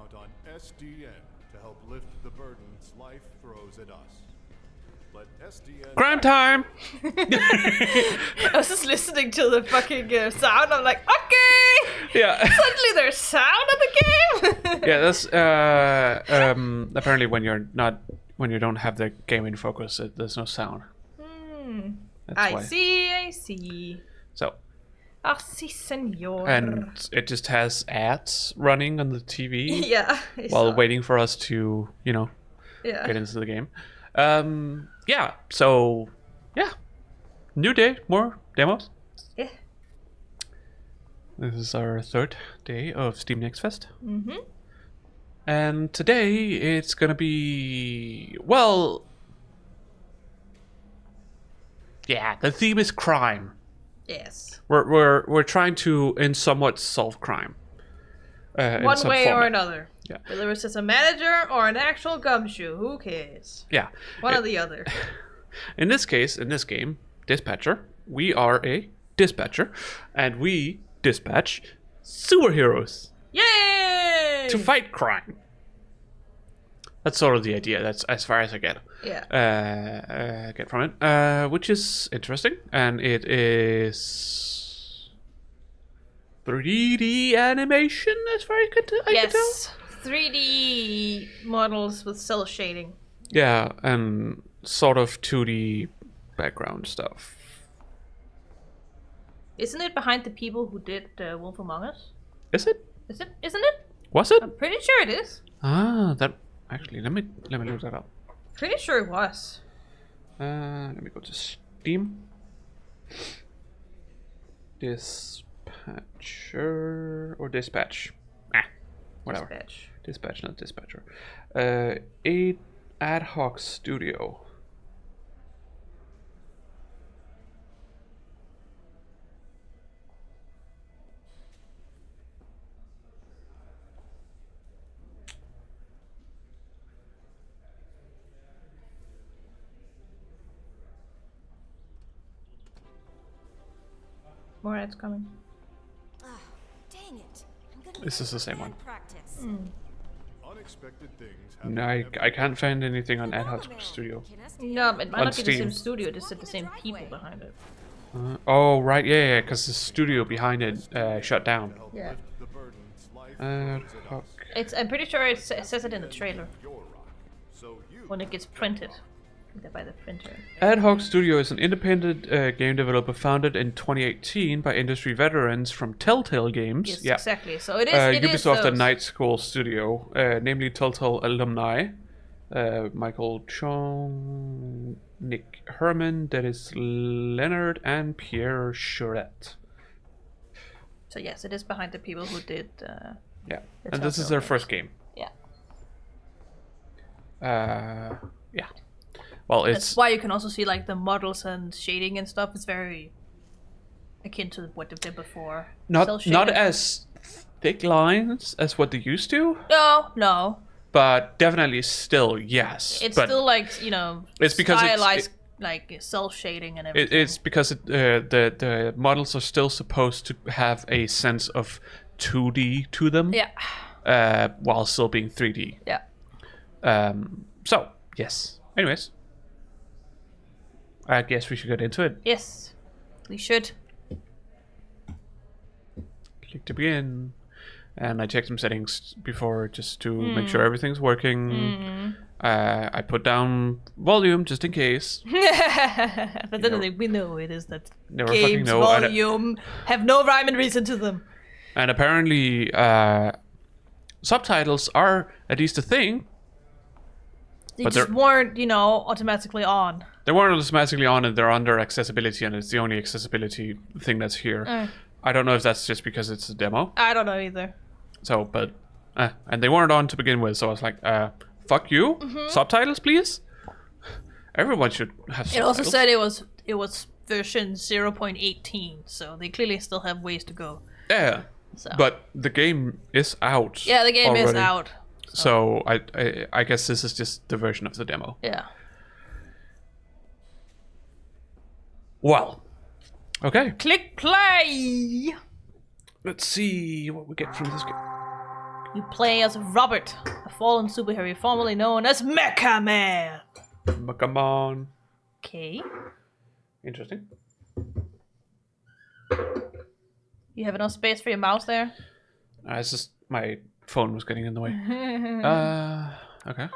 count on SDN to help lift the burdens life throws at us. Let SDN... Crime time! I was just listening to the fucking sound. I'm like, okay! Yeah. Suddenly there's sound in the game! Yeah, that's apparently when you don't have the game in focus, there's no sound. That's I why. see. So. Ah, si, senor. And it just has ads running on the TV Yeah. while waiting for us to, get into the game. Yeah, so, yeah. New day, more demos. Yeah. This is our third day of Steam Next Fest. Mm-hmm. And today it's gonna be, well... Yeah, the theme is crime. Yes. We're trying to, in somewhat, solve crime. One way or another. Yeah. Whether it's just a manager or an actual gumshoe, who cares? Yeah. One or the other. In this case, in this game, Dispatcher, we are a dispatcher, and we dispatch superheroes Yay! to fight crime. That's sort of the idea. That's as far as I get. Yeah. Get from it, which is interesting, and it is 3D animation, as far as I can tell. Yes. 3D models with cell shading. Yeah, and sort of 2D background stuff. Isn't it behind the people who did Wolf Among Us? Is it? Isn't it? Was it? I'm pretty sure it is. Ah, that actually. Let me look that up. Pretty sure it was. Let me go to Steam. Dispatcher or dispatch? Whatever. Dispatch, not dispatcher. 8 ad hoc studio. More ads coming. Oh, dang it. I'm gonna This is the same one. practice. Unexpected things No, I can't find anything on ad hoc studio. No, it might On not be the Steam. same studio, just the same people behind it. Oh right, yeah, because the studio behind it shut down. Yeah. the burdens life Ad throws at hoc. us. I'm pretty sure it says it in the trailer Your rock. So you when it gets printed by the printer. Ad hoc Studio is an independent game developer founded in 2018 by industry veterans from Telltale Games. Yes, Yeah. exactly. So it is. It is Ubisoft those. and Night School Studio, namely Telltale alumni Michael Chong, Nick Herman, Dennis Leonard, and Pierre Charette. So yes, it is behind the people who did. Yeah, The and this is Telltale their games. first game. Yeah. Yeah. Well, That's it's why you can also see like the models and shading and stuff is very akin to what they've done before. not Cel-shaded. as thick lines as what they used to, No. but definitely still yes. It's but still like it's because stylized like self shading and everything. it's because the models are still supposed to have a sense of 2D to them. Yeah. While still being 3D. Yeah. So yes. Anyways, I guess we should get into it. Yes. We should. Click to begin. And I checked some settings before just to make sure everything's working. I put down volume just in case. But then we know it is that Never fucking games know. volume have no rhyme and reason to them. And apparently, subtitles are at least a thing. They But just they're- weren't, automatically on. They weren't automatically on, and they're under accessibility, and it's the only accessibility thing that's here. I don't know if that's just because it's a demo. I don't know either. So, but and they weren't on to begin with, so I was like, fuck you, subtitles, please. Everyone should have subtitles. It also said it was version 0.18, so they clearly still have ways to go. Yeah, So. but the game is out. Yeah, the game is already. out. So I guess this is just the version of the demo. Yeah. Well, okay. Click play. Let's see what we get from this game. You play as Robert, a fallen superhero formerly known as Mecha Man. Come on. Okay. Interesting. You have enough space for your mouse there? It's just my phone was getting in the way. Okay.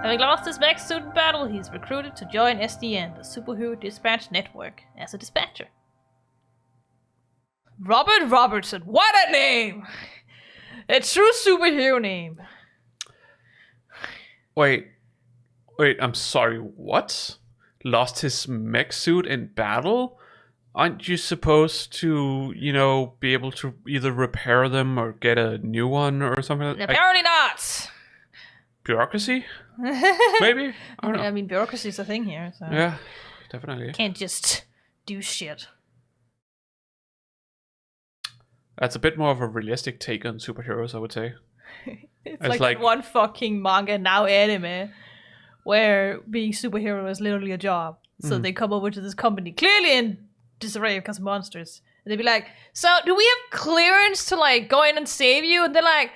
Having lost his mech suit in battle, he's recruited to join SDN, the Superhero Dispatch Network, as a dispatcher. Robert Robertson, what a name! A true superhero name. Wait, I'm sorry, what? Lost his mech suit in battle? Aren't you supposed to, be able to either repair them or get a new one or something? Apparently not! Bureaucracy? Maybe? I don't know. I mean, bureaucracy is a thing here, so... Yeah, definitely. Can't just do shit. That's a bit more of a realistic take on superheroes, I would say. It's like one fucking manga, now anime, where being superhero is literally a job. So they come over to this company, clearly in disarray because of monsters. And they'd be like, so do we have clearance to like go in and save you? And they're like,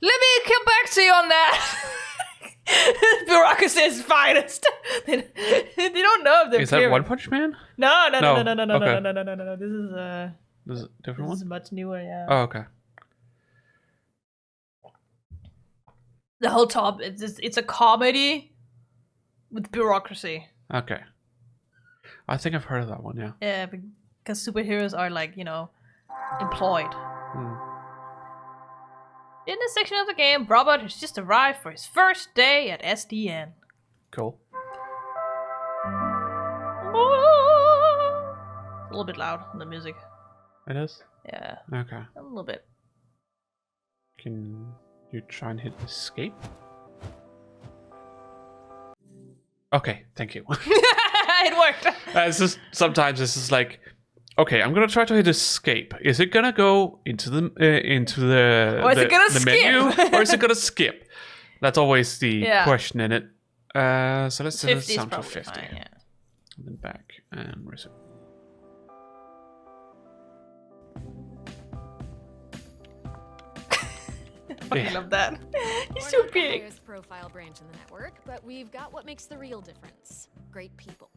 let me come back to you on that. Bureaucracy is finest. They don't know if they're Is clear. that One Punch Man? No. Okay. This is This is a different this is one? much newer, yeah. Oh, okay. The whole top, it's a comedy with bureaucracy. Okay. I think I've heard of that one, yeah. Yeah, because superheroes are like, employed. In this section of the game, Robert has just arrived for his first day at SDN. Cool. A little bit loud on the music. It is? Yeah, Okay. a little bit. Can you try and hit escape? Okay, thank you. It worked. It's just sometimes it's just like, okay, I'm gonna try to hit escape. Is it gonna go into the Or is it gonna the skip? menu, or is it gonna skip? That's always the Yeah. question in it. So let's set it 50 is down to probably 50, fine, yeah. and then back and resume. I love that. He's We're so not the big. highest profile branch in the network, but we've got what makes the real difference. Great people.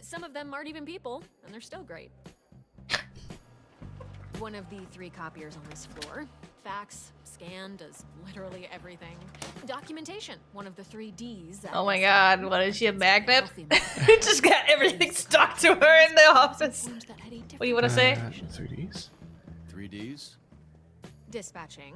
Some of them aren't even people, and they're still great. One of the 3 copiers on this floor. Fax, scan, does literally everything. Documentation, one of the 3 Ds. Oh my god, what is she, a magnet? Healthy magnet. We just got everything stuck to her in the office. Ones that had a What do you want to say? 3Ds. 3Ds? Dispatching,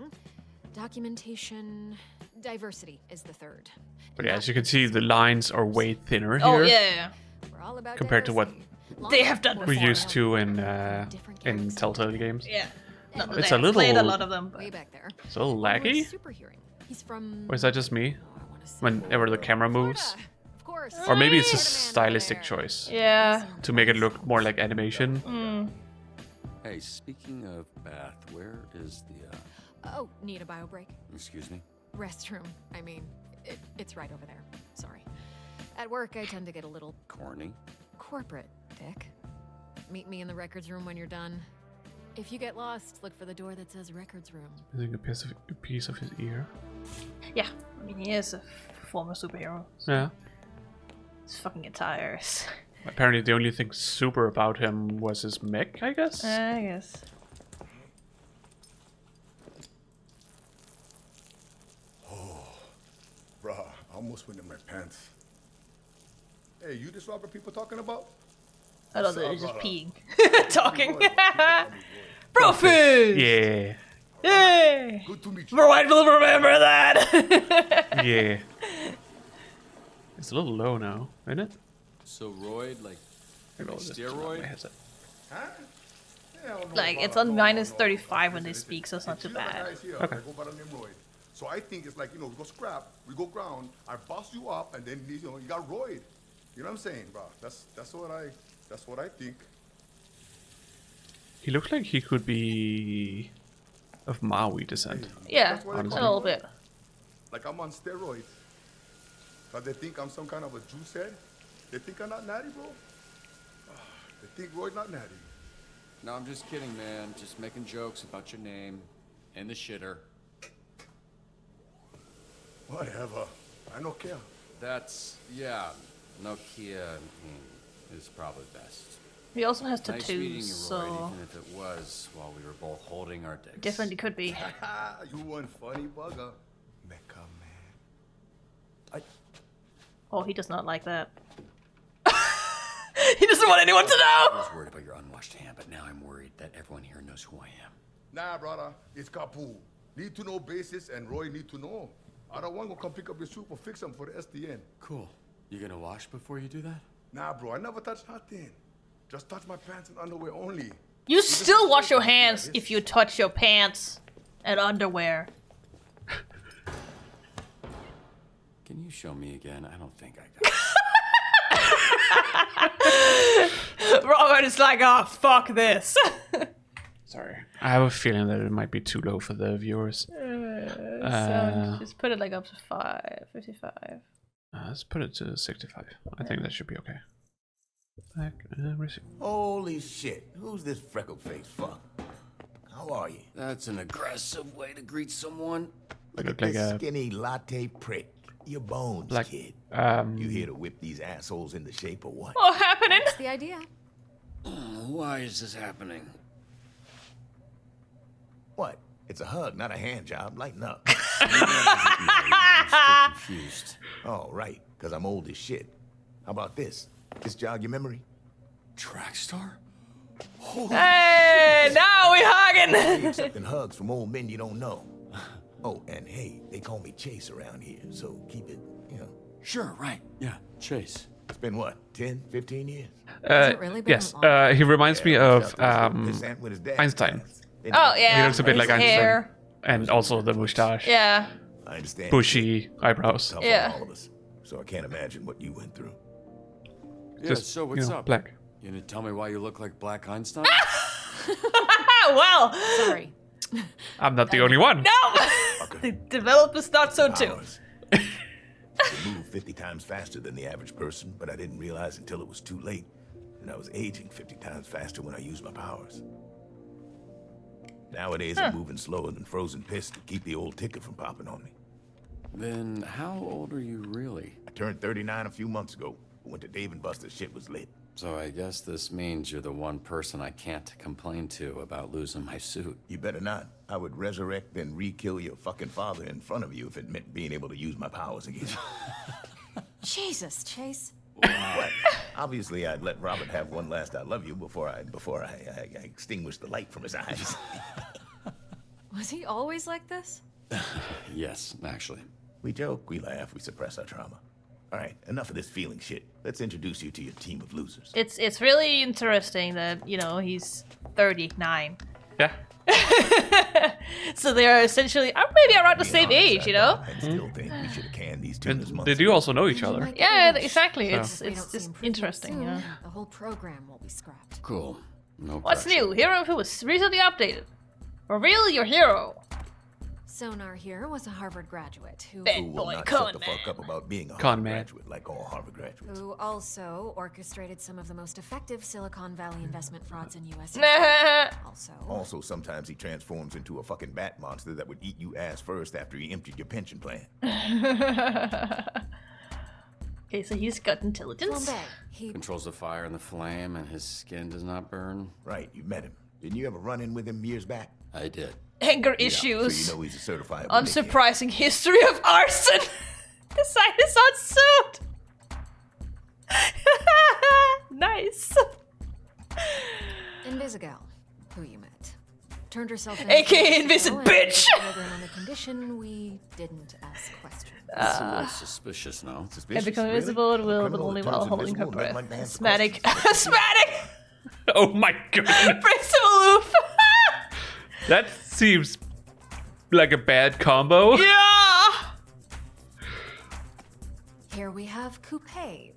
documentation, diversity is the 3rd. But yeah, as you can see, the lines are way thinner here Oh, yeah. We're all about compared to what diversity. They have done we're before. used to in Telltale games. Yeah. No, It's they a little- played a lot of them. But... Way back there. It's a little Onward laggy. Superhearing. He's from. Or is that just me? Oh, I wanna say Whenever the camera moves? Florida, of course. Or maybe it's a Spider-Man over stylistic there. choice Yeah. to make it look more like animation. Hey, speaking of bath, where is the, Oh, need a bio break? excuse me? Restroom. I mean, it's right over there. Sorry. At work, I tend to get a little Corny. corporate, Dick. Meet me in the records room when you're done. If you get lost, look for the door that says records room. Missing a piece of his ear. Yeah. I mean, he is a former superhero. So Yeah. his fucking attires. Apparently, the only thing super about him was his mech, I guess. I guess. Bruh, I almost went in my pants. Hey, you this Robert people talking about? I don't know, he's just Brother. peeing. Talking. Roy, people call me Roy. Profit! Yeah. Yay! Good to meet you. Roy will remember that! Yeah. It's a little low now, isn't it? So Royd, like, Maybe I'll just turn on Steroid? my headset. Huh? Yeah, I don't know, Like, brother. it's on No, minus no, 35 when they listen, speak, so it's not too you other bad. guys here, Okay. they go by the name Roy. So I think it's like, we go scrap, we go ground, I boss you up, and then you got Roy. You know what I'm saying, bro? That's what I think. He looks like he could be of Maui descent. Yeah, That's why a they call me little Roy. bit. Like I'm on steroids. Cause they think I'm some kind of a juice head. They think I'm not natty, bro. They think Roy's not natty. no, I'm just kidding, man. Just making jokes about your name. In the shitter. Whatever. I don't care. That's, yeah, Nokia is probably best. He also has Nice meeting you, tattoos, Roy, so even if it was while we were both holding our dicks. definitely could be. You one funny bugger. Mecca man. Oh, he does not like that. He doesn't want anyone to I know! was worried about your unwashed hand, but now I'm worried that everyone here knows who I am. Nah, brother. It's Kapu. Need to know basis and Roy need to know. I don't want to come pick up your soup or fix them for the SDN. Cool. You gonna wash before you do that? Nah, bro. I never touch nothing. Just touch my pants and underwear only. You still wash your hands if you touch your pants and underwear. Can you show me again? I don't think I got it. Robert is like, oh, fuck this. Sorry. I have a feeling that it might be too low for the viewers. So just put it like up to 55. Let's put it to 65. I think that should be okay. Back, receive. Holy shit, who's this freckle-faced fuck? How are you? That's an aggressive way to greet someone. Look look at like this a- skinny latte prick. Your bones, Like, kid. You here to whip these assholes into shape or what? What happening? That's the idea. Why is this happening? What? It's a hug, not a hand job. Lighten up. I'm still confused. Oh, right, because I'm old as shit. How about this? This jog your memory? Track star? Hey, now we hugging. Accepting hugs from old men you don't know. Oh, and hey, they call me Chase around here, so keep it, you know. Sure, right. Yeah, Chase. It's been what, 10, 15 years? Has it really been Yes, long? he reminds me of This ant with his dad. Einstein. Oh, yeah. He looks a bit his like Einstein. hair. And also the mustache. Yeah. I understand. Bushy eyebrows. Tough Yeah. on all of us, so I can't imagine what you went through. Yeah, Just, so what's up? black. You gonna tell me why you look like Black Einstein? Well, Sorry. I'm not the only one. no. The developers thought so too. Powers. I move 50 times faster than the average person, but I didn't realize until it was too late. And I was aging 50 times faster when I used my powers. Nowadays, I'm moving slower than frozen piss to keep the old ticker from popping on me. Then how old are you really? I turned 39 a few months ago. Went to Dave & Buster's, shit was lit. So I guess this means you're the one person I can't complain to about losing my suit. You better not. I would resurrect and re-kill your fucking father in front of you if it meant being able to use my powers again. Jesus, Chase. What? Obviously, I'd let Robert have one last I love you before I extinguished the light from his eyes. Was he always like this? Yes, actually. We joke, we laugh, we suppress our trauma. All right, enough of this feeling shit. Let's introduce you to your team of losers. It's really interesting that, you know, he's 39. Yeah. So they're essentially maybe around the Being same honest, age, you know? I still think we should have canned these And tunas months they do also know each other. Might get Yeah, a wish. exactly. So- It's If we don't it's see just improvement interesting, soon, yeah. The whole program will be scrapped. Cool. No What's pressure. new? Hero who was recently updated. Reveal your hero. Sonar here was a Harvard graduate who Ben. Who will Boy, not con shut the fuck man. up about being a Con Harvard man. graduate like all Harvard graduates. who also orchestrated some of the most effective Silicon Valley investment frauds in U.S. history. Nah. Also, sometimes he transforms into a fucking bat monster that would eat you ass first after he emptied your pension plan. Okay, so he's got intelligence. Flambe, he Controls the fire and the flame, and his skin does not burn. Right, you met him. Didn't you ever run in with him years back? I did. Anger So issues. you know he's a certified Unsurprising history of arson. Design his own suit. Nice. Invisigal, who you met, turned herself in AKA and Invisid entered bitch. the program on the condition we didn't ask questions. It's a little suspicious, no? Suspicious, Can become really? invisible at A will, but criminal only that while turns holding her invisible and breath. doesn't like to answer Asthmatic. questions. Asthmatic. Oh my god. Principal Oof. That seems like a bad combo. Yeah. Here we have Coupe,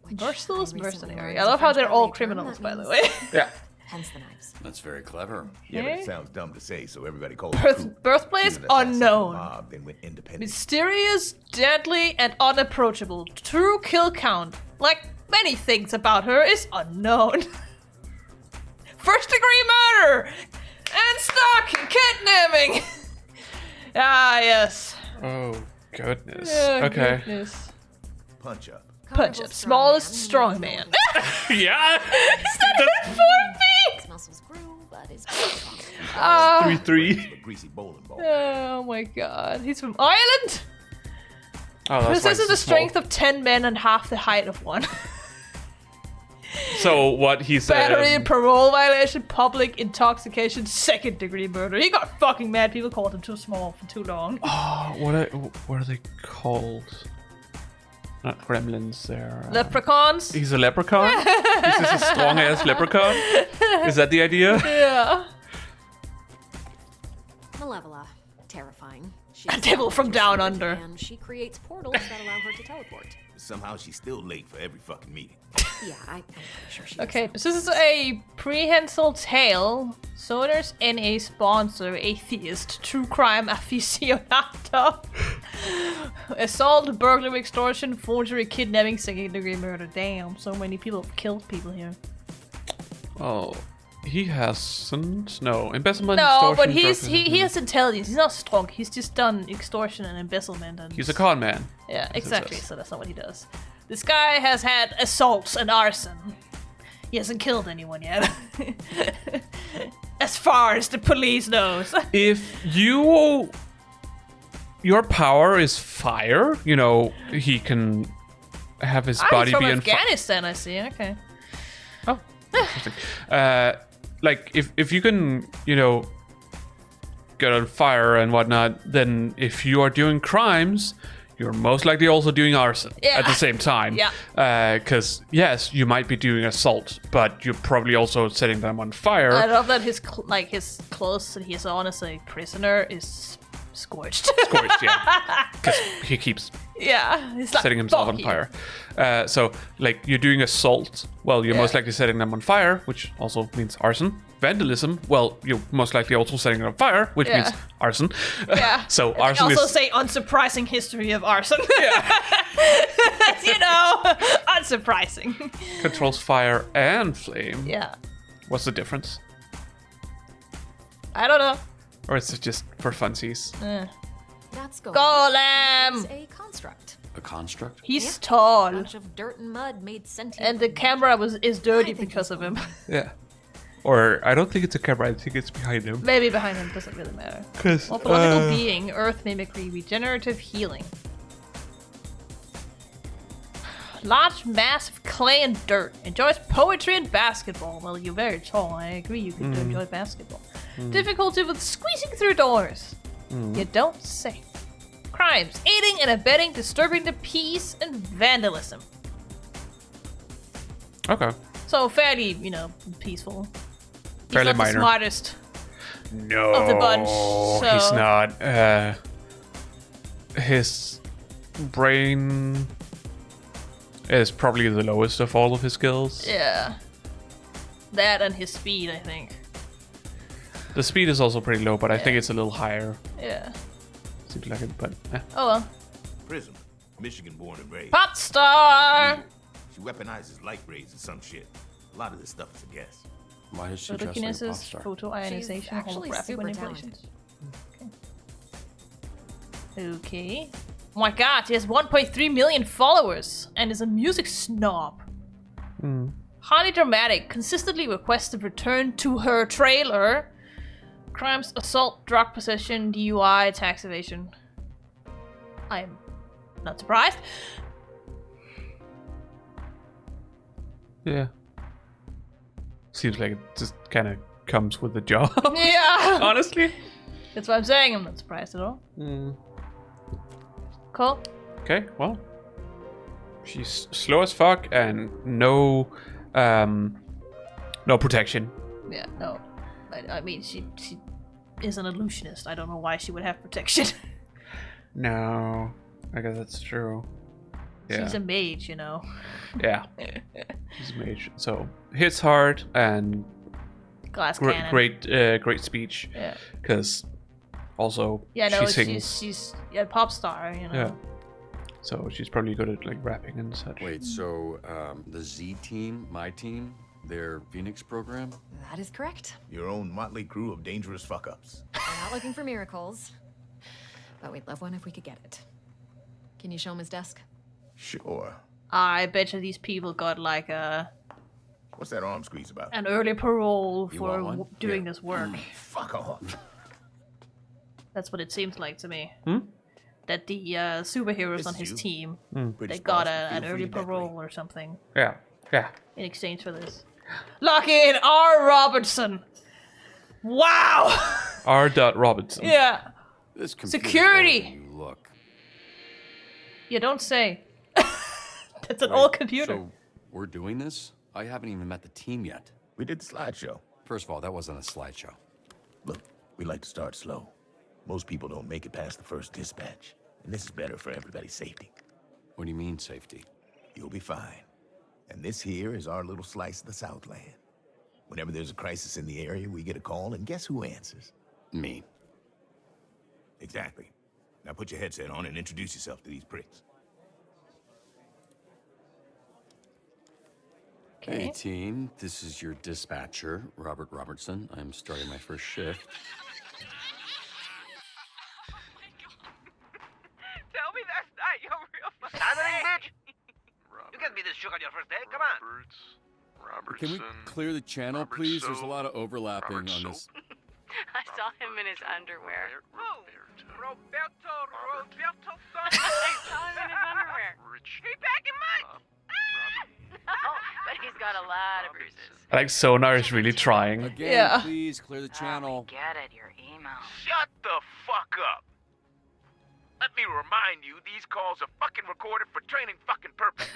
which Merciless I recently mercenary. learned I is a love how French they're all ballet term criminals, that by the means- way. Yeah. Hence the knives. That's very clever. Yeah, but Okay. it sounds dumb to say, so everybody calls Birth- it coup. birthplace She's an assassin from the unknown. mob, then went independent. Mysterious, deadly, and unapproachable. True kill count, like many things about her, is unknown. First degree murder! And stalking, kidnapping! Ah, yes. Oh, goodness. Oh, Okay. goodness. Punch up. Punch up. Smallest strong man. Yeah! His muscles grew, but his 3-3. A greasy bowling ball. Oh my god. He's from Ireland? Oh, that's why Possesses it's the so small. strength of 10 men and half the height of one. So what he said... Battery, parole violation, public intoxication, 2nd degree murder. He got fucking mad. People called him too small for too long. Oh, what are they called? Not gremlins, they're... Leprechauns? He's a leprechaun? He's just a strong-ass leprechaun? Is that the idea? Yeah. Malevola. Terrifying. She's A devil from down under. And she creates portals that allow her to teleport. Somehow she's still late for every fucking meeting. Yeah, I'm pretty sure she Okay, does. this is a prehensile tale. Soda's NA sponsor, atheist, true crime aficionado. Assault, burglary, extortion, forgery, kidnapping, 2nd degree murder. Damn, so many people have killed people here. Oh, he hasn't. No, embezzlement, No, but extortion, he has intelligence. He's not strong. He's just done extortion and embezzlement. And He's a con man. yeah, exactly. says. So that's not what he does. This guy has had assaults and arson. He hasn't killed anyone yet. As far as the police knows. If your power is fire, you know, he can have his body He's from be on Afghanistan, I see. Okay. Oh, interesting. Like if you can, you know, get on fire and whatnot, then if you are doing crimes, you're most likely also doing arson at the same time. Yeah. Because yes, you might be doing assault, but you're probably also setting them on fire. I love that his clothes that he's on as a prisoner is scorched. Scorched, yeah. Because he keeps Yeah, he's like, setting himself on "Fuck you." fire. So, like, you're doing assault, well, you're most likely setting them on fire, which also means arson. Vandalism, well, you're most likely also setting them on fire, which means arson. Yeah. So And arson they also is... say unsurprising history of arson. You know, unsurprising. controls fire and flame. Yeah. What's the difference? I don't know. Or is it just for funsies? That's Golem! It's a construct. A construct? He's tall, A bunch of dirt and mud made sentient. and the from camera is dirty I think because he's of him. Yeah. Or, I don't think it's a camera, I think it's behind him. Maybe behind him, doesn't really matter. 'Cause, Morphological being, earth mimicry, regenerative healing. Large mass of clay and dirt. Enjoys poetry and basketball. Well, you're very tall. I agree you can enjoy basketball. Difficulty with squeezing through doors. You don't say. Crimes. Aiding and abetting, disturbing the peace, and vandalism. Okay. So fairly, you know, peaceful. He's Fairly not minor. the smartest. No, Of the bunch, he's so- not. His brain is probably the lowest of all of his skills. Yeah. That and his speed, I think. The speed is also pretty low, but I think it's a little higher. Yeah. Seems like it, but Oh well. Prism. Michigan born and raised. Pop star! She weaponizes light rays or some shit. A lot of this stuff is a guess. Why does she dress like a pop Photokinesis, star? photoionization, actually holographic super manipulation. talented. Okay. Oh my god, he has 1.3 million followers and is a music snob. Highly dramatic, consistently requests a return to her trailer. Crimes, assault, drug possession, DUI, tax evasion. I'm not surprised. yeah. Seems like it just kind of comes with the job, Yeah! honestly. That's what I'm saying, I'm not surprised at all. Cool. Okay, well. She's slow as fuck and no protection. Yeah, no. I mean, she is an illusionist. I don't know why she would have protection. No, I guess that's true. Yeah. She's a mage, you know. Yeah. She's a mage. So hits hard and Glass cannon. great speech. Yeah. Because also Yeah, no, she sings. she's a pop star, you know. Yeah. So she's probably good at like rapping and such. Wait, so the Z team, my team, their Phoenix program? That is correct. Your own motley crew of dangerous fuck-ups. We're not looking for miracles. but we'd love one if we could get it. Can you show him his desk? Sure. I bet you these people got like What's that arm squeeze about? an early parole You for want one? doing Here. this work. Fuck off. That's what it seems like to me. Hmm? That the superheroes This on is his you. team, British they got boss, an feel free early to decorate. parole or something Yeah. Yeah. in exchange for this. Lock in R. Robertson. Wow. R. Robertson. Yeah. This computer's Security! older than you look. You don't say. That's an old computer. So, we're doing this? I haven't even met the team yet. We did the slideshow. First of all, that wasn't a slideshow. Look, we like to start slow. Most people don't make it past the first dispatch. And this is better for everybody's safety. What do you mean, safety? You'll be fine. And this here is our little slice of the Southland. Whenever there's a crisis in the area, we get a call, and guess who answers? Me. Exactly. Now put your headset on and introduce yourself to these pricks. Hey, team. This is your dispatcher, Robert Robertson. I'm starting my first shift. Tell me that's not your real Saturday, bitch! You can't be this shook on your first day, come on! Robertson. Can we clear the channel, please? There's a lot of overlapping on this. I saw him in his underwear. Roberto son! I saw him in his underwear. He back in mine! No, but he's got a lot of bruises. I like Sonar is really trying. Again, Yeah. please clear the channel. Get it, your email. Shut the fuck up. Let me remind you, these calls are fucking recorded for training fucking purposes.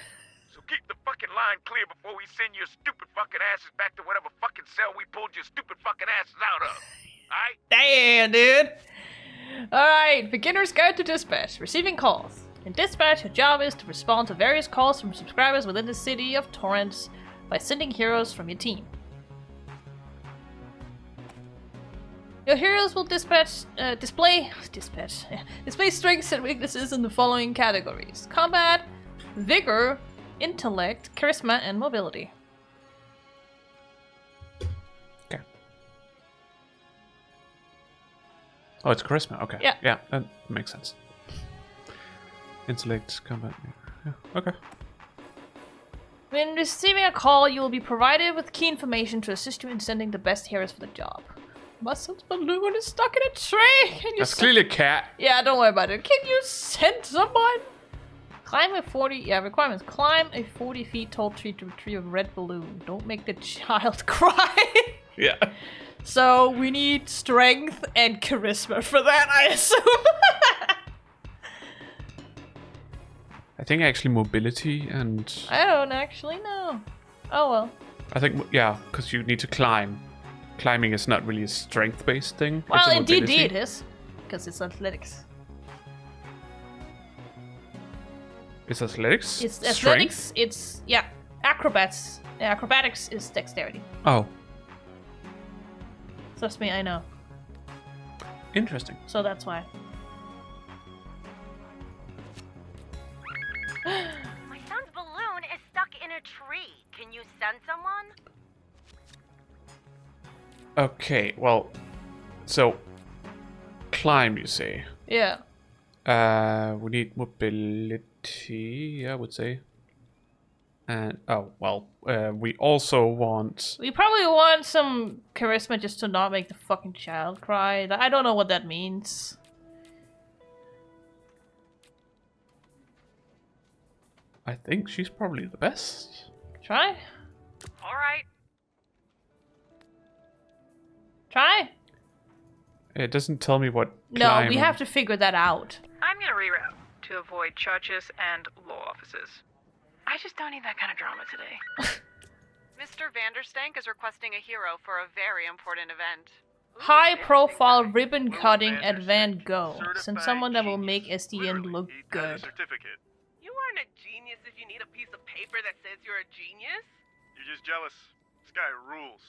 So keep the fucking line clear before we send your stupid fucking asses back to whatever fucking cell we pulled your stupid fucking asses out of. Alright? Damn, dude. Alright, beginner's guide to dispatch. Receiving calls. In dispatch, your job is to respond to various calls from subscribers within the city of Torrance by sending heroes from your team. Your heroes will display strengths and weaknesses in the following categories: combat, vigor, intellect, charisma, and mobility. Okay. Oh, it's charisma. Okay. Yeah. Yeah, that makes sense. Intellect, combat. Yeah. Okay. When receiving a call, you will be provided with key information to assist you in sending the best heroes for the job. My son's balloon is stuck in a tree. Can you That's send- clearly a cat. Yeah, don't worry about it. Can you send someone? Climb a 40... Yeah, requirements. Climb a 40 feet tall tree to retrieve a red balloon. Don't make the child cry. Yeah. So, we need strength and charisma for that, I assume. I think actually mobility and I don't actually know. Oh well. I think yeah, because you need to climb. Climbing is not really a strength-based thing. Well, it's a in D&D mobility. it is. Because it's athletics. It's athletics. It's Strength? athletics, it's... Yeah, acrobats. Acrobatics is dexterity. Oh, Trust me, I know. interesting. So that's why. My son's balloon is stuck in a tree. Can you send someone? Okay, well, so climb, you say? Yeah. We need mobility, I would say. And oh well, we also want. We probably want some charisma just to not make the fucking child cry. I don't know what that means. I think she's probably the best. Try? Alright. Try? It doesn't tell me what. No, climb we and- have to figure that out. I'm gonna reroute to avoid churches and law offices. I just don't need that kind of drama today. Mr. Vanderstank is requesting a hero for a very important event. High profile ribbon cutting at Van Gogh. Send someone that will make SDN look good. Certificate. You aren't a genius if you need a piece of paper that says you're a genius. You're just jealous. This guy rules.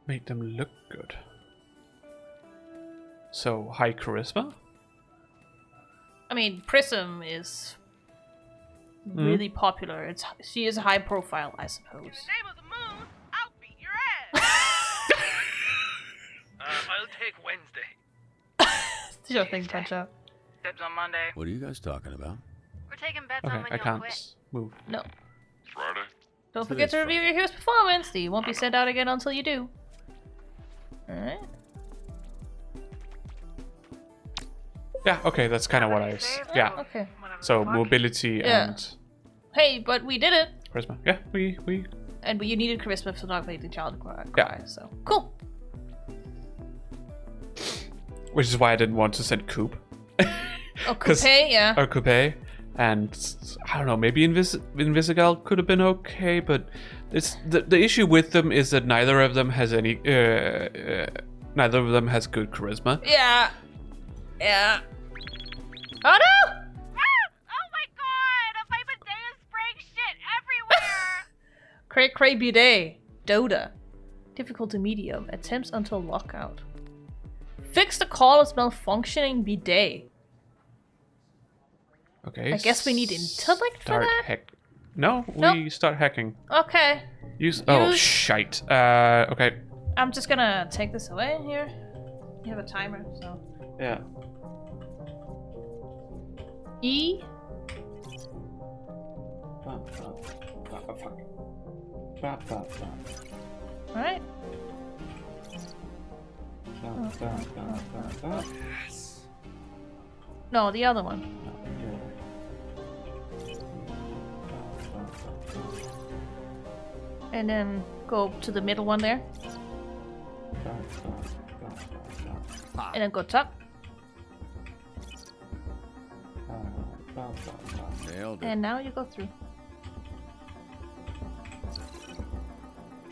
Make them look good. So high charisma. I mean, Prism is really popular. She is high profile, I suppose. Name of the moon, I'll beat your ass. I'll take Wednesday. Sure thing, Punch Out. Dibs on Monday. What are you guys talking about? We're taking bets Okay, on when I you'll can't quit. move. No. Friday. Don't forget to review your hero's performance. The won't be sent out again until you do. Alright. Yeah, okay, that's kind of what I was. Yeah. Okay. So mobility and Hey, but we did it. charisma. Yeah, we. And you needed charisma to not make the child cry. Yeah. So cool. Which is why I didn't want to send Coop. Oh, Coupe, yeah. Or Coupe. And I don't know, maybe Invisigal could have been okay, but it's the issue with them is that neither of them has any neither of them has good charisma. Yeah. Yeah. Oh no! Oh my god! My bidet is spraying shit everywhere! Cray Cray Bidet. Dota. Difficulty medium. Attempts until lockout. Fix the call's malfunctioning bidet. Okay. I guess we need intellect for that? No, we start hacking. Okay. Oh, shite. Okay. I'm just gonna take this away here. You have a timer, so. Yeah. E. Alright. No, the other one. And then go to the middle one there. And then go top. Nailed it. And now you go through.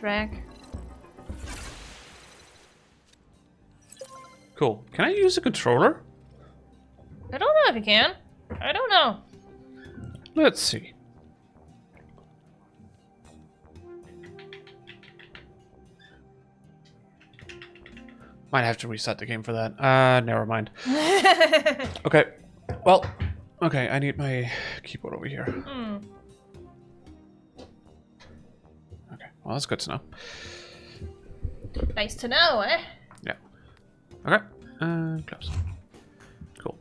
Drag. Cool. Can I use a controller? I don't know if you can. I don't know. Let's see. Might have to reset the game for that. Never mind. Okay. Well, okay, I need my keyboard over here. Okay, well, that's good to know. Nice to know, eh? Yeah. Okay. Close. Cool.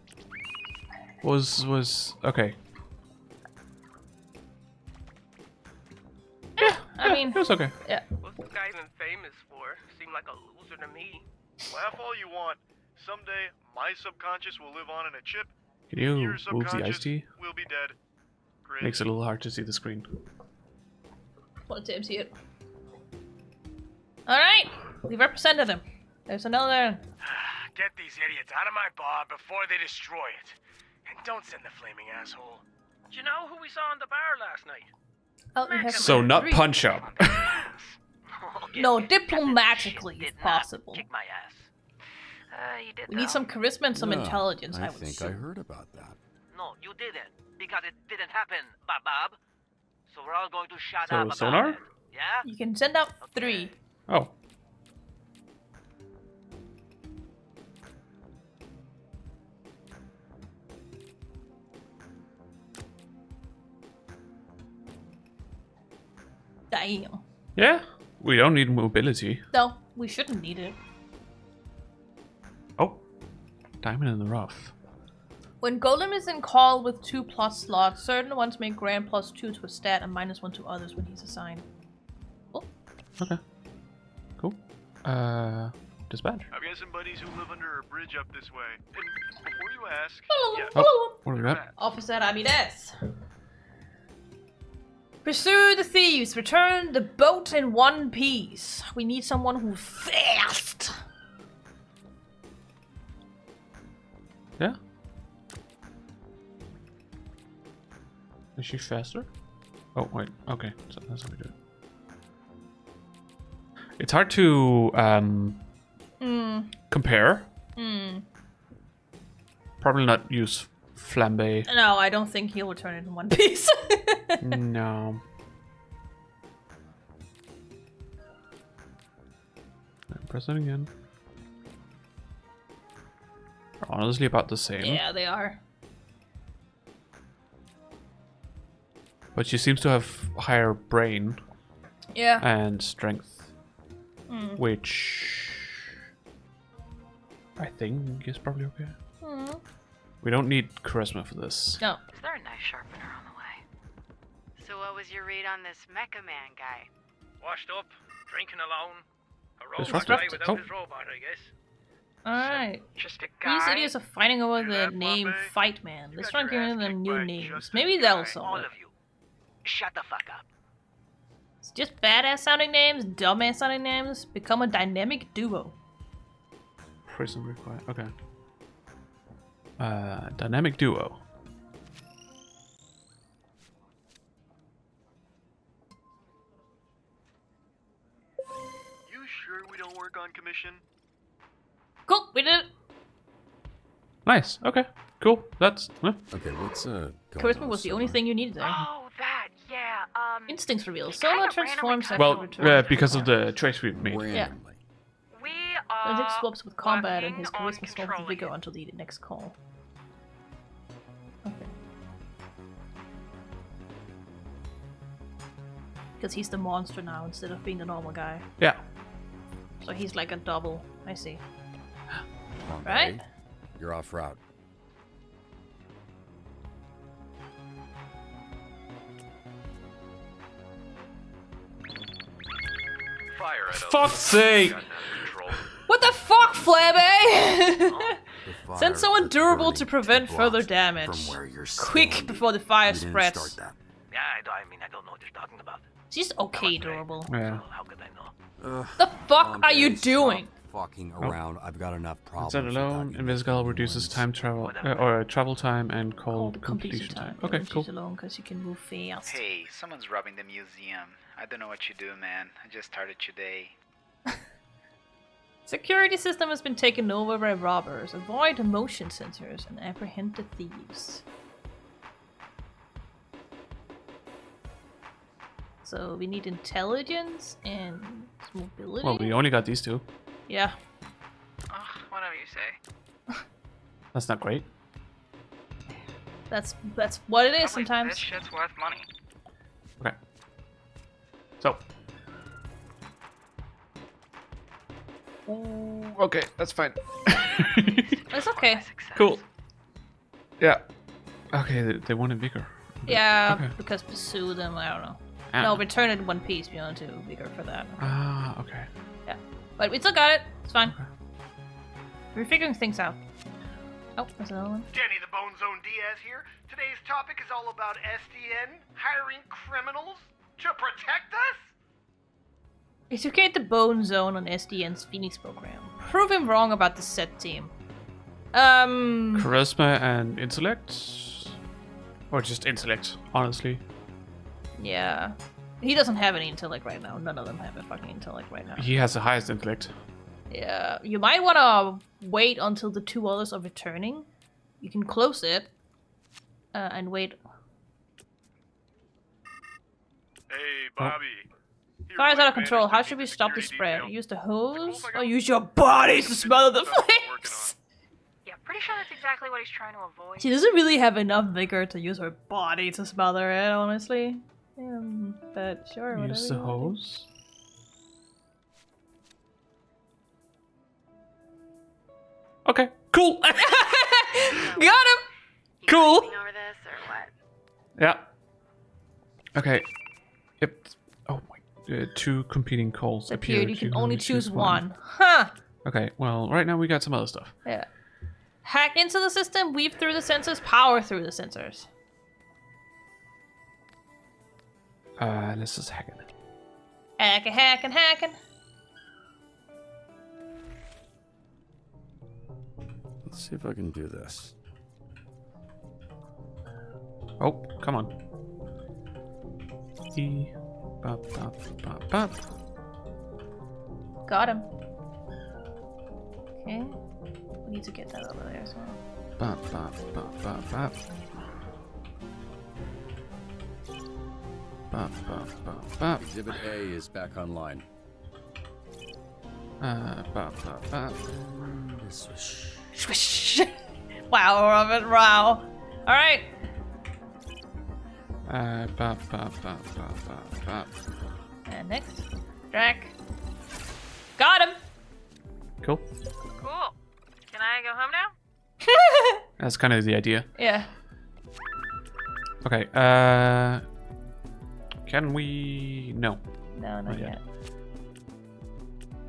Was okay. Yeah, I mean, it was okay. Yeah. What's the guy even famous for? Seemed like a loser to me. Laugh all you want. Someday, my subconscious will live on in a chip. Can you Your move the subconscious iced tea? will be dead. Grin. Makes it a little hard to see the screen. One time see it. Alright, we represented him. There's another. Get these idiots out of my bar before they destroy it. And don't send the flaming asshole. Do you know who we saw in the bar last night? Oh, we have So not three. punch up. No, diplomatically, if possible. Kick my ass. You did We need some charisma and some Yeah, intelligence, I would think say. I heard about that. No, you didn't. Because it didn't happen, Bob. So we're all going to shut So up about sonar? it. Yeah? You can send out 3. Oh. Damn. Yeah. We don't need mobility. No, we shouldn't need it. Oh. Diamond in the rough. When Golem is in call with 2+ slots, certain ones may grant +2 to a stat and -1 to others when he's assigned. Oh. Okay. Cool. Dispatch. I've got some buddies who live under a bridge up this way. And before you ask, Oh, what do we got? Officer Ramirez. Pursue the thieves. Return the boat in one piece. We need someone who's fast. Yeah. Is she faster? Oh, wait. Okay. So that's what we do. It's hard to compare. Probably not use flambe. No, I don't think he'll return it in one piece. No. Press it again. They're honestly about the same. Yeah, they are. But she seems to have higher brain. Yeah. And strength. Which I think is probably okay. We don't need charisma for this. No. Is there a knife sharpener on the way? So what was your read on this Mecha Man guy? Washed up, drinking alone. A This robot robot- guy without oh. his robot, I guess. Alright. Just a These guy. idiots are fighting over the that, name Bombay? Fight Man. Let's try got giving your ass them kicked new by names. just Maybe a they'll guy. solve All it. of you. Shut the fuck up. It's just badass sounding names, dumbass sounding names. Become a dynamic duo. Prison required. Okay. Dynamic duo. You sure we don't work on commission? Cool, we did it. Nice. Okay. Cool. That's. Okay, what's going Charisma on, was the only Summer? thing you needed there. Oh, that, yeah, Instincts reveal. It Solo kinda transforms randomly after Well, return. because of the trace we made. Yeah. we Logic are swaps with combat and working his on charisma swaps with controlling vigor it. until the next call. Okay. Because he's the monster now instead of being the normal guy. Yeah. So he's like a double. I see. Come on, Right? buddy. You're off route. Fire at Fuck's sake! What the fuck, Flabby? The Send fire someone that's durable burning to prevent 2 further blocks damage. from where you're Quick standing. before the fire You didn't spreads. start that. Yeah, I mean, I don't know what you're talking about. She's okay durable. Yeah. How could I know? The fuck Mom, are you Dave, doing? stop fucking around. I've got enough problems. Instead alone, Invisible reduces time travel or travel time and Called cold completion time. Yeah, Okay, she's cool. alone because you can move fast. Hey, someone's robbing the museum. I don't know what you do, man. I just started today. Security system has been taken over by robbers. Avoid motion sensors and apprehend the thieves. So we need intelligence and mobility. Well, we only got these two. Yeah. Ugh, whatever you say. That's not great. That's what it is Probably sometimes. This shit's worth money. Okay. So. Ooh, okay, that's fine. It's okay. Cool. Yeah. Okay, they wanted vigor. Yeah, Okay. because pursue them, I don't know. Ah. No, return it in one piece if you want to vigor for that. Ah, okay. Yeah. But we still got it. It's fine. We're figuring things out. Oh, there's another one. Danny the Bone Zone Diaz here. Today's topic is all about SDN hiring criminals to protect us? Educate the Bone Zone on SDN's Phoenix program. Prove him wrong about the set team. Charisma and intellect? Or just intellect, honestly. Yeah. He doesn't have any intellect right now. None of them have a fucking intellect right now. He has the highest intellect. Yeah. You might want to wait until the two others are returning. You can close it. And wait. Hey, Bobby. Fire's out of control. How should we stop the spread? Use the hose? Or use your body to smother the flames? Yeah, pretty sure that's exactly what he's trying to avoid. She doesn't really have enough vigor to use her body to smother it, honestly. But sure, whatever. Use the you wanna do. hose. Okay, cool. Got him! Cool. Over this or what? Yeah. Okay. Yep. Oh my. Two competing calls appear. Appeared. You can only choose one. Huh. Okay. Well, right now we got some other stuff. Yeah. Hack into the system, weave through the sensors, power through the sensors. Let's just hack it. Hacking. Let's see if I can do this. Oh, come on. E. Bop, bop, bop, bop. Got him. Okay. We need to get that over there as well. Bop, bop, bop, bop, bop. Bop, bop, bop, bop. Exhibit A is back online. Bop, bop, bop. Swish. Wow, Robin, wow. Alright. Bop, bop, bop, bop, bop, bop. And next. Drac. Got him! Cool. Cool. Can I go home now? That's kind of the idea. Yeah. Okay. Can we? No. No, not yet.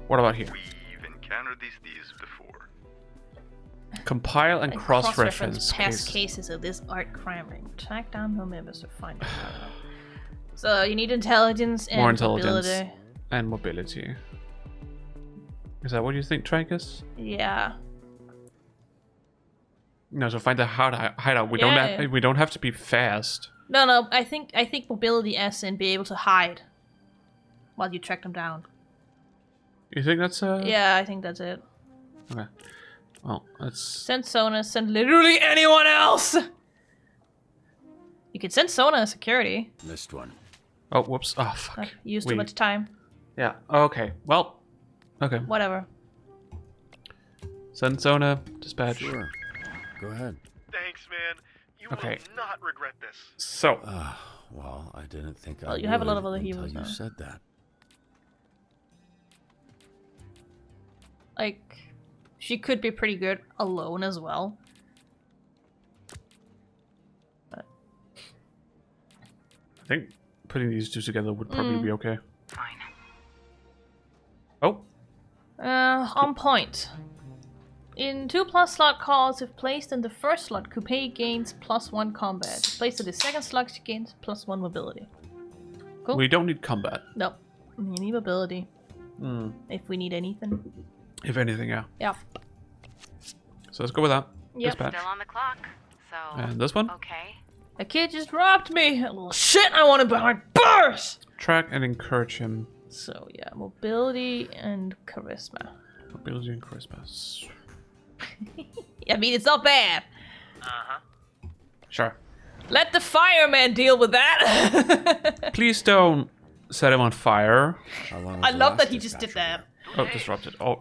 What about here? We've encountered these thieves before. Compile and cross-reference past cases of this art crime ring. Track down no members to find out. So you need intelligence and More intelligence mobility. and mobility. Is that what you think, Tricus? Yeah. No, so find the hideout. We Yeah. we don't have to be fast. No. I think mobility as in be able to hide while you track them down. You think that's Yeah, I think that's it. Okay. Well, let's Send Sona. Send literally anyone else. You could send Sona as security. Missed one. Oh, whoops. Oh, fuck. Used too much time. Yeah. Okay. Well. Okay. Whatever. Send Zona. Dispatch. Sure. Go ahead. Thanks, man. You Okay. will not regret this. So. Well, I didn't think Well, I you have a lot would of other until heroes you now. said that. Like, she could be pretty good alone as well. But I think putting these two together would probably be okay. Fine. Oh. On point. In 2+ slot calls, if placed in the first slot, Coupe gains +1 combat. If placed in the second slot, she gains +1 mobility. Cool. We don't need combat. Nope. We need mobility. Hmm. If we need anything. If anything, yeah. Yeah. So let's go with that. Yep. Dispatch. Still on the clock. So. And this one? Okay. A kid just robbed me. A little shit. I want it behind bars. Track and encourage him. So yeah, mobility and charisma. Mobility and charisma. I mean, it's not bad. Sure. Let the fireman deal with that. Please don't set him on fire. I love that he just did that. Oh, disrupted. Oh,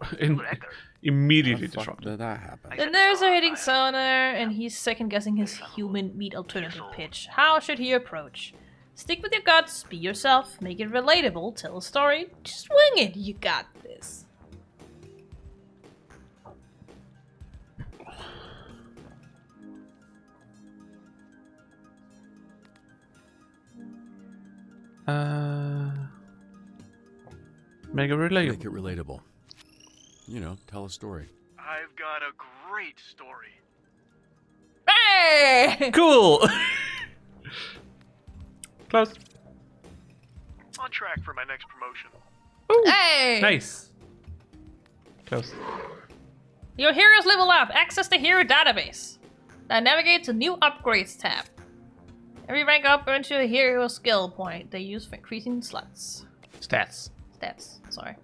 immediately disrupted. Did that happen? The nerves are hitting Sonar, and he's second guessing his human meat alternative pitch. How should he approach? Stick with your guts, be yourself, make it relatable, tell a story, just wing it. You got this. Make it relatable. Make it relatable. You know, tell a story. I've got a great story. Hey! Cool! Close. On track for my next promotion. Hey! Nice. Close. Your heroes level up. Access the hero database. Now navigate to new upgrades tab. Every rank up earns you a hero skill point they use for increasing slots. Stats. Stats, sorry.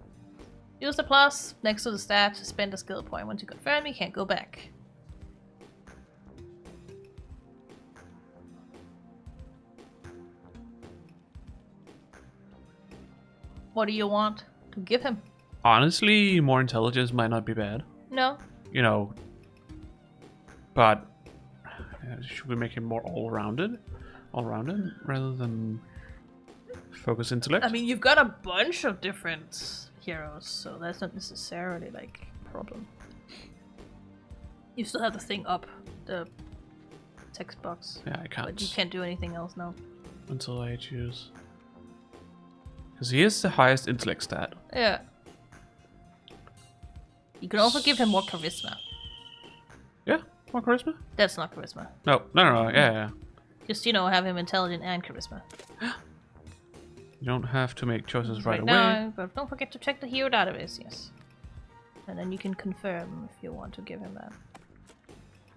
Use the plus next to the stat to spend a skill point. Once you confirm, you can't go back. What do you want to give him? Honestly, more intelligence might not be bad. No. You know, but should we make him more all-rounded? All-rounded rather than focus intellect? I mean, you've got a bunch of different heroes, so that's not necessarily like a problem. You still have the thing up, the text box. Yeah, I can't. But you can't do anything else now. Until I choose. Because he is the highest intellect stat. Yeah. You can also give him more charisma. Yeah, more charisma? That's not charisma. No, yeah. Just, you know, have him intelligent and charisma. You don't have to make choices right away. No, but don't forget to check the hero database, yes. And then you can confirm if you want to give him that.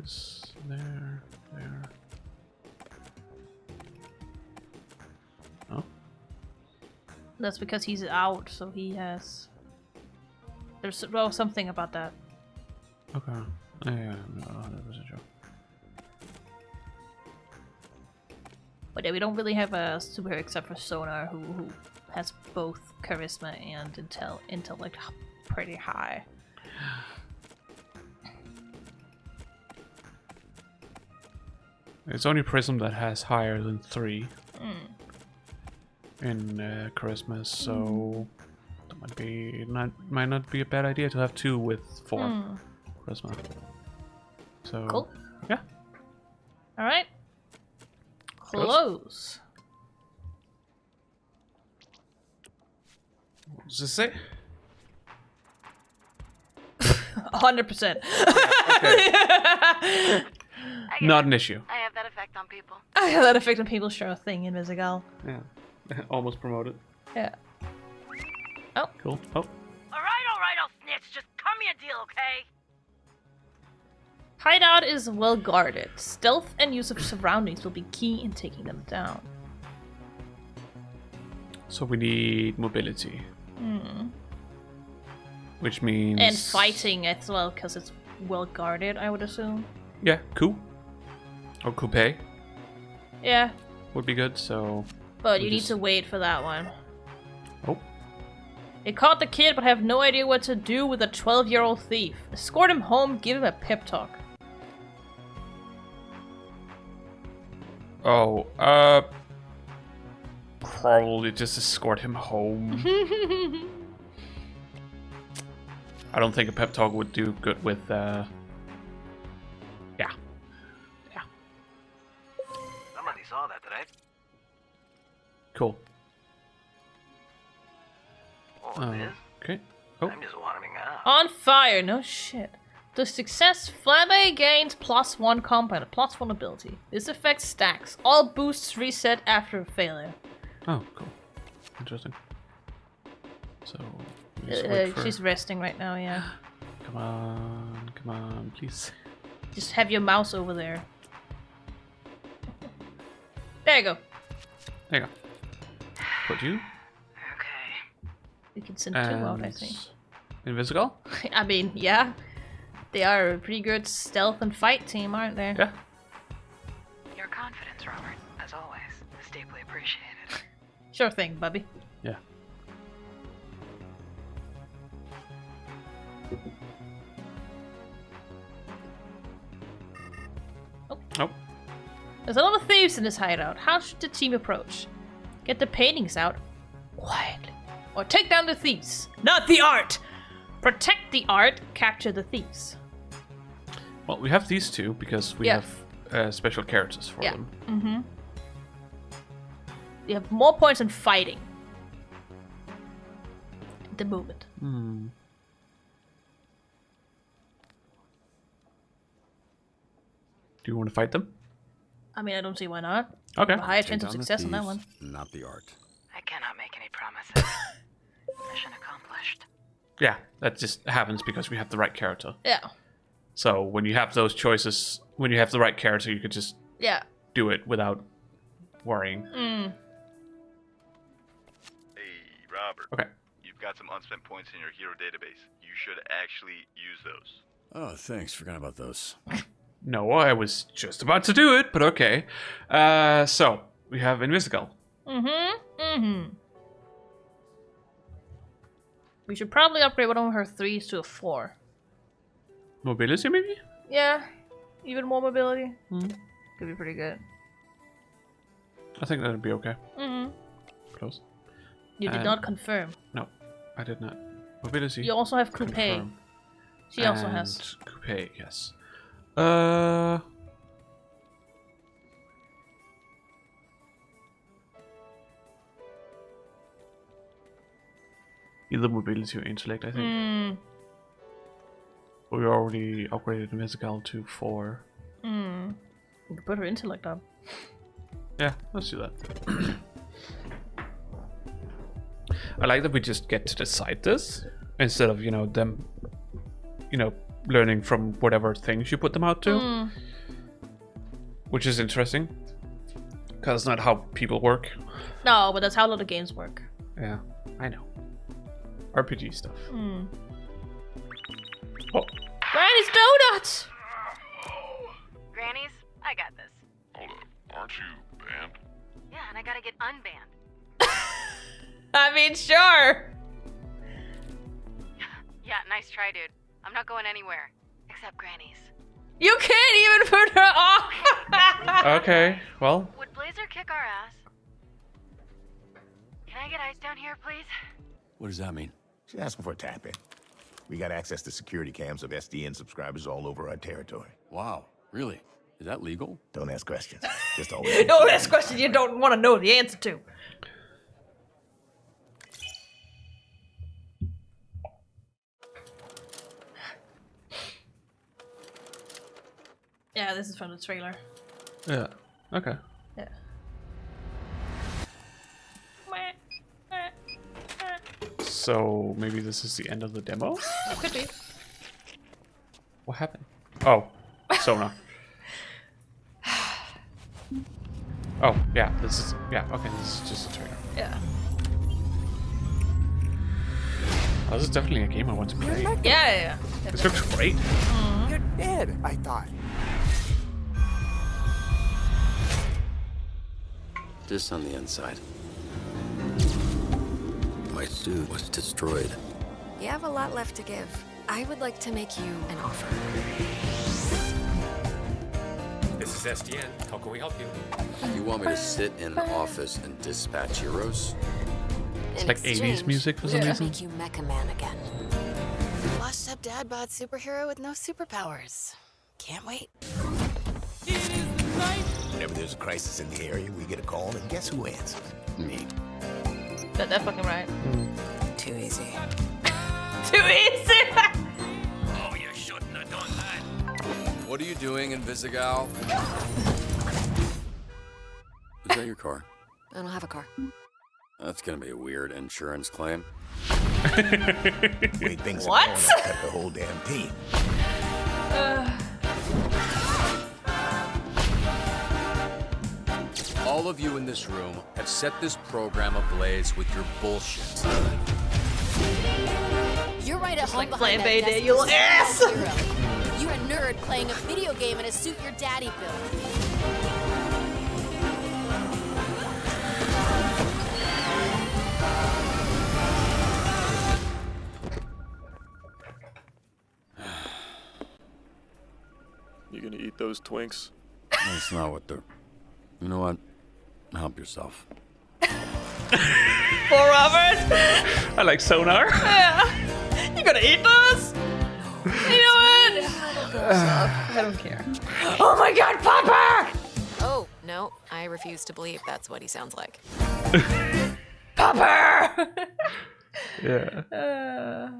This, there. Oh. That's because he's out, so he has... There's something about that. Okay. Yeah, no, that was a joke. But yeah, we don't really have a superhero except for Sonar, who has both charisma and intellect pretty high. It's only Prism that has higher than 3 in charisma, so that might not be a bad idea to have 2 with 4 charisma. So Cool. Yeah. All right. Close. What does this say? 100%. Not an issue. I have that effect on people. I have that effect on people. Sure thing, Invisigal. Yeah. Almost promoted. Yeah. Oh. Cool. Oh. Alright, I'll snitch. Just cut me a deal, okay? Hideout is well guarded. Stealth and use of surroundings will be key in taking them down. So we need mobility. Which means... And fighting as well, because it's well guarded, I would assume. Yeah, coup. Or coupe Yeah, would be good, so... but you need to wait for that one. Oh. They caught the kid, but have no idea what to do with a 12-year-old thief. Escort him home, give him a pep talk. Oh, probably just escort him home. I don't think a pep talk would do good with, yeah. Somebody saw that today. Cool. Oh, it is? Okay. Oh. I'm just warming up. On fire, no shit. The success Flame gains +1 combat, +1 ability. This effect stacks. All boosts reset after a failure. Oh, cool. Interesting. So, we just wait for... she's resting right now, yeah. Come on, please. Just have your mouse over there. There you go. There you go. Put you. We can send 2 out, I think. Invisigal? I mean, yeah. They are a pretty good stealth and fight team, aren't they? Yeah. Your confidence, Robert, as always, is deeply appreciated. Sure thing, Bubby. Yeah. Oh. There's a lot of thieves in this hideout. How should the team approach? Get the paintings out quietly. Or take down the thieves. Not the art! Protect the art, capture the thieves. Well, we have these two because we have special characters for them. Mm-hmm. You have more points in fighting. At the moment. Hmm. Do you want to fight them? I mean, I don't see why not. Okay. A higher chance of success on that one. Not the art. I cannot make any promises. Mission accomplished. Yeah, that just happens because we have the right character. Yeah. So when you have those choices, when you have the right character, you could just do it without worrying. Hey, Robert. Okay. You've got some unspent points in your hero database. You should actually use those. Oh, thanks. Forgot about those. No, I was just about to do it, but okay. So we have Invisigal. We should probably upgrade one of her 3s to a 4. Mobility, maybe? Yeah, even more mobility. Could be pretty good. I think that'd be okay. Close. You did not confirm. No, I did not. Mobility. You also have Coupe. Confirm. She also has. Coupe, yes. Either mobility or intellect, I think. We already upgraded Invisigal to 4. We could put her intellect up. Yeah, let's do that. I like that we just get to decide this instead of, them, learning from whatever things you put them out to. Which is interesting. Because it's not how people work. No, but that's how a lot of games work. Yeah, I know. RPG stuff. Oh. Granny's donuts! Grannies, I got this. Hold up. Aren't you banned? Yeah, and I gotta get unbanned. I mean, sure. Yeah, nice try, dude. I'm not going anywhere. Except Grannies. You can't even put her off! Okay, well. Would Blazer kick our ass? Can I get ice down here, please? What does that mean? She's asking for a tap-in. We got access to security cams of SDN subscribers all over our territory. Wow. Really? Is that legal? Don't ask questions. Just always. Don't ask questions you don't want to know the answer to. Yeah, this is from the trailer. Yeah. Okay. Yeah. So maybe this is the end of the demo? It could be. What happened? Oh, sonar. Oh, yeah, this is, okay, this is just a trailer. Yeah. Oh, this is definitely a game I want to play. Yeah. This looks great. You're dead, I thought. This on the inside. My suit was destroyed. You have a lot left to give. I would like to make you an offer. This is SDN. How can we help you? You want me to sit in an office and dispatch heroes? It's like 80s music for some reason. Make you Mecha Man again. Washed up dad bod superhero with no superpowers. Can't wait. Whenever there's a crisis in the area, we get a call, and guess who answers? Me. That's fucking right. Too easy. Too easy! Oh, you shouldn't have done that. What are you doing, Invisigal? Is that your car? I don't have a car. That's gonna be a weird insurance claim. Wait, things are What? going, I cut the whole damn team. All of you in this room have set this program ablaze with your bullshit. You're right at home like behind Plan that B desk Day, you with a ass! superhero. You're a nerd playing a video game in a suit your daddy built. You gonna eat those Twinks? That's not what they're... You know what? Help yourself. For Robert? I like sonar. Yeah. You gonna eat those? You know what? I don't care. Oh my god, Papa! Oh, no. I refuse to believe that's what he sounds like. Papa! Yeah.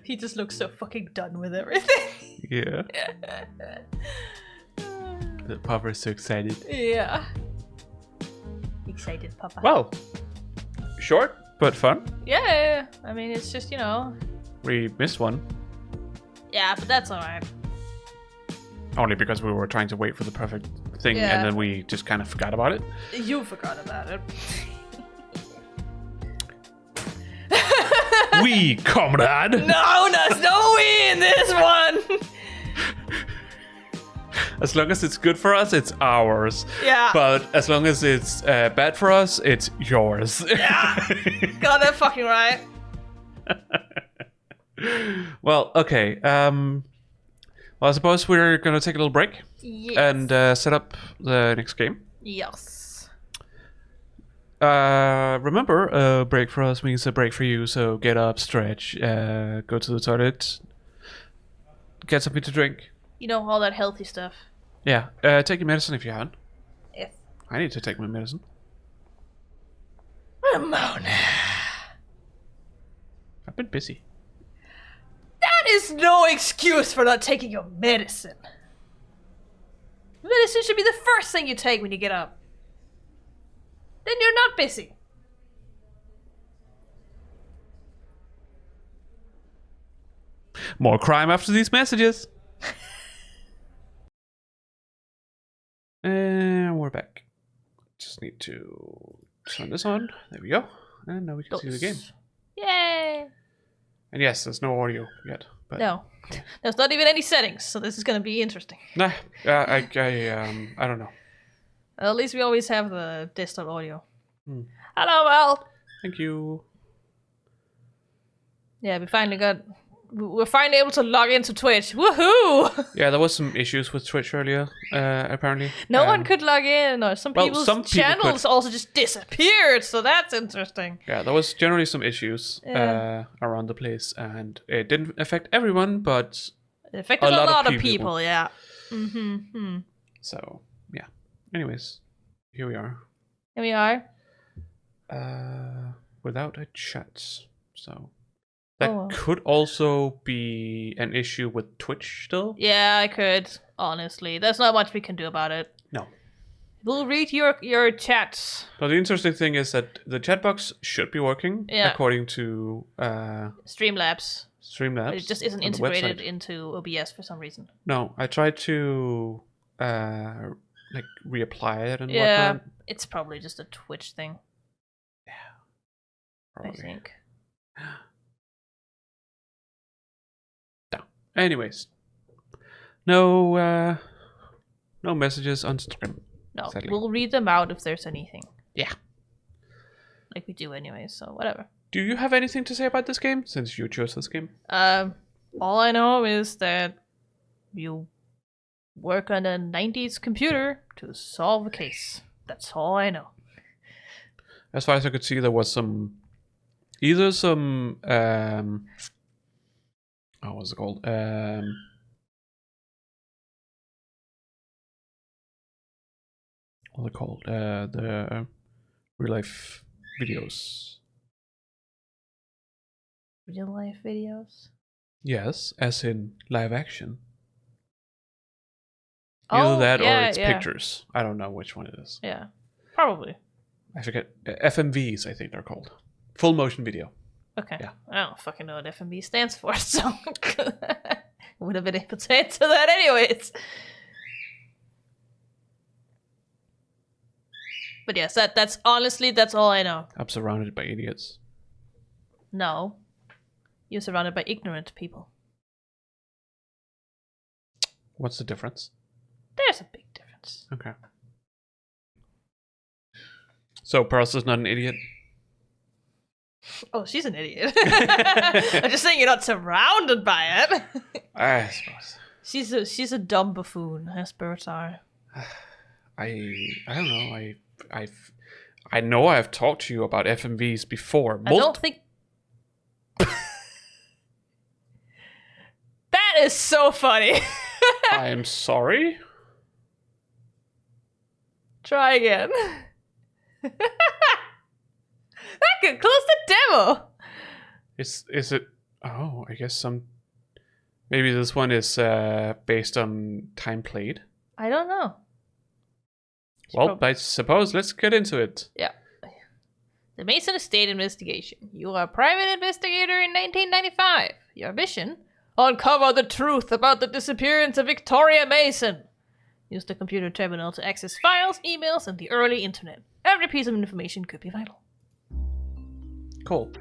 He just looks so fucking done with everything. Yeah. The Papa is so excited. Yeah. Excited, Papa. Well, short but fun. Yeah. I mean, it's just, you know. We missed one. Yeah, but that's alright. Only because we were trying to wait for the perfect thing Yeah. and then we just kind of forgot about it. You forgot about it. We, comrade! No, there's no we in this one! As long as it's good for us, it's ours. Yeah. But as long as it's bad for us, it's yours. Yeah. Got that fucking right. Well, okay. Well, I suppose we're gonna take a little break. Yes. And set up the next game. Yes. Remember, a break for us means a break for you. So get up, stretch, go to the toilet, get something to drink. You know, all that healthy stuff. Yeah, take your medicine if you haven't. Yes. I need to take my medicine. Ramona. I've been busy. That is no excuse for not taking your medicine. Medicine should be the first thing you take when you get up. Then you're not busy. More crime after these messages. And we're back. Just need to turn this on. There we go. And now we can see the game. Yay! And yes, there's no audio yet. But No. There's not even any settings, so this is gonna be interesting. Nah, I don't know. Well, at least we always have the desktop audio. Hmm. Hello, Al! Thank you. Yeah, we finally got we're finally able to log into Twitch. Woohoo! Yeah, there was some issues with Twitch earlier, apparently. No one could log in, or some well, people's some people channels could. also just disappeared, so that's interesting. Yeah, there was generally some issues around the place, and it didn't affect everyone, but it affected a lot of people. people. Yeah. Mm-hmm. So, yeah. Anyways, here we are. Here we are. Without a chat, so that could also be an issue with Twitch still. Yeah, I could. Honestly, there's not much we can do about it. No. We'll read your chats. But the interesting thing is that the chat box should be working according to Streamlabs. Streamlabs. But it just isn't integrated into OBS for some reason. No, I tried to like reapply it and yeah, whatnot. It's probably just a Twitch thing. Probably. I think. No. Anyways, no messages on stream. No, sadly. We'll read them out if there's anything. Yeah. Like we do anyway, so whatever. Do you have anything to say about this game, since you chose this game? All I know is that you work on a 90s computer to solve a case. That's all I know. As far as I could see, there was either some what's it called? What are they called? The real life videos. Real life videos? Yes, as in live action. Either that or it's pictures. I don't know which one it is. Yeah, probably. I forget. FMVs, I think they're called. Full motion video. Okay. Yeah. I don't fucking know what FMV stands for, so I would have been able to answer that anyways. But yes, that's honestly, that's all I know. I'm surrounded by idiots. No. You're surrounded by ignorant people. What's the difference? There's a big difference. Okay. So Pearls is not an idiot? Oh, she's an idiot. I'm just saying you're not surrounded by it. I suppose. She's a dumb buffoon, as birds are. I don't know. I know I've talked to you about FMVs before. I don't think. That is so funny. I am sorry. Try again. That could close the demo. Is it? Oh, I guess maybe this one is based on time played. I don't know. Well, I suppose let's get into it. Yeah. The Mason Estate investigation. You are a private investigator in 1995. Your mission? Uncover the truth about the disappearance of Victoria Mason. Use the computer terminal to access files, emails, and the early internet. Every piece of information could be vital. Cool.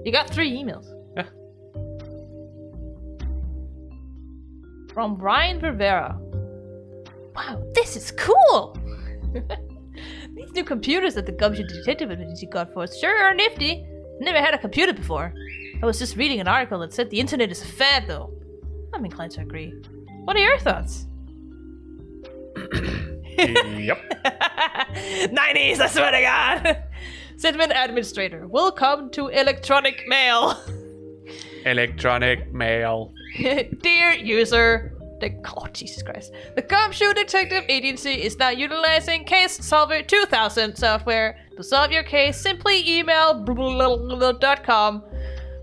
You got 3 emails. Yeah. From Ryan Rivera. Wow, this is cool! These new computers that the Gumshoe Detective Agency got for us sure are nifty. Never had a computer before. I was just reading an article that said the internet is a fad, though. I'm inclined to agree. What are your thoughts? Yep. 90s, I swear to God! Sedman Administrator, welcome to Electronic Mail. Electronic Mail. Dear user, oh Jesus Christ. The Gumshoe Detective Agency is now utilizing Case Solver 2000 software. To solve your case, simply email .com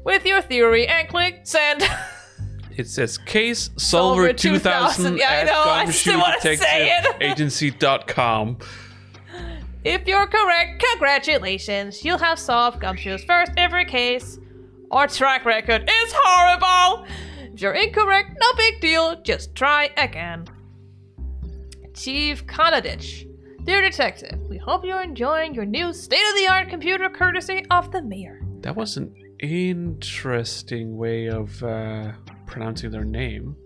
with your theory and click send. It says Case Solver 2000 yeah, at GumshoeDetectiveAgency.com. If you're correct, congratulations. You'll have solved Gumshoe's first ever case. Our track record is horrible. If you're incorrect, no big deal. Just try again. Chief Kanadich. Dear Detective, we hope you're enjoying your new state-of-the-art computer courtesy of the mayor. That was an interesting way of pronouncing their name.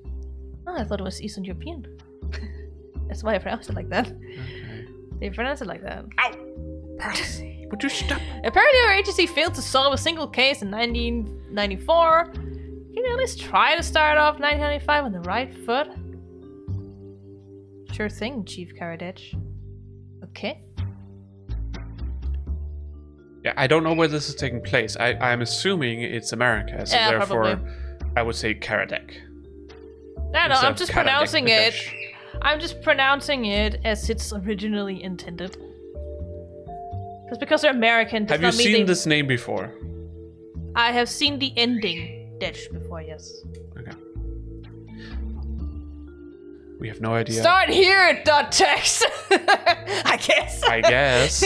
Oh, I thought it was Eastern European. That's why I pronounced it like that. Okay. They pronounce it like that. Ow! Percy, would you stop? Apparently our agency failed to solve a single case in 1994. Can you at least try to start off 1995 on the right foot? Sure thing, Chief Karadech. Okay. Yeah, I don't know where this is taking place. I'm assuming it's America, so therefore probably. I would say Karadech. No, Instead I'm of just Karadech, pronouncing it. Kadesh. I'm just pronouncing it as it's originally intended. Because they're American. Have you seen this name before? I have seen the ending Desh before, yes. Okay. We have no idea. Start here, .text. I guess. I guess.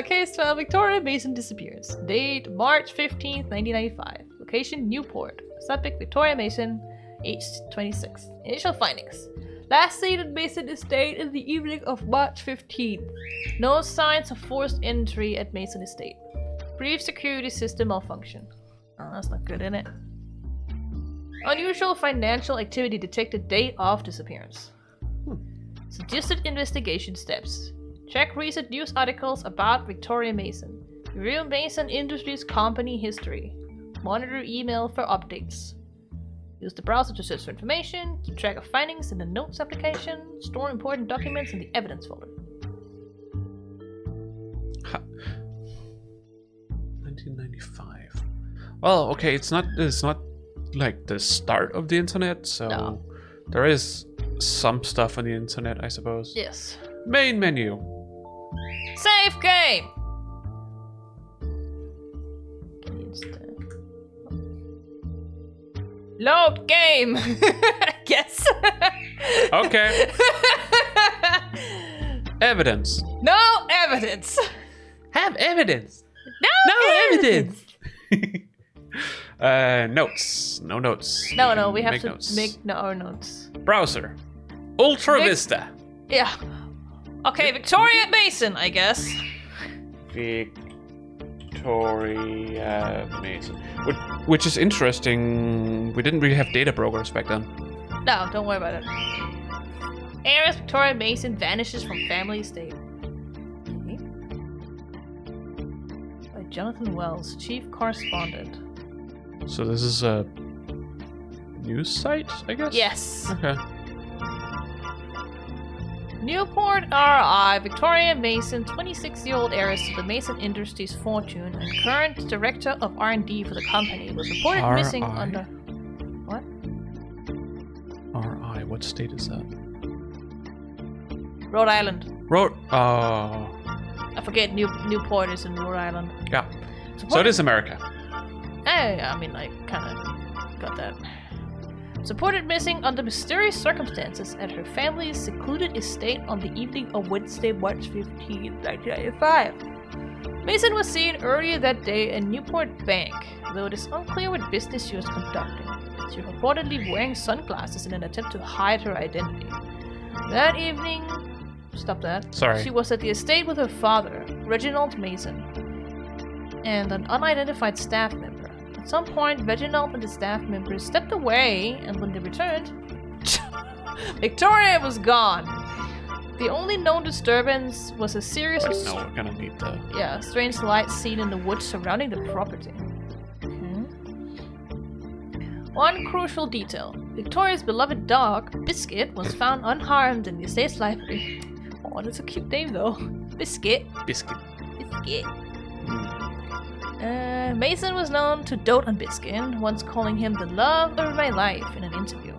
Case 12, Victoria Mason disappears. Date, March 15th, 1995. Location, Newport. Subject, Victoria Mason, age 26. Initial findings. Last seen at Mason Estate in the evening of March 15th. No signs of forced entry at Mason Estate. Brief security system malfunction. Oh, that's not good, innit? Unusual financial activity detected day of disappearance. Suggested investigation steps. Check recent news articles about Victoria Mason. Review Mason Industries company history. Monitor email for updates. Use the browser to search for information. Keep track of findings in the notes application. Store important documents in the evidence folder. 1995. Well, okay, it's not like the start of the internet, so there is some stuff on the internet, I suppose. Yes. Main menu. Save game! Load game! Yes! Okay. Evidence. No evidence! Have evidence! No evidence! Notes. No notes. No, we have to notes. make our notes. Browser. Ultra Vista. Yeah. Okay, Victoria Mason, I guess. Victoria Mason. Which is interesting. We didn't really have data brokers back then. No, don't worry about it. Heiress Victoria Mason vanishes from family estate. Okay. By Jonathan Wells, chief correspondent. So this is a news site, I guess? Yes. Okay. Newport RI, Victoria Mason, 26-year-old heiress to the Mason Industries fortune and current director of R&D for the company, was reported missing under... What? RI, what state is that? Rhode Island. I forget, Newport is in Rhode Island. Yeah. So it is America. I mean, I kind of got that. Supported missing under mysterious circumstances at her family's secluded estate on the evening of Wednesday, March 15, 1995. Mason was seen earlier that day in Newport Bank, though it is unclear what business she was conducting. She was reportedly wearing sunglasses in an attempt to hide her identity. That evening... Stop that. Sorry. She was at the estate with her father, Reginald Mason, and an unidentified staff member. At some point, Reginald and the staff members stepped away, and when they returned, Victoria was gone. The only known disturbance was a series of we're gonna need the... strange lights seen in the woods surrounding the property. One crucial detail. Victoria's beloved dog, Biscuit, was found unharmed in the estate's library. Oh, that's a cute name though. Biscuit. Biscuit. Mason was known to dote on Biscuit, once calling him the love of my life in an interview.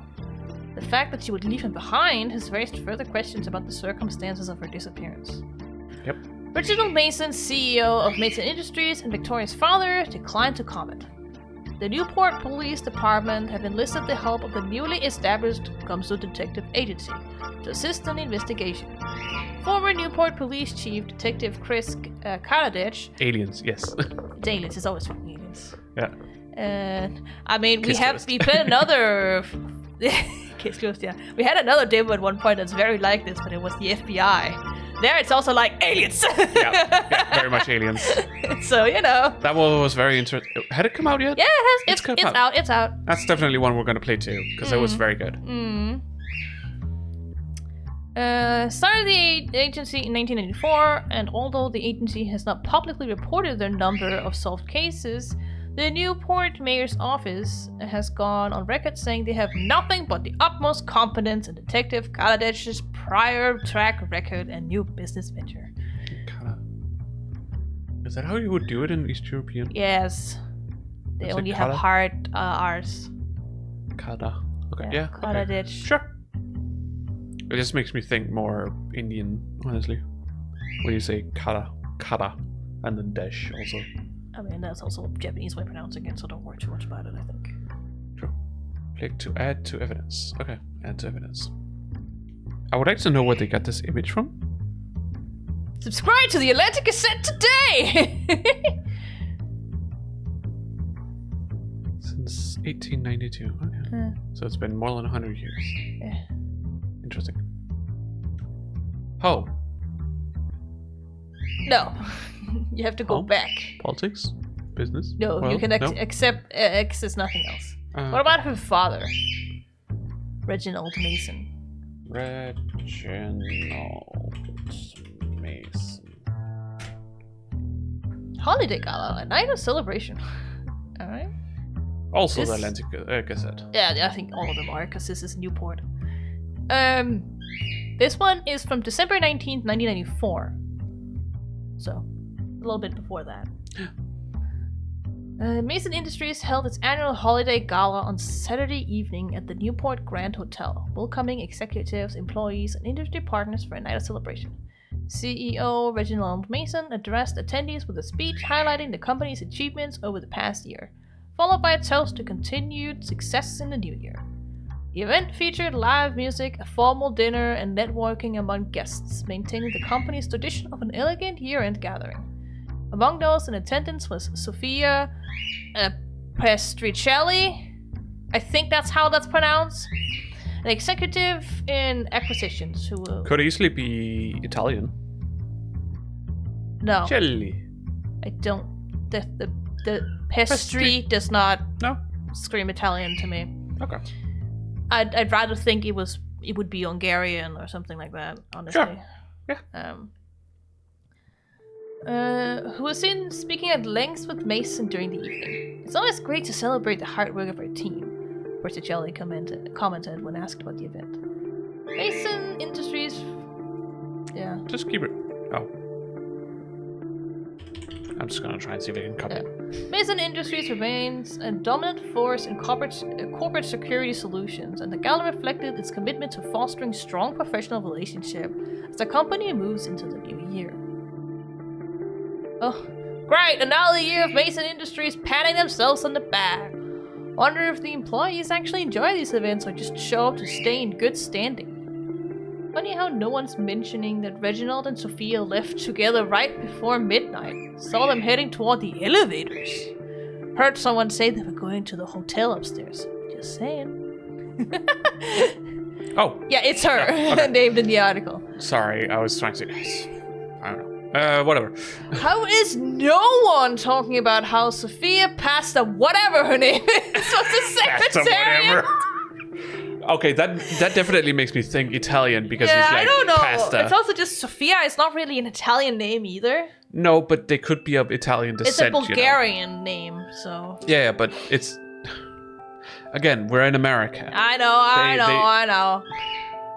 The fact that she would leave him behind has raised further questions about the circumstances of her disappearance. Yep. Reginald Mason, CEO of Mason Industries, and Victoria's father declined to comment. The Newport Police Department have enlisted the help of the newly established Gumshoe Detective Agency to assist in the investigation. Former Newport Police Chief Detective Chris Karadech... Aliens, yes. It's aliens, it's always fucking aliens. Yeah. I mean, we put another... Case closed, yeah. We had another demo at one point that's very like this, but it was the FBI. There it's also like aliens. yeah, very much aliens. So, you know. That one was very interesting. Had it come out yet? Yeah, it has. It's out. It's out. That's definitely one we're going to play too, because it was very good. Started the agency in 1994, and although the agency has not publicly reported their number of solved cases, The Newport mayor's office has gone on record saying they have nothing but the utmost confidence in Detective Kaladech's prior track record and new business venture. Is that how you would do it in East European? Yes. They only have hard R's. Kada. Okay, yeah. Kaladech. Okay. Sure. It just makes me think more Indian, honestly. When you say kada, and then dash also. I mean, that's also a Japanese way of pronouncing it, so don't worry too much about it, I think. True. Click to add to evidence. Okay, add to evidence. I would like to know where they got this image from. Subscribe to the Atlantic Cassette today! Since 1892. Okay. So it's been more than 100 years. Yeah. Interesting. Oh. No. You have to go back. Politics? Business? No, well, you can accept X is nothing else. What about her father? Reginald Mason. Reginald Mason. Holiday Gala, a night of celebration. Alright. Also the Atlantic Cassette. Yeah, I think all of them are, because this is Newport. This one is from December 19th, 1994. So, a little bit before that. Mason Industries held its annual holiday gala on Saturday evening at the Newport Grand Hotel, welcoming executives, employees, and industry partners for a night of celebration. CEO Reginald Mason addressed attendees with a speech highlighting the company's achievements over the past year, followed by a toast to continued success in the new year. The event featured live music, a formal dinner, and networking among guests, maintaining the company's tradition of an elegant year-end gathering. Among those in attendance was Sofia Pestricelli, I think that's how that's pronounced, an executive in acquisitions who could easily be Italian. No. Celli. I don't. The pastry does not scream Italian to me. Okay. I'd rather think it would be Hungarian or something like that, honestly. Sure. Yeah. Who was seen speaking at length with Mason during the evening. It's always great to celebrate the hard work of our team, Berticelli commented when asked about the event. Mason Industries... Yeah. Just keep it... Oh. I'm just gonna try and see if I can copy it. Mason Industries remains a dominant force in corporate security solutions, and the gala reflected its commitment to fostering strong professional relationship as the company moves into the new year. Oh, great! Another year of Mason Industries patting themselves on the back. Wonder if the employees actually enjoy these events or just show up to stay in good standing. Funny how no one's mentioning that Reginald and Sophia left together right before midnight. Saw them heading toward the elevators. Heard someone say they were going to the hotel upstairs. Just saying. Oh. Yeah, it's her. Okay. Named in the article. Sorry, I was trying to... I don't know. Whatever. How is no one talking about how Sophia Pasta, whatever her name is, was the secretary? Okay, that definitely makes me think Italian because it's like I don't know. pasta. It's also just Sophia. It's not really an Italian name either. No, but they could be of Italian descent. It's a Bulgarian name, so. Yeah, but it's... Again, we're in America. I know.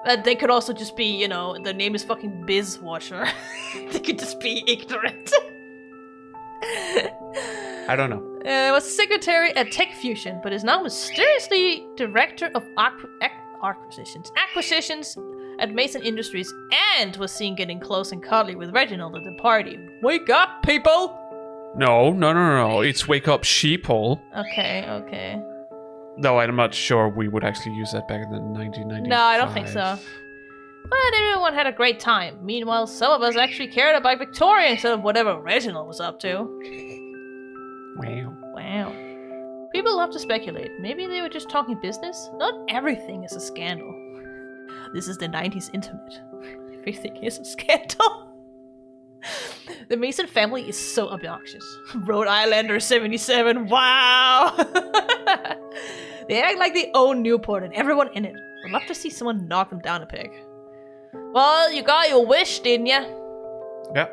But they could also just be, the name is fucking Bizwasher. They could just be ignorant. I don't know. Was a secretary at Tech Fusion, but is now mysteriously director of acquisitions at Mason Industries, and was seen getting close and cuddly with Reginald at the party. Wake up, people! No. It's wake up, sheeple. Okay. Though I'm not sure we would actually use that back in the 1990s. No, I don't think so. But everyone had a great time. Meanwhile, some of us actually cared about Victoria instead of whatever Reginald was up to. Wow. People love to speculate. Maybe they were just talking business? Not everything is a scandal. This is the 90s internet. Everything is a scandal. The Mason family is so obnoxious. Rhode Islander 77, wow! They act like they own Newport and everyone in it. Would love to see someone knock them down a peg. Well, you got your wish, didn't ya? Yeah.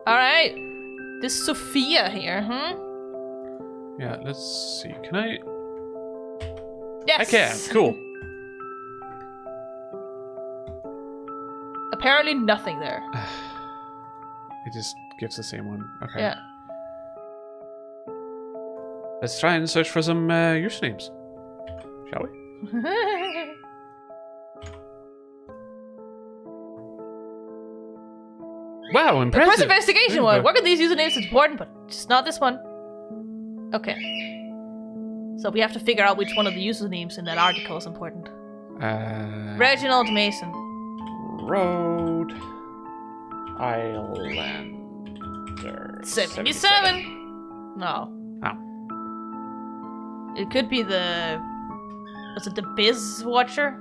Alright. This Sophia here, Yeah, let's see. Can I? Yes! I can. Cool. Apparently nothing there. It just gives the same one. Okay. Yeah. Let's try and search for some usernames. Shall we? Wow, impressive. The first investigation one. Work on these usernames is important, but just not this one. Okay. So we have to figure out which one of the usernames in that article is important. Reginald Mason. Rhode Islander. 77. No. Oh. It could be the... Was it the Biz Watcher?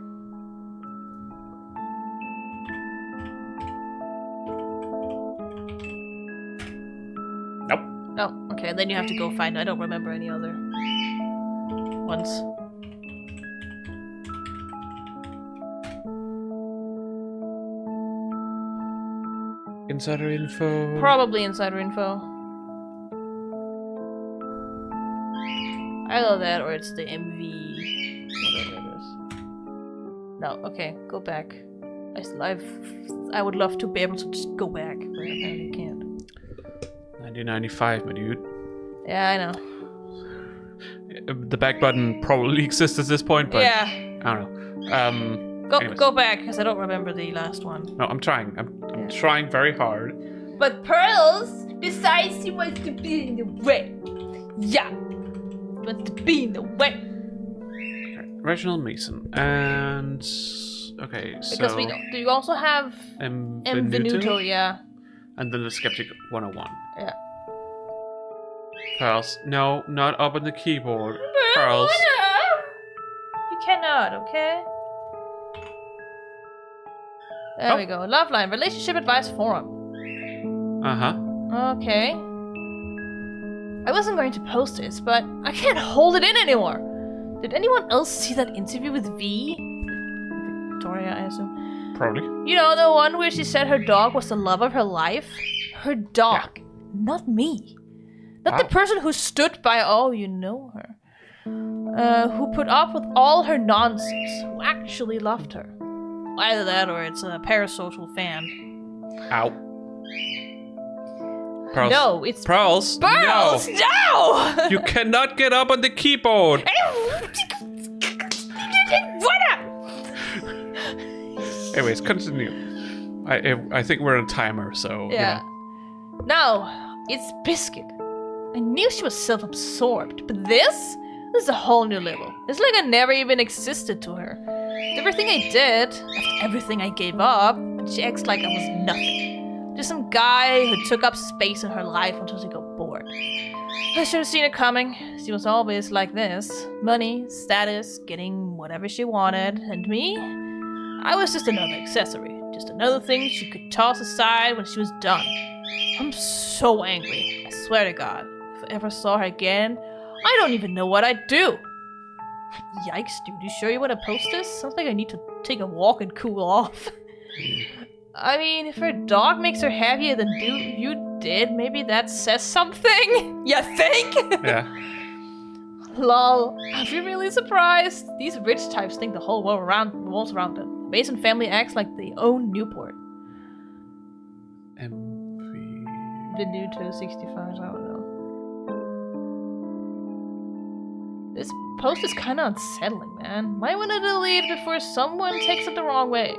Nope. Oh, okay. Then you have to go find... I don't remember any other ones. Insider info. Probably insider info. Either that or it's the MV... whatever it is. No, okay. Go back. I would love to be able to just go back, but apparently can't. 1995, my dude. Yeah, I know. The back button probably exists at this point, but yeah. I don't know. Go back, because I don't remember the last one. No, I'm trying. I'm trying very hard. But Pearls decides she wants to be in the way. Yeah. Wants to be in the way. Okay. Reginald Mason. And... Okay, so... Because we don't... Do you also have... M. Venuto, yeah. And then the Skeptic 101. Yeah. Pearls. No, not up on the keyboard. Pearls. You cannot, okay? There we go. Loveline. Relationship Advice Forum. Uh-huh. Okay. I wasn't going to post this, but I can't hold it in anymore. Did anyone else see that interview with V? Victoria, I assume. Probably. You know, the one where she said her dog was the love of her life? Her dog. Yeah. Not me. Not the person who stood by, oh, you know her. Who put up with all her nonsense. Who actually loved her. Either that or it's a parasocial fan. Ow. Pearls. No, it's... Pearls. Pearls, no! You cannot get up on the keyboard. Anyways, continue. I think we're on a timer, so... Yeah. No, it's Biscuit. I knew she was self-absorbed, but this is a whole new level. It's like I never even existed to her. Everything I did, after everything I gave up, she acts like I was nothing. Just some guy who took up space in her life until she got bored. I should have seen it coming. She was always like this. Money, status, getting whatever she wanted. And me? I was just another accessory. Just another thing she could toss aside when she was done. I'm so angry. I swear to God. If I ever saw her again, I don't even know what I'd do. Yikes, dude. You sure you want to post this? Sounds like I need to take a walk and cool off. I mean, if her dog makes her happier than you did, maybe that says something? You think? Yeah. Lol. Are you really surprised? These rich types think the whole world revolves around them. The Mason family acts like they own Newport. Venuto 65, I don't know. This post is kind of unsettling, man. Might want to delete before someone takes it the wrong way.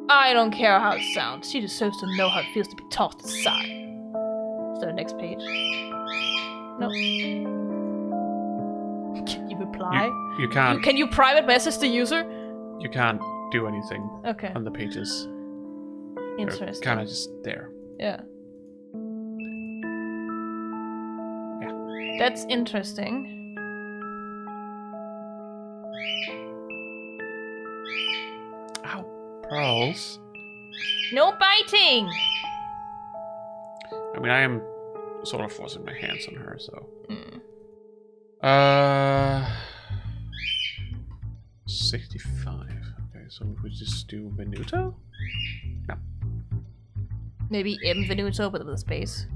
I don't care how it sounds. She deserves to know how it feels to be tossed aside. Is there a next page? No. Can you reply? You can't. Can you private message the user? You can't do anything on the pages. Interesting. They're kind of just there. Yeah. That's interesting. Ow. Pearls. No biting! I mean, I am sort of forcing my hands on her, so... 65. Okay, so if we just do Venuto? No. Maybe M Venuto, but with a space.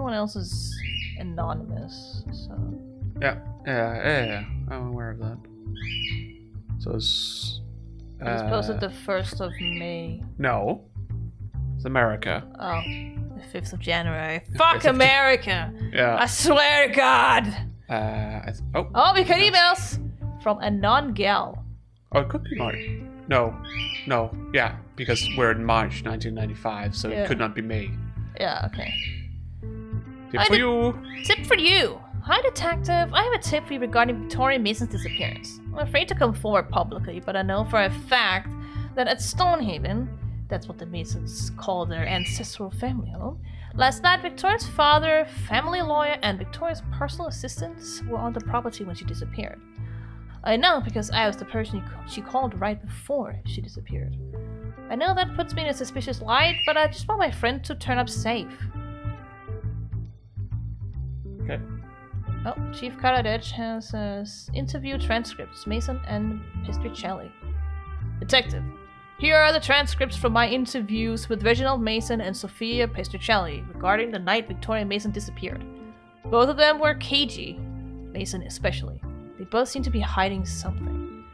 everyone else is anonymous, so... Yeah. I'm aware of that. So it's... It was posted the 1st of May. No. It's America. Oh, the 5th of January. Fuck America! Yeah. I swear to God! Oh, we got emails! From a non-gal. Oh, it could be March. No. Yeah, because we're in March 1995, so it could not be May. Yeah, okay. Tip for you! Tip for you! Hi, Detective. I have a tip for you regarding Victoria Mason's disappearance. I'm afraid to come forward publicly, but I know for a fact that at Stonehaven, that's what the Masons call their ancestral family home, last night Victoria's father, family lawyer, and Victoria's personal assistants were on the property when she disappeared. I know because I was the person she called right before she disappeared. I know that puts me in a suspicious light, but I just want my friend to turn up safe. Okay. Oh, Chief Karadzic has interview transcripts, Mason and Pistricelli. Detective, here are the transcripts from my interviews with Reginald Mason and Sophia Pistricelli regarding the night Victoria Mason disappeared. Both of them were cagey, Mason especially. They both seem to be hiding something.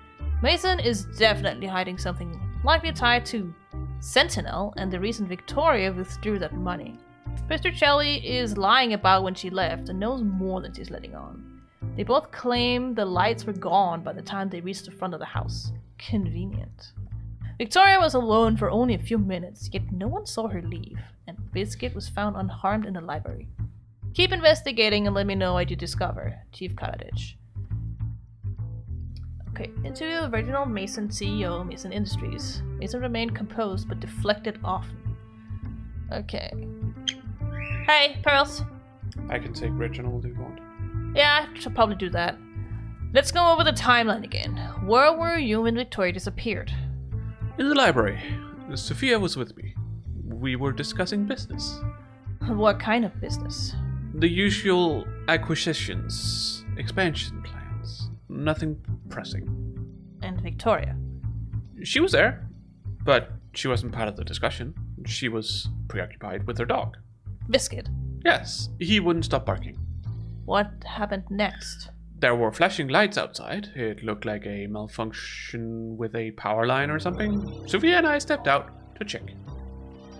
Mason is definitely hiding something, likely tied to Sentinel and the reason Victoria withdrew that money. Pistricelli is lying about when she left and knows more than she's letting on. They both claim the lights were gone by the time they reached the front of the house. Convenient. Victoria was alone for only a few minutes, yet no one saw her leave, and Biscuit was found unharmed in the library. Keep investigating and let me know what you discover, Chief Karadzic. Okay, interview with Reginald Mason, CEO, Mason Industries. Mason remained composed but deflected often. Okay. Hey, Pearls. I can take Reginald if you want. Yeah, I should probably do that. Let's go over the timeline again. Where were you when Victoria disappeared? In the library. Sophia was with me. We were discussing business. What kind of business? The usual acquisitions, expansion plans. Nothing pressing. And Victoria? She was there, but she wasn't part of the discussion. She was preoccupied with her dog. Biscuit? Yes, he wouldn't stop barking. What happened next? There were flashing lights outside. It looked like a malfunction with a power line or something. Sophia and I stepped out to check.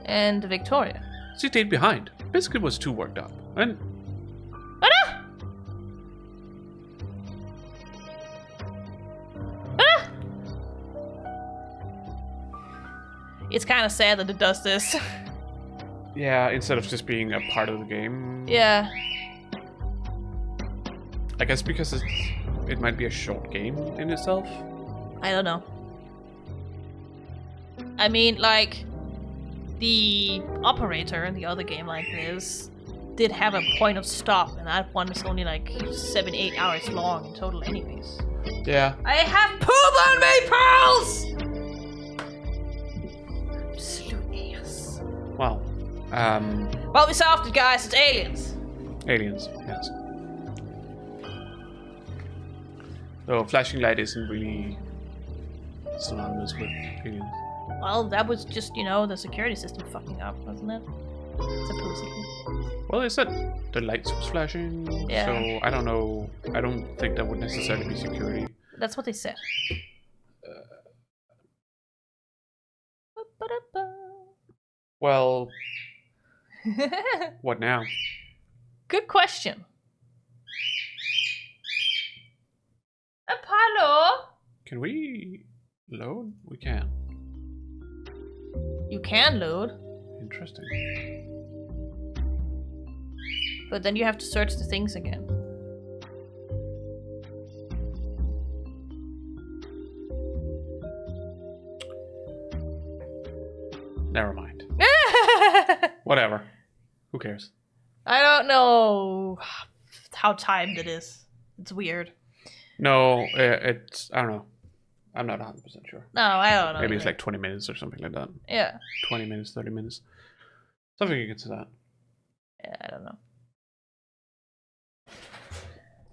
And Victoria? She stayed behind. Biscuit was too worked up. And... It's kind of sad that it does this. Yeah, instead of just being a part of the game. Yeah. I guess because it might be a short game in itself. I don't know. I mean, like, the operator in the other game like this did have a point of stop, and that one is only like 7-8 hours long in total anyways. Yeah. I have poop on me, Pearls! Absolute ass. Wow. Well, we solved it, guys. It's aliens. Aliens, yes. So flashing light isn't really synonymous with aliens. Well, that was just, you know, the security system fucking up, wasn't it? Supposedly. Well, they said the lights was flashing, Yeah. so I don't know. I don't think that would necessarily be security. That's what they said. Well, what now? Good question. Apollo? Can we load? We can. You can load. Interesting. But then you have to search the things again. Never mind. Whatever. Who cares? I don't know how timed it is. It's weird. No, it's... I don't know. I'm not 100% sure. No, I don't know. Maybe it's like 20 minutes or something like that. Yeah. 20 minutes, 30 minutes. Something against that. Yeah, I don't know.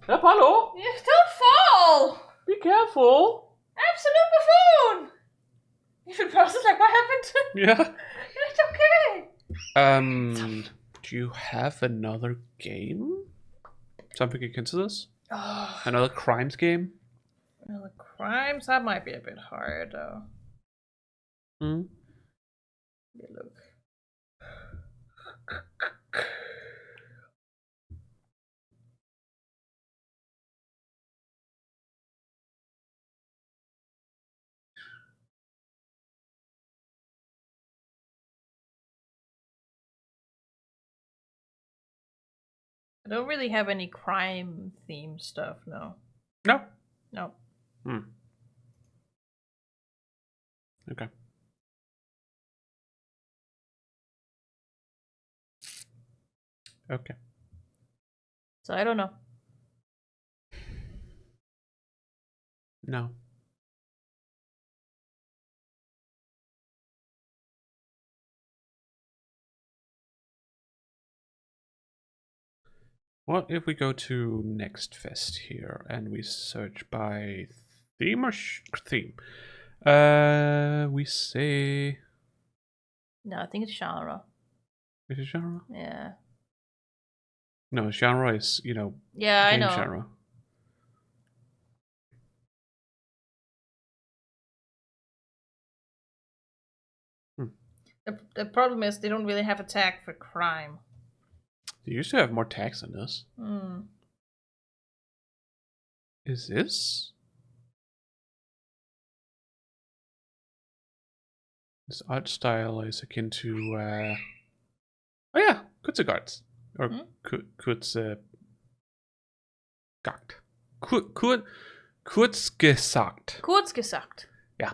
Apollo! Don't fall! Be careful! Absolute buffoon! Even Pearls is like, what happened? Yeah. It's okay. Do you have another game? Something akin to this? Another crimes game? Well, the crimes, that might be a bit hard though. Hmm? Let me look. I don't really have any crime themed stuff, no. No? No. Hmm. Okay. Okay. So I don't know. No. What if we go to Next Fest here and we search by theme or theme? We say. No, I think it's genre. Is it genre? Yeah. No, genre is, Yeah, I game know. genre. The problem is they don't really have a tag for crime. They used to have more tags than this. Hmm. Is this? This art style is akin to. Oh yeah, Kurzgesagt. Or Kurzgesagt. Kurzgesagt. Kurzgesagt. Yeah.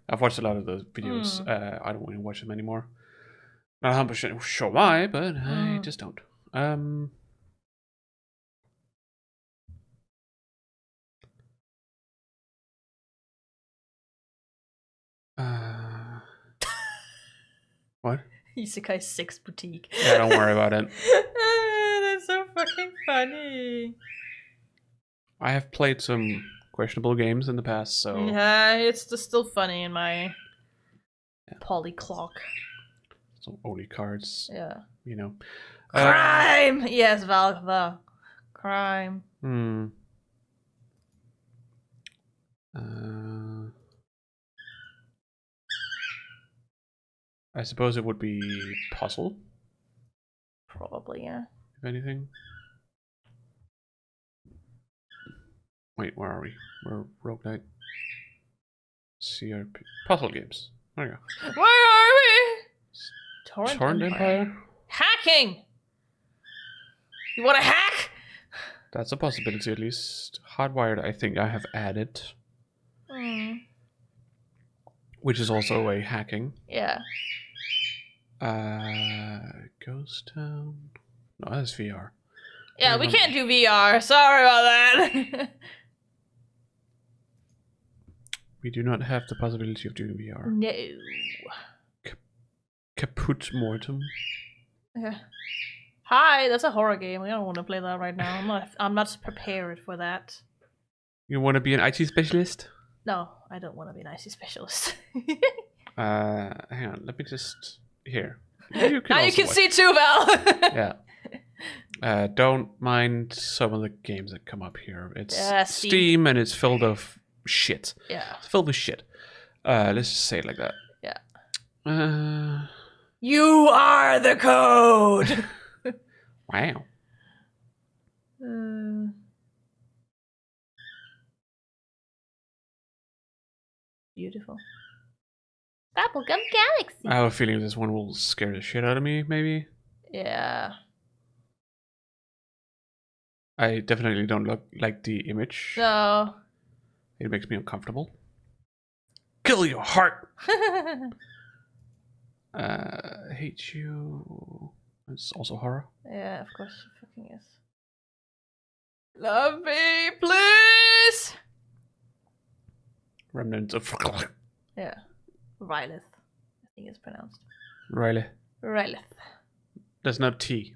I've watched a lot of those videos. I don't want to watch them anymore. Not 100% sure why, but I just don't. What? Isekai 6 Boutique. Yeah, don't worry about it. That's so fucking funny. I have played some questionable games in the past, so... Yeah, it's just still funny in my polyclock. Some only cards. Yeah. You know. Crime! Yes, Val. Crime. I suppose it would be puzzle. Probably, yeah. If anything. Wait, where are we? We're Rogue Knight. CRP. Puzzle games. There you go. Where are we? Torrent Empire? Hacking! You want to hack? That's a possibility, at least. Hardwired, I think I have added. Which is also a hacking. Yeah. Ghost Town. No, that's VR. Yeah, we can't do VR. Sorry about that. We do not have the possibility of doing VR. No. Caput Mortem. Yeah. Hi, that's a horror game. We don't want to play that right now. I'm not prepared for that. You want to be an IT specialist? No, I don't want to be an IT specialist. Hang on, let me just... Here. You now you can see too, Val! Yeah. Don't mind some of the games that come up here. It's Steam and it's filled of shit. Yeah. It's filled with shit. Let's just say it like that. Yeah. You are the code! Wow. Beautiful. Bubblegum Galaxy. I have a feeling this one will scare the shit out of me, maybe. Yeah. I definitely don't look like the image. No. It makes me uncomfortable. Kill your heart! Hate you. It's also horror. Yeah, of course it fucking is. Love me, please! Remnants of... Yeah. Rylith, I think it's pronounced. Riley. Rylith. There's no T.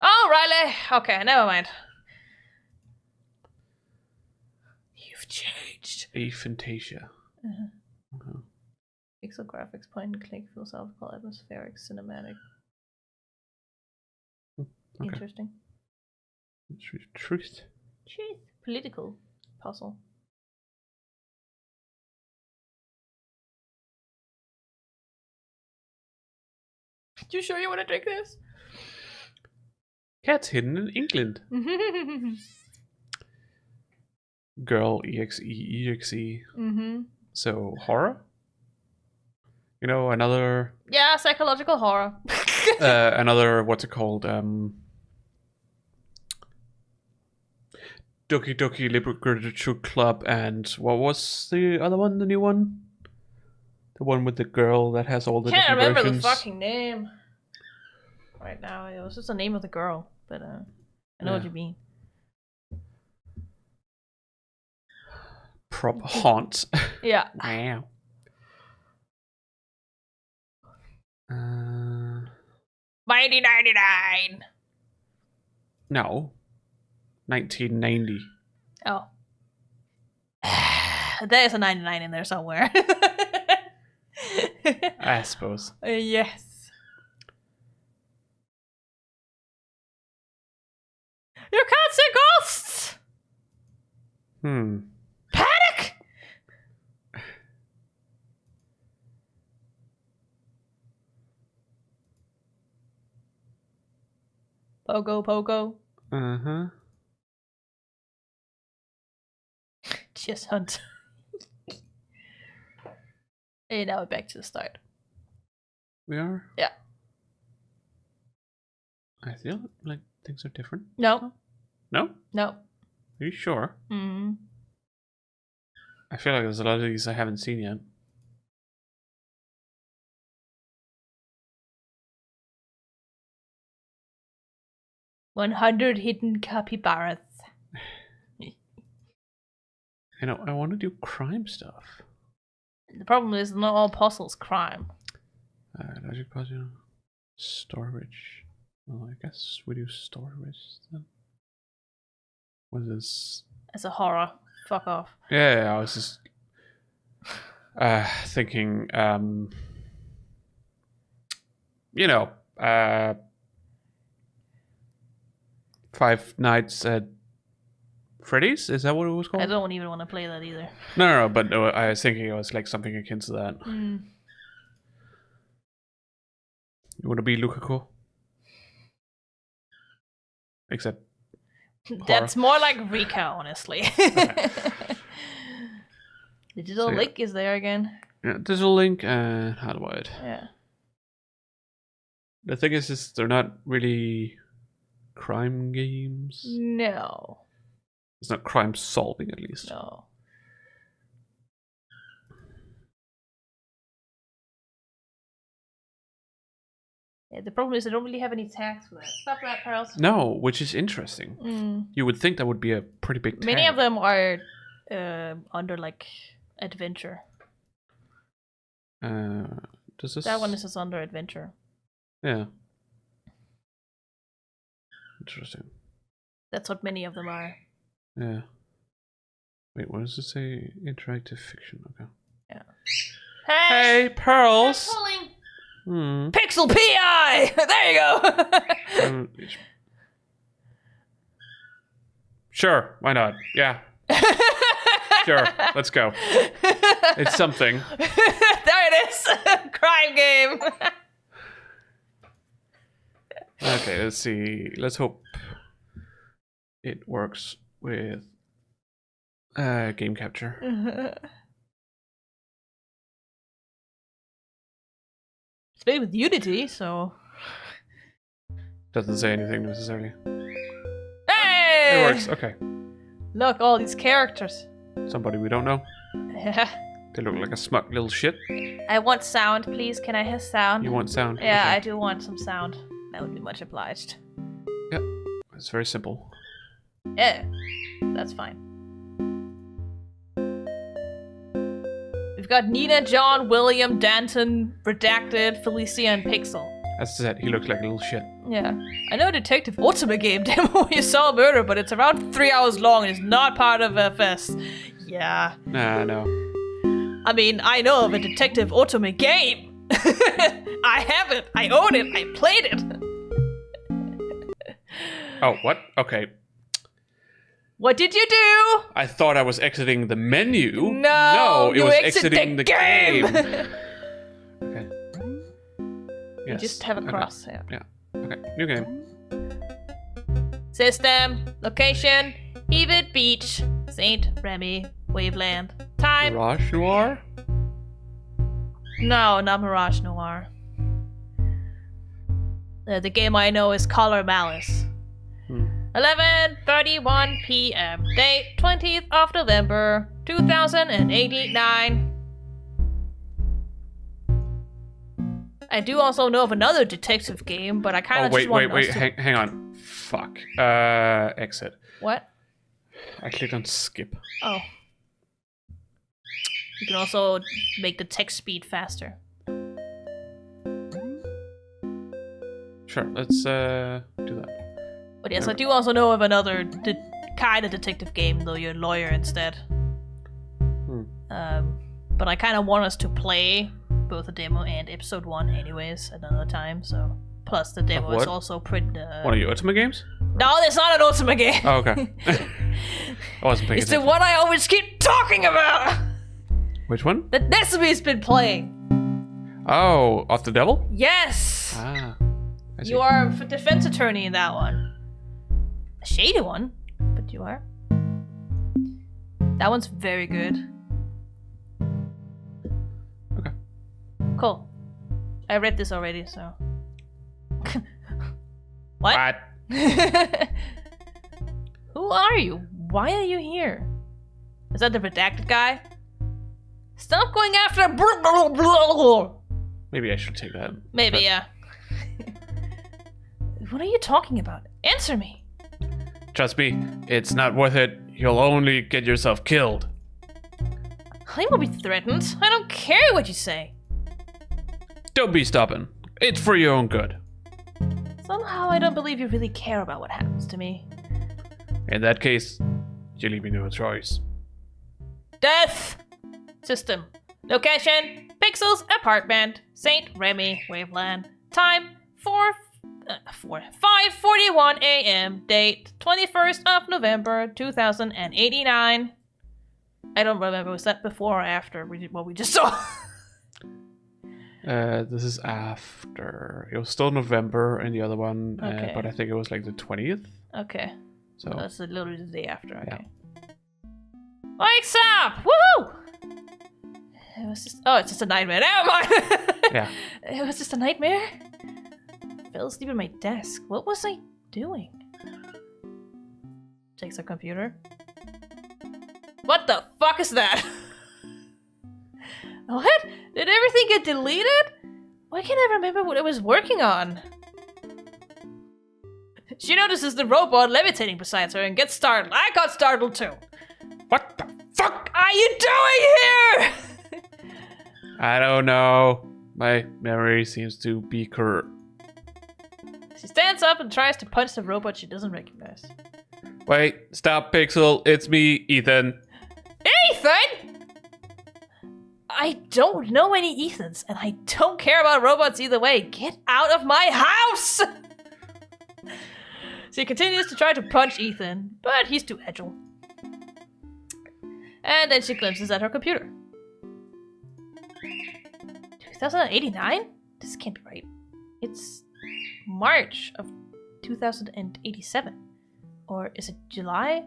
Oh, Riley! Okay, never mind. You've changed. Aphantasia. Pixel graphics, point and click, philosophical, atmospheric, cinematic. Interesting. Truth. Political puzzle. You sure you want to drink this? Cats hidden in England. Girl, exe. So, horror? You know, another... Yeah, psychological horror. Another, what's it called? Doki Doki Literature Club, and what was the other one, the new one? The one with the girl that has all the Can't different remember versions. the fucking name right now. It was just the name of the girl, but I know what you mean. Prop haunt. Yeah. Wow. Mighty 99. No. 1990. Oh. There's a 99 in there somewhere. I suppose. Yes. You can't see ghosts! Panic! Pogo. Uh-huh. Just hunt. And now we're back to the start. We are? Yeah. I feel like things are different. No. No? No. Are you sure? Mm. I feel like there's a lot of these I haven't seen yet. "100 hidden capybaras." You know, I want to do crime stuff. The problem is not all puzzles crime. Logic puzzle. Storage. Well, I guess we do storage then. What is this? It's a horror. Fuck off. Yeah, I was just thinking, you know, Five Nights at Freddy's? Is that what it was called? I don't even want to play that either. No, but no, I was thinking it was like something akin to that. You want to be Lukaku? Except that's more like Rika, honestly. Okay. Digital So, yeah. Link is there again. Yeah, Digital Link and Hardwired. Yeah. The thing is they're not really crime games. No. It's not crime solving, at least. No. Yeah, the problem is I don't really have any tags for that. Stop that, Pearls. No, which is interesting. You would think that would be a pretty big tag. Many of them are under like adventure. Does this? That one is just under adventure. Yeah. Interesting. That's what many of them are. Yeah. Wait, what does it say? Interactive fiction. Okay. Yeah. Hey, Pearls. Pixel P.I. There you go. Sure, why not? Yeah. Sure, let's go. It's something. There it is. Crime game. Okay, let's see. Let's hope it works with game capture. It's made with Unity, so Doesn't say anything necessarily. hey! It works. Okay. Look, all these characters. Somebody we don't know. Yeah. They look like a smug little shit. I want sound, please. Can I have sound? You want sound? Yeah, Okay. I do want some sound. That would be much obliged. Yep. It's very simple. Yeah, that's fine. We've got Nina, John, William, Danton, Redacted, Felicia, and Pixel. As I said, he looks like a little shit. Yeah. I know a Detective Ultimate game demo where you solve murder, but it's around 3 hours long and it's not part of FS. Yeah. Nah, no. I mean, I know of a Detective Ultimate game. I have it. I own it. I played it. Oh, what? Okay. What did you do? I thought I was exiting the menu. No, it was exiting the game. Okay. You just have a cross. Okay. Yeah. Okay. New game. System, location, Heavid Beach, St. Remy, Waveland. Time. Mirage Noir? No, not Mirage Noir. The game I know is Color Malice. 11:31 p.m. Date 20th of November 2089. I do also know of another detective game, but I kind of wait, hang on. Fuck. Exit. What? I clicked on skip. Oh. You can also make the text speed faster. Sure, let's do that. But yes, I do also know of another kind of detective game, though you're a lawyer instead. But I kind of want us to play both the demo and episode 1 anyways another time, so... Plus, the demo is also pretty... One of your Ultimate games? No, it's not an Ultimate game! Oh, okay. I wasn't paying It's attention. the one I always keep talking about! Which one? That Nesumi's been playing! Oh, Off the Devil? Yes! Ah. I see. You are a defense attorney in that one. A shady one, but you are. That one's very good. Okay. Cool. I read this already, so... What? Who are you? Why are you here? Is that the redacted guy? Stop going after... Maybe I should take that. Maybe, yeah. What are you talking about? Answer me. Trust me, it's not worth it. You'll only get yourself killed. I won't be threatened. I don't care what you say. Don't be stubborn. It's for your own good. Somehow I don't believe you really care about what happens to me. In that case, you leave me no choice. Death! System. Location, Pixel's apartment, St. Remy, Waveland. Time, 5:41 a.m. Date, 21st of November, 2089. I don't remember, was that before or after what we just saw? This is after. It was still November in the other one, Okay. but I think it was like the 20th. Okay. So that's literally the day after, okay. Yeah. Wakes up! Woohoo! It was just... Oh, it's just a nightmare. Never mind! Yeah. It was just a nightmare? I fell asleep at my desk. What was I doing? Takes a computer. What the fuck is that? What? Did everything get deleted? Why can't I remember what I was working on? She notices the robot levitating beside her and gets startled. I got startled too. What the fuck are you doing here? I don't know. My memory seems to be corrupt. She stands up and tries to punch the robot she doesn't recognize. Wait, stop, Pixel. It's me, Ethan. Ethan? I don't know any Ethans, and I don't care about robots either way. Get out of my house! She continues to try to punch Ethan, but he's too agile. And then she glimpses at her computer. 2089? This can't be right. It's March of 2087. Or is it July?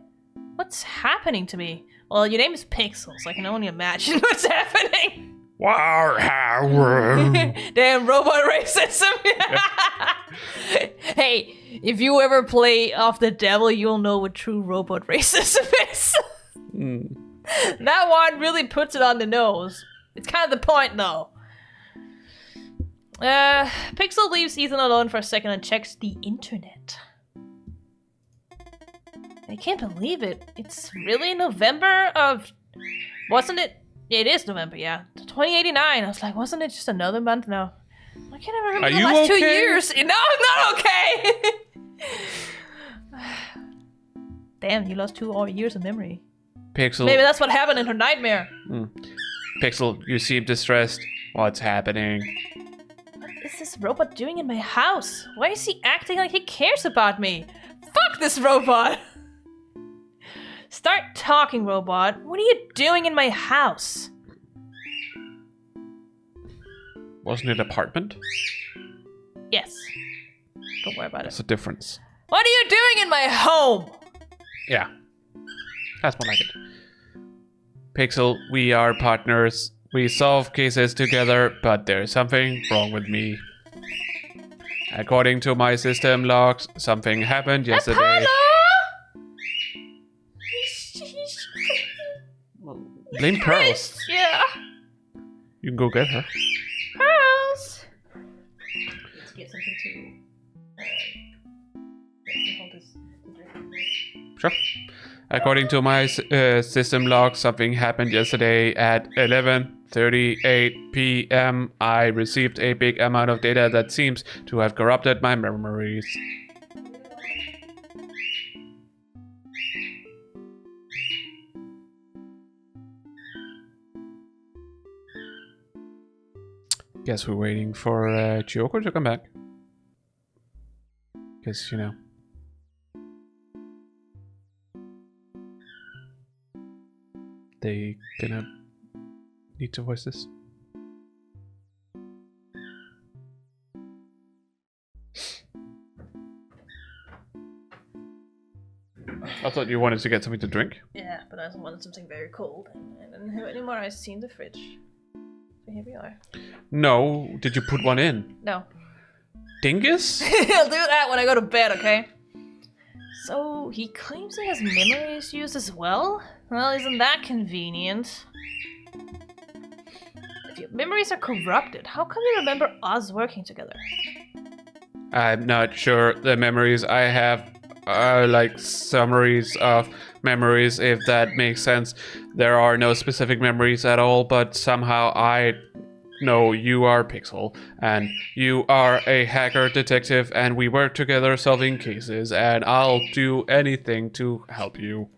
What's happening to me? Well, your name is Pixel, so I can only imagine what's happening. Damn robot racism. Hey, if you ever play Off the Devil, you'll know what true robot racism is. That one really puts it on the nose. It's kind of the point, though. Pixel leaves Ethan alone for a second and checks the internet. I can't believe it. It's really November of... Wasn't it? It is November, yeah. 2089. I was like, wasn't it just another month? No. I can't remember the last 2 years. No, I'm not okay. Damn, you lost 2 years of memory. Pixel. Maybe that's what happened in her nightmare. Pixel, you seem distressed. What's happening? What is this robot doing in my house? Why is he acting like he cares about me? Fuck Fuck this robot! Start talking, robot. What are you doing in my house? Wasn't it apartment? Yes. Don't worry about That's it. a difference. What are you doing in my home? Yeah. That's more like it. Pixel, we are partners. We solve cases together, but there's something wrong with me. According to my system logs, something happened yesterday. Blame Pearls. Yeah. You can go get her. Pearls! Let's get something to... Sure. According to my system log, something happened yesterday at 11:38 p.m. I received a big amount of data that seems to have corrupted my memories. Guess we're waiting for Chiyoko to come back. Because, you know. They gonna need to voice this. I thought you wanted to get something to drink. Yeah, but I wanted something very cold. And I didn't have any more ice tea in the fridge. So here we are. No, did you put one in? No. Dingus? I'll do that when I go to bed, okay? So, he claims he has memory issues as well? Well, isn't that convenient? If your memories are corrupted, how come you remember us working together? I'm not sure. The memories I have are like summaries of memories, if that makes sense. There are no specific memories at all, but somehow I know you are Pixel, and you are a hacker detective, and we work together solving cases, and I'll do anything to help you.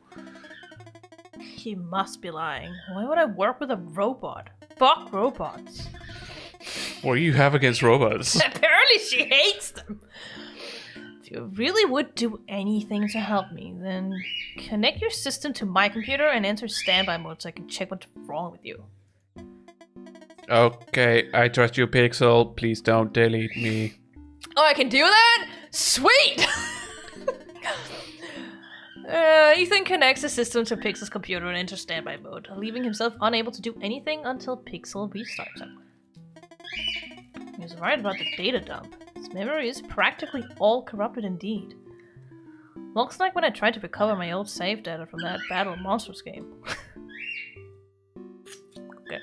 He must be lying. Why would I work with a robot? Fuck robots. What do you have against robots? Apparently she hates them. If you really would do anything to help me, then connect your system to my computer and enter standby mode so I can check what's wrong with you. Okay, I trust you, Pixel. Please don't delete me. Oh, I can do that? Sweet! Ethan connects the system to Pixel's computer and enters standby mode, leaving himself unable to do anything until Pixel restarts him. He was right about the data dump. His memory is practically all corrupted indeed. Looks like when I tried to recover my old save data from that Battle of Monsters game. Okay.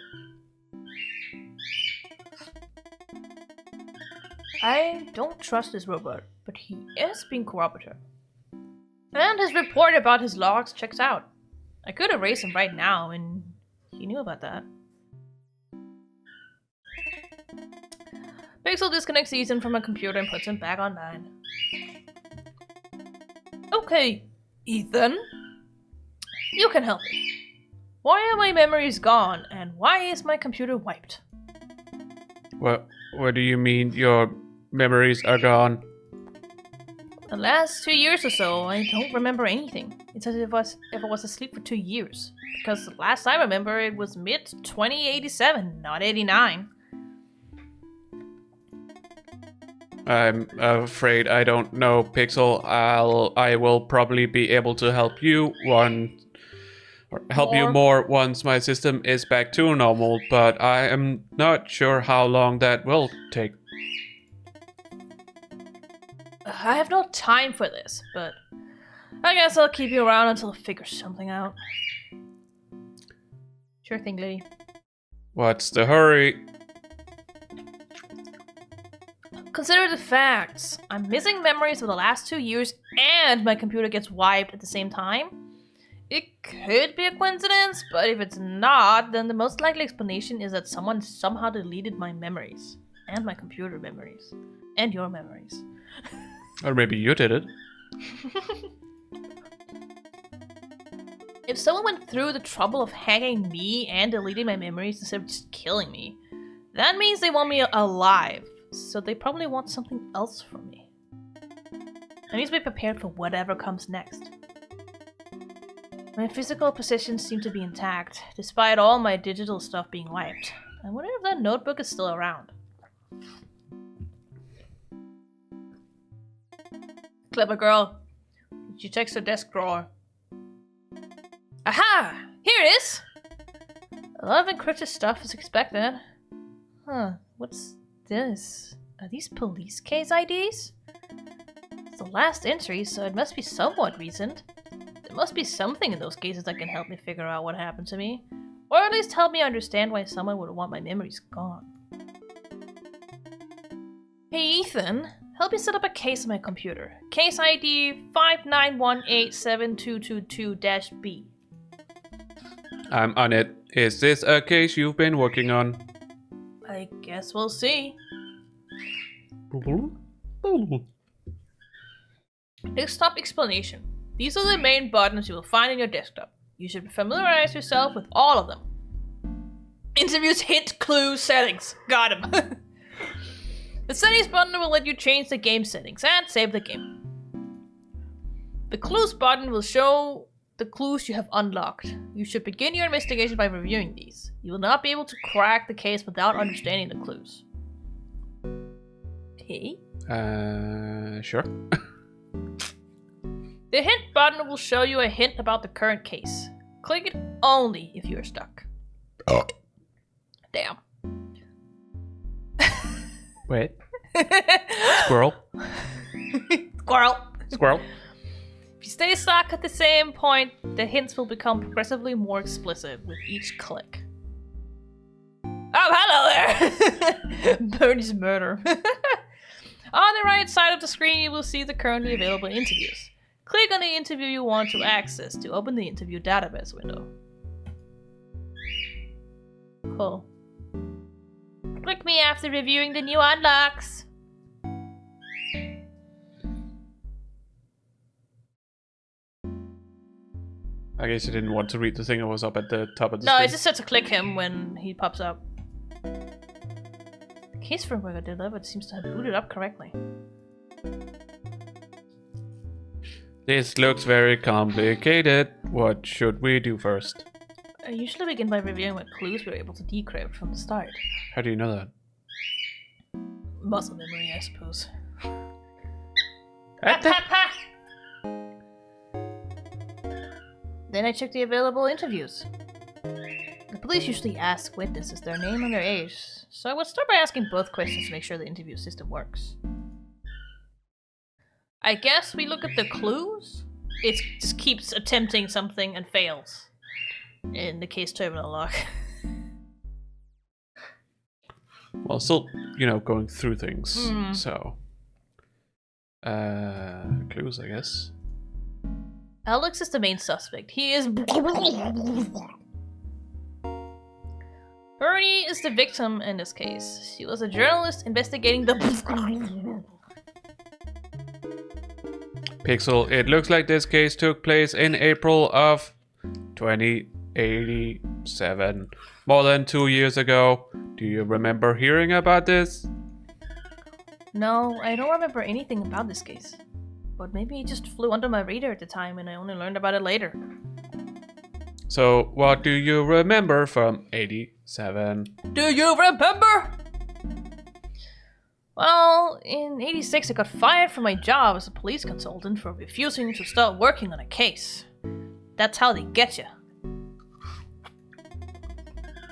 I don't trust this robot, but he is being cooperative. And his report about his logs checks out. I could erase him right now, and he knew about that. Pixel disconnects Ethan from a computer and puts him back online. Okay, Ethan. You can help me. Why are my memories gone, and why is my computer wiped? What do you mean your memories are gone? The last 2 years or so, I don't remember anything. It's as if I was asleep for 2 years. Because the last I remember, it was mid-2087, not 89. I'm afraid I don't know, Pixel. I will probably be able to help you you more once my system is back to normal, but I am not sure how long that will take. I have no time for this, but I guess I'll keep you around until I figure something out. Sure thing, lady. What's the hurry? Consider the facts. I'm missing memories of the last 2 years and my computer gets wiped at the same time. It could be a coincidence, but if it's not, then the most likely explanation is that someone somehow deleted my memories. And my computer memories. And your memories. Or maybe you did it. If someone went through the trouble of hacking me and deleting my memories instead of just killing me, that means they want me alive. So they probably want something else from me. I need to be prepared for whatever comes next. My physical possessions seem to be intact, despite all my digital stuff being wiped. I wonder if that notebook is still around. Clever girl. She checks her desk drawer. Aha! Here it is! A lot of encrypted stuff as expected. Huh, what's this? Are these police case IDs? It's the last entry, so it must be somewhat recent. There must be something in those cases that can help me figure out what happened to me. Or at least help me understand why someone would want my memories gone. Hey Ethan, help me set up a case on my computer. Case ID 591872222-B. I'm on it. Is this a case you've been working on? I guess we'll see. Desktop explanation. These are the main buttons you will find in your desktop. You should familiarize yourself with all of them. Interviews, hint, clues, settings. Got him. The settings button will let you change the game settings and save the game. The clues button will show the clues you have unlocked. You should begin your investigation by reviewing these. You will not be able to crack the case without understanding the clues. Okay. Sure. The hint button will show you a hint about the current case. Click it only if you are stuck. Damn. Wait. Squirrel. Squirrel. Squirrel. If you stay stuck at the same point, the hints will become progressively more explicit with each click. Oh, hello there! Bernie's murder. On the right side of the screen, you will see the currently available interviews. Click on the interview you want to access to open the interview database window. Cool. Click me after reviewing the new unlocks. I guess you didn't want to read the thing that was up at the top of the No, screen. I just said to click him when he pops up. The case firmware I delivered seems to have booted up correctly. This looks very complicated. What should we do first? I usually begin by reviewing what clues we were able to decrypt from the start. How do you know that? Muscle memory, I suppose. Then I check the available interviews. The police usually ask witnesses their name and their age, so I would start by asking both questions to make sure the interview system works. I guess we look at the clues? It just keeps attempting something and fails. In the case terminal lock. Well, still, you know, going through things, so... clues, I guess. Alex is the main suspect. He is... Bernie is the victim in this case. She was a journalist investigating the... Pixel, it looks like this case took place in April of 2087. More than 2 years ago. Do you remember hearing about this? No, I don't remember anything about this case. But maybe it just flew under my radar at the time and I only learned about it later. So, what do you remember from 87? Do you remember? Well, in 86 I got fired from my job as a police consultant for refusing to start working on a case. That's how they get you.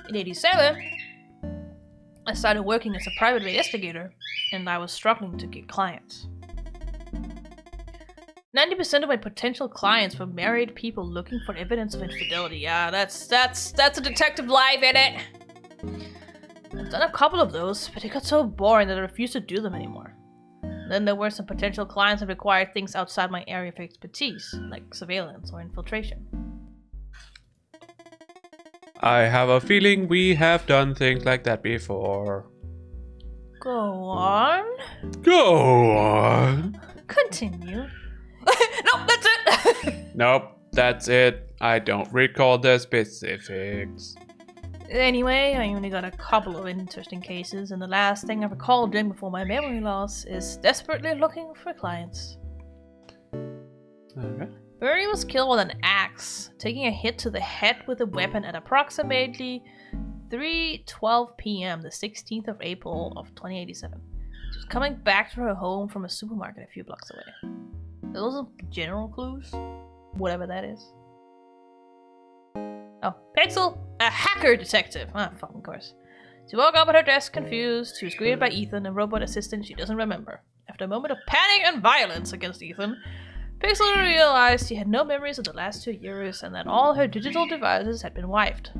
In 87, I started working as a private investigator, and I was struggling to get clients. 90% of my potential clients were married people looking for evidence of infidelity. Yeah, that's a detective life, innit? I've done a couple of those, but it got so boring that I refused to do them anymore. Then there were some potential clients that required things outside my area of expertise, like surveillance or infiltration. I have a feeling we have done things like that before. Go on. Go on. Continue. No, that's it! Nope, that's it. I don't recall the specifics. Anyway, I only got a couple of interesting cases, and the last thing I recall doing before my memory loss is desperately looking for clients. Okay. Bernie was killed with an axe, taking a hit to the head with a weapon at approximately 3:12 p.m. the 16th of April of 2087. She was coming back to her home from a supermarket a few blocks away. Those are general clues, whatever that is. Oh, Pixel, a hacker detective. Ah, fucking course. She woke up at her desk confused. She was greeted by Ethan, a robot assistant she doesn't remember. After a moment of panic and violence against Ethan, Pixel realized she had no memories of the last 2 years and that all her digital devices had been wiped.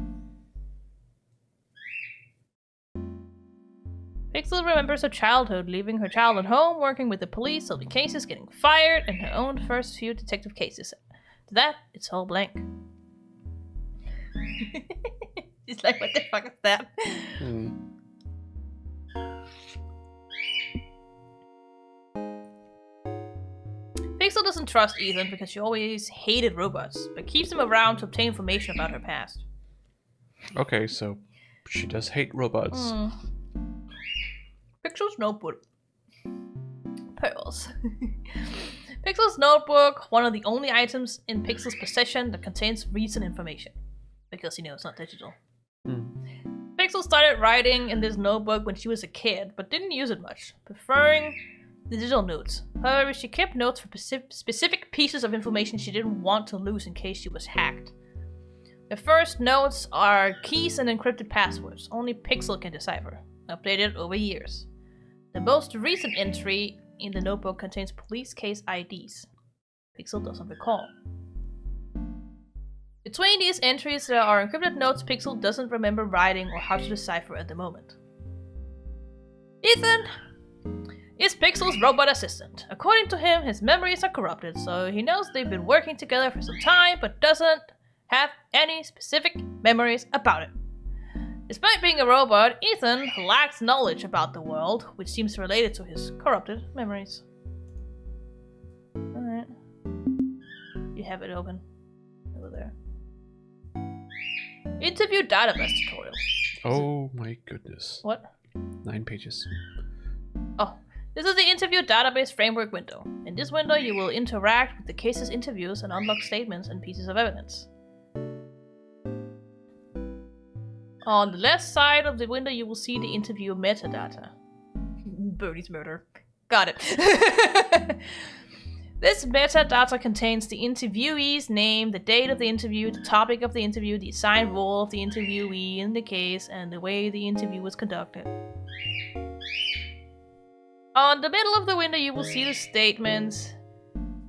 Pixel remembers her childhood, leaving her child at home, working with the police, solving cases, getting fired, and her own first few detective cases. To that, it's all blank. She's like, what the fuck is that? Pixel doesn't trust Ethan because she always hated robots, but keeps him around to obtain information about her past. Okay, so she does hate robots. Pixel's notebook. Pearls. Pixel's notebook, one of the only items in Pixel's possession that contains recent information. Because, it's not digital. Pixel started writing in this notebook when she was a kid, but didn't use it much, preferring the digital notes. However, she kept notes for specific pieces of information she didn't want to lose in case she was hacked. The first notes are keys and encrypted passwords, only Pixel can decipher, updated over years. The most recent entry in the notebook contains police case IDs. Pixel doesn't recall. Between these entries, there are encrypted notes Pixel doesn't remember writing or how to decipher at the moment. Ethan is Pixel's robot assistant. According to him, his memories are corrupted, so he knows they've been working together for some time, but doesn't have any specific memories about it. Despite being a robot, Ethan lacks knowledge about the world, which seems related to his corrupted memories. Alright. You have it open. Over there. Interview database tutorial. Oh my goodness. What? 9 pages. Oh. This is the interview database framework window. In this window, you will interact with the case's interviews and unlock statements and pieces of evidence. On the left side of the window, you will see the interview metadata. Bernie's murder. Got it. This metadata contains the interviewee's name, the date of the interview, the topic of the interview, the assigned role of the interviewee in the case, and the way the interview was conducted. On the middle of the window, you will see the statements.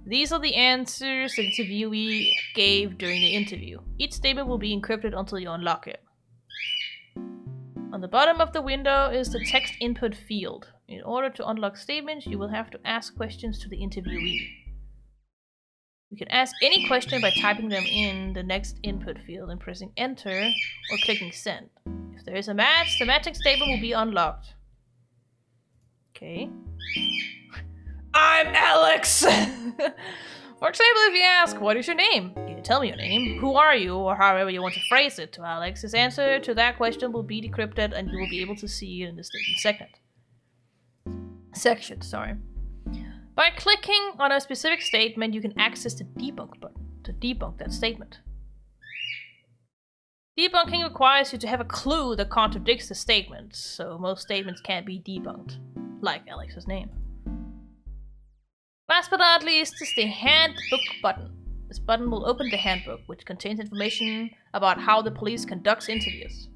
These are the answers the interviewee gave during the interview. Each statement will be encrypted until you unlock it. On the bottom of the window is the text input field. In order to unlock statements, you will have to ask questions to the interviewee. You can ask any question by typing them in the next input field and pressing enter or clicking send. If there is a match, the matching statement will be unlocked. Okay. I'm Alex! For example, if you ask, what is your name? You tell me your name. Who are you? Or however you want to phrase it to Alex. His answer to that question will be decrypted and you will be able to see it in the statement section. By clicking on a specific statement, you can access the debunk button to debunk that statement. Debunking requires you to have a clue that contradicts the statement, so most statements can't be debunked, like Alex's name. Last but not least is the handbook button. This button will open the handbook, which contains information about how the police conducts interviews.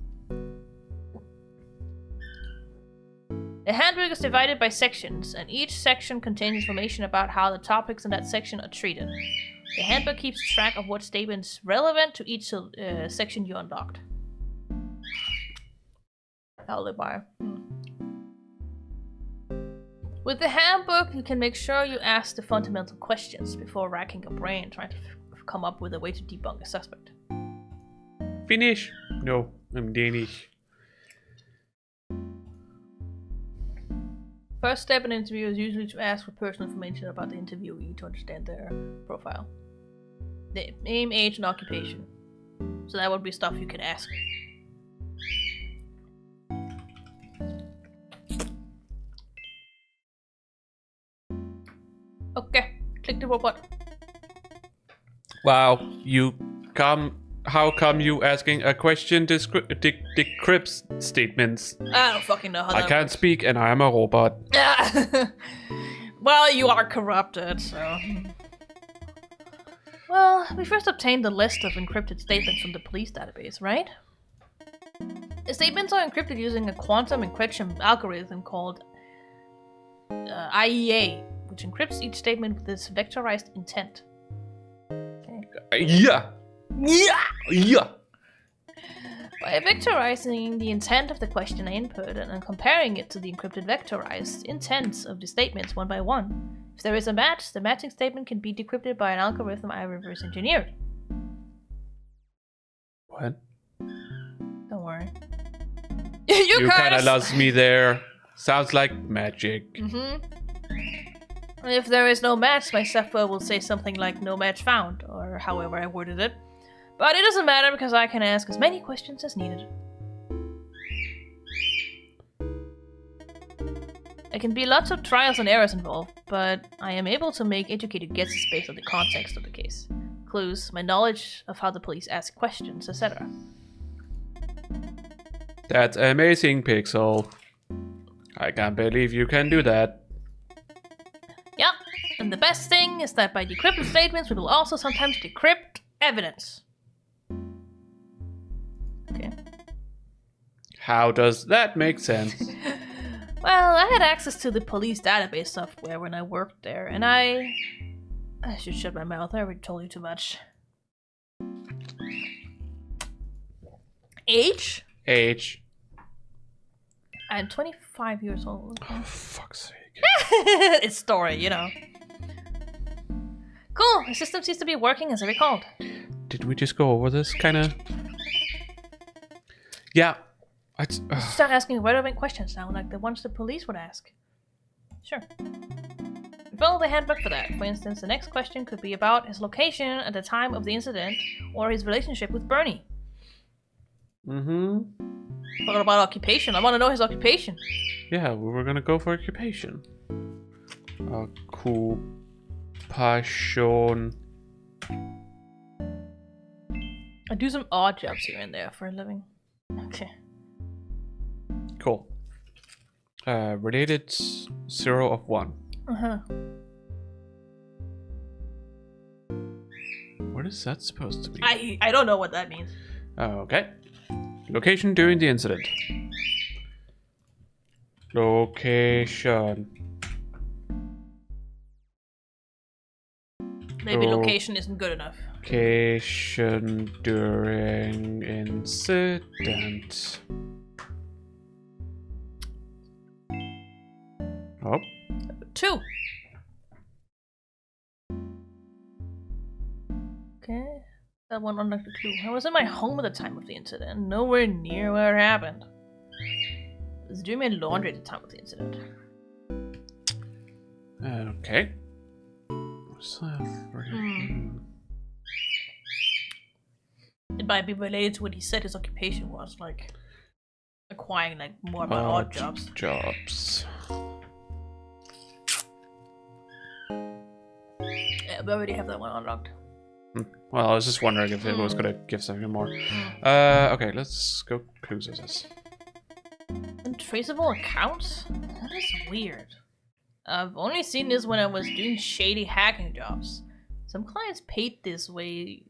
The handbook is divided by sections, and each section contains information about how the topics in that section are treated. The handbook keeps track of what statements relevant to each section you unlocked. Alibi. With the handbook, you can make sure you ask the fundamental questions before racking your brain trying to come up with a way to debunk a suspect. Finnish? No, I'm Danish. First step in an interview is usually to ask for personal information about the interviewee to understand their profile. The name, age, and occupation. So that would be stuff you can ask. Okay, click the robot. Wow, how come you asking a question decrypts statements? I don't fucking know how I that can't speak and I am a robot. Well, you are corrupted, so... Well, we first obtained a list of encrypted statements from the police database, right? The statements are encrypted using a quantum encryption algorithm called IEA, which encrypts each statement with its vectorized intent. Okay. Yeah! By vectorizing the intent of the question input and then comparing it to the encrypted vectorized intents of the statements one by one, if there is a match, the matching statement can be decrypted by an algorithm I reverse engineered. What? Don't worry. You kind of lost me there. Sounds like magic. If there is no match, my software will say something like no match found, or however I worded it. But it doesn't matter because I can ask as many questions as needed. There can be lots of trials and errors involved, but I am able to make educated guesses based on the context of the case, clues, my knowledge of how the police ask questions, etc. That's amazing, Pixel. I can't believe you can do that. Yep, and the best thing is that by decrypting statements, we will also sometimes decrypt evidence. Okay. How does that make sense? Well, I had access to the police database software when I worked there, and I should shut my mouth, I already told you too much. Age? Age. I'm 25 years old. Oh, fuck's sake. It's story, you know. Cool, the system seems to be working as I recalled. Did we just go over this, kinda? Yeah. Start asking relevant questions now, like the ones the police would ask. Sure. Follow the handbook for that. For instance, the next question could be about his location at the time of the incident, or his relationship with Bernie. What about occupation? I want to know his occupation. Yeah, we were gonna go for occupation. Occupation. I do some odd jobs here and there for a living. Okay. Cool. Related 0 of 1. What is that supposed to be? I don't know what that means. Okay. Location during the incident. Location. Maybe location isn't good enough. Location during incident. Oh. 2. Okay. That one unlocked the clue. I was in my home at the time of the incident, nowhere near where it happened. I was doing my laundry at the time of the incident. Okay. What's that? It might be related to what he said his occupation was, like acquiring like more about odd jobs. Yeah, we already have that one unlocked. Well, I was just wondering if it was gonna give something more. Okay, let's go cruise this. Untraceable accounts? That is weird. I've only seen this when I was doing shady hacking jobs. Some clients paid this way,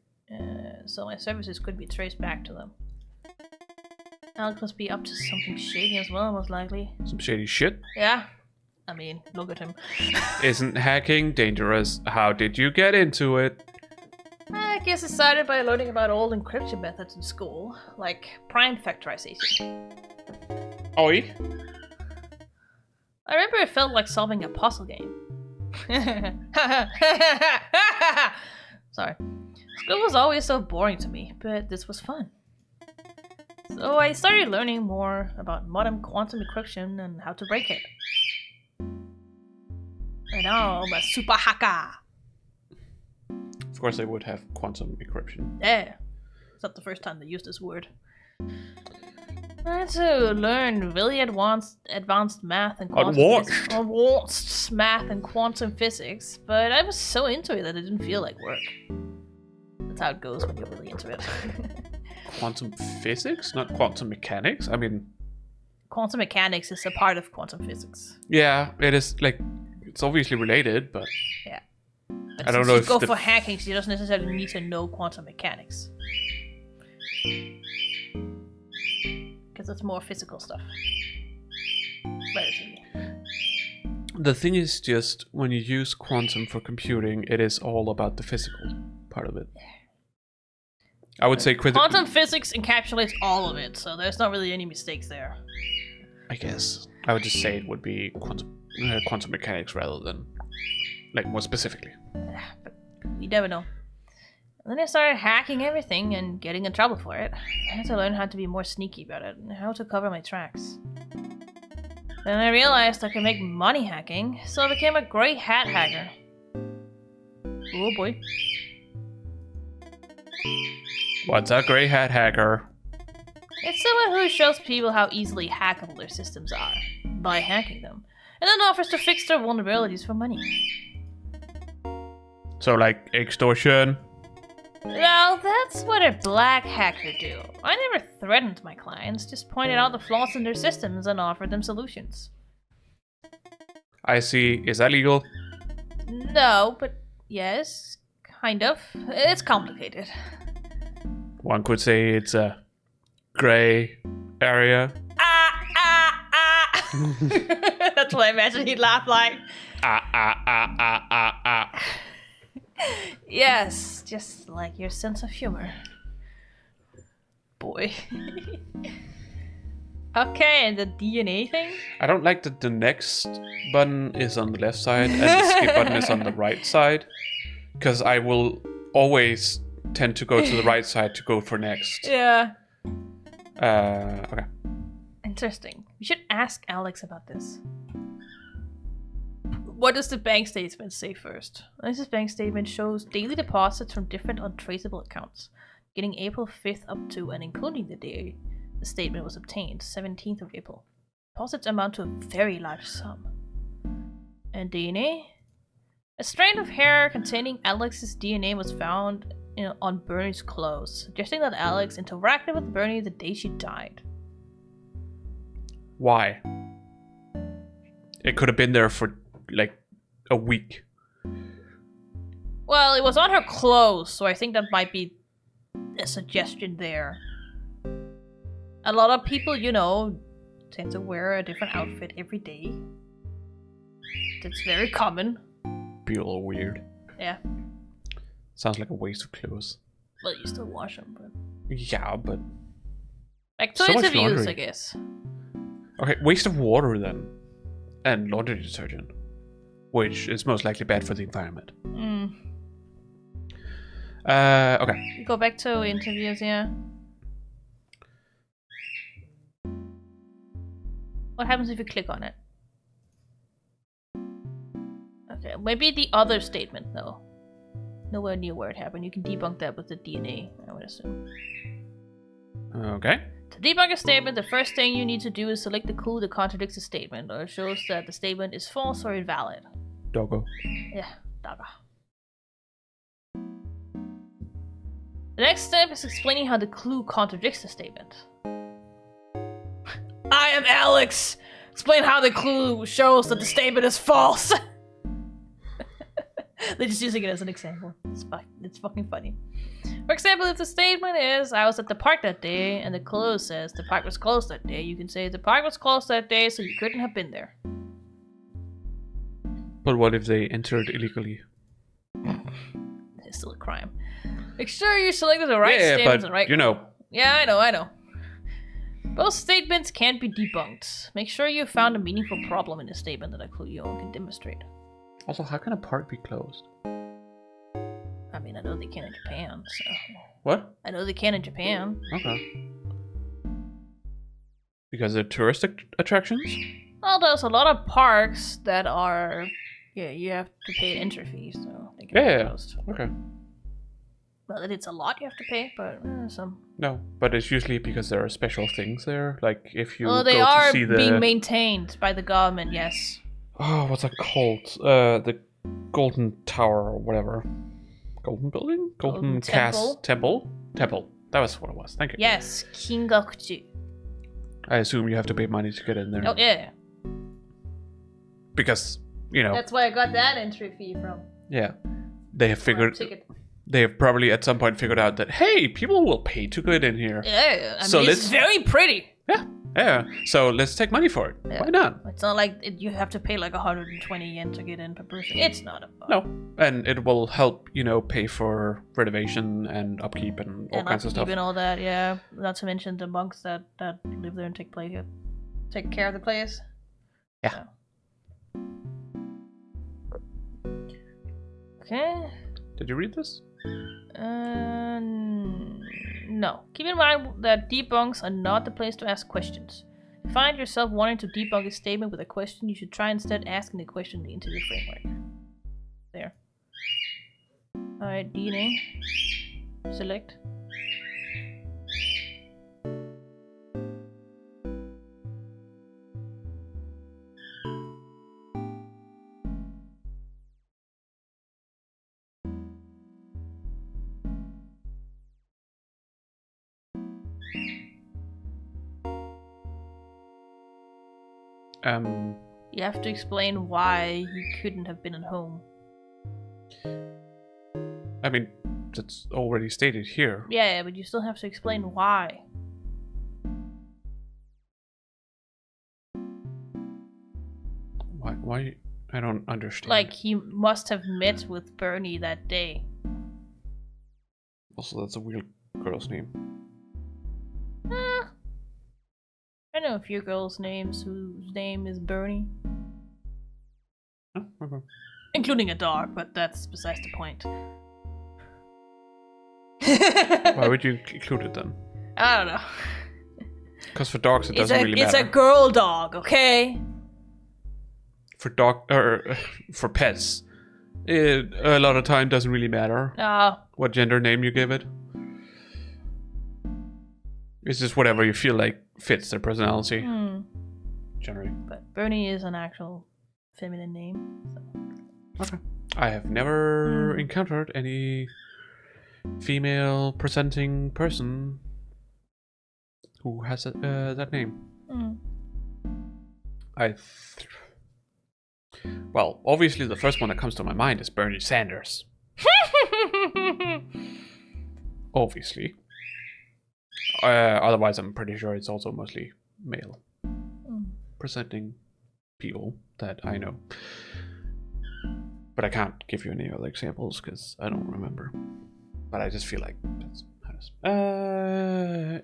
so my services could be traced back to them. Alex must be up to something shady as well, most likely. Some shady shit? Yeah. I mean, look at him. Isn't hacking dangerous? How did you get into it? I guess it started by learning about old encryption methods in school, like prime factorization. Oi. I remember it felt like solving a puzzle game. Sorry. School was always so boring to me, but this was fun. So I started learning more about modern quantum encryption and how to break it. And now I'm a super hacker. Of course they would have quantum encryption. Yeah. It's not the first time they used this word. I had to learn really advanced math and quantum math and quantum physics, but I was so into it that it didn't feel like work. That's how it goes when you're really into it. Quantum physics, not quantum mechanics. I mean, quantum mechanics is a part of quantum physics. Yeah, it is like it's obviously related, but yeah. I don't know if you go for hacking, so you don't necessarily need to know quantum mechanics because it's more physical stuff. Relatively. The thing is just when you use quantum for computing, it is all about the physical part of it. I would say quantum physics encapsulates all of it, so there's not really any mistakes there. I guess I would just say it would be quantum mechanics rather than like more specifically. But you never know. And then I started hacking everything and getting in trouble for it. I had to learn how to be more sneaky about it and how to cover my tracks. Then I realized I could make money hacking, so I became a great hat hacker. Oh boy. What's a grey hat hacker? It's someone who shows people how easily hackable their systems are by hacking them, and then offers to fix their vulnerabilities for money. So like extortion? Well, that's what a black hacker do. I never threatened my clients, just pointed out the flaws in their systems and offered them solutions. I see. Is that legal? No, but yes, kind of. It's complicated. One could say it's a grey area. That's what I imagine he'd laugh like. Yes, just like your sense of humor. Boy. Okay, and the DNA thing? I don't like that the next button is on the left side and the skip button is on the right side. Because I will always tend to go to the right side to go for next. Yeah. Okay. Interesting. We should ask Alex about this. What does the bank statement say first? This bank statement shows daily deposits from different untraceable accounts, beginning April 5th up to and including the day the statement was obtained, 17th of April. Deposits amount to a very large sum. And DNA? A strand of hair containing Alex's DNA was found on Bernie's clothes, suggesting that Alex interacted with Bernie the day she died. Why? It could have been there for like a week. Well, it was on her clothes, so I think that might be a suggestion there. A lot of people, tend to wear a different outfit every day. That's very common. Be a little weird. Yeah. Sounds like a waste of clothes. Well, you still wash them, but... Yeah, but... Like toys of use, I guess. Okay, waste of water then. And laundry detergent. Which is most likely bad for the environment. Okay. Go back to interviews, yeah. What happens if you click on it? Okay, maybe the other statement, though. Nowhere near where it happened. You can debunk that with the DNA, I would assume. Okay. To debunk a statement, the first thing you need to do is select the clue that contradicts the statement, or shows that the statement is false or invalid. Doggo. Yeah, doggo. The next step is explaining how the clue contradicts the statement. I am Alex! Explain how the clue shows that the statement is false! They're just using it as an example. It's fucking funny. For example, if the statement is, I was at the park that day, and the clue says the park was closed that day, you can say the park was closed that day, so you couldn't have been there. But what if they entered illegally? It's still a crime. Make sure you selected the right statements and right. Yeah, I know. Both statements can't be debunked. Make sure you found a meaningful problem in the statement that a clue you own can demonstrate. Also, how can a park be closed? I mean, I know they can in Japan, so... What? I know they can in Japan. Okay. Because they're tourist attractions? Well, there's a lot of parks that are... Yeah, you have to pay an entry fee, so they can be closed. Okay. Well, it's a lot you have to pay, but some... No, but it's usually because there are special things there. Like, if you well, they go are to see the... being maintained by the government, yes. Oh, what's that called? The Golden Tower or whatever. Golden building? Golden Temple? Temple. That was what it was. Thank you. Yes, Kingakuji. I assume you have to pay money to get in there. Oh, yeah. Because, you know... That's why I got that entry fee from. Yeah. They have figured... Ticket. They have probably at some point figured out that, hey, people will pay to get in here. Yeah, I mean, it's very pretty. Yeah, so let's take money for it. Yeah. Why not? It's not like you have to pay like 120 yen to get in per person. It's not a fun. No, and it will help, you know, pay for renovation and upkeep and all kinds of stuff. And all that, yeah. Not to mention the monks that live there and take care of the place. Yeah. So. Okay. Did you read this? No. Keep in mind that debunks are not the place to ask questions. If you find yourself wanting to debunk a statement with a question, you should try instead asking the question in the interview framework. There. Alright, DNA. Select. You have to explain why he couldn't have been at home. I mean, that's already stated here. Yeah, but you still have to explain why. Why? I don't understand. Like, he must have met with Bernie that day. Also, that's a weird girl's name. I know a few girls' names whose name is Bernie. Oh, okay. Including a dog, but that's besides the point. Why would you include it then? I don't know. Because for dogs, it doesn't really matter. It's a girl dog, okay? For for pets, it a lot of time doesn't really matter what gender name you give it. It's just whatever you feel like fits their personality. Generally. But Bernie is an actual feminine name. So. Okay. I have never encountered any female presenting person who has that name. Well, obviously the first one that comes to my mind is Bernie Sanders. Obviously. Otherwise, I'm pretty sure it's also mostly male presenting people that I know. But I can't give you any other examples because I don't remember. But I just feel like that's how it is.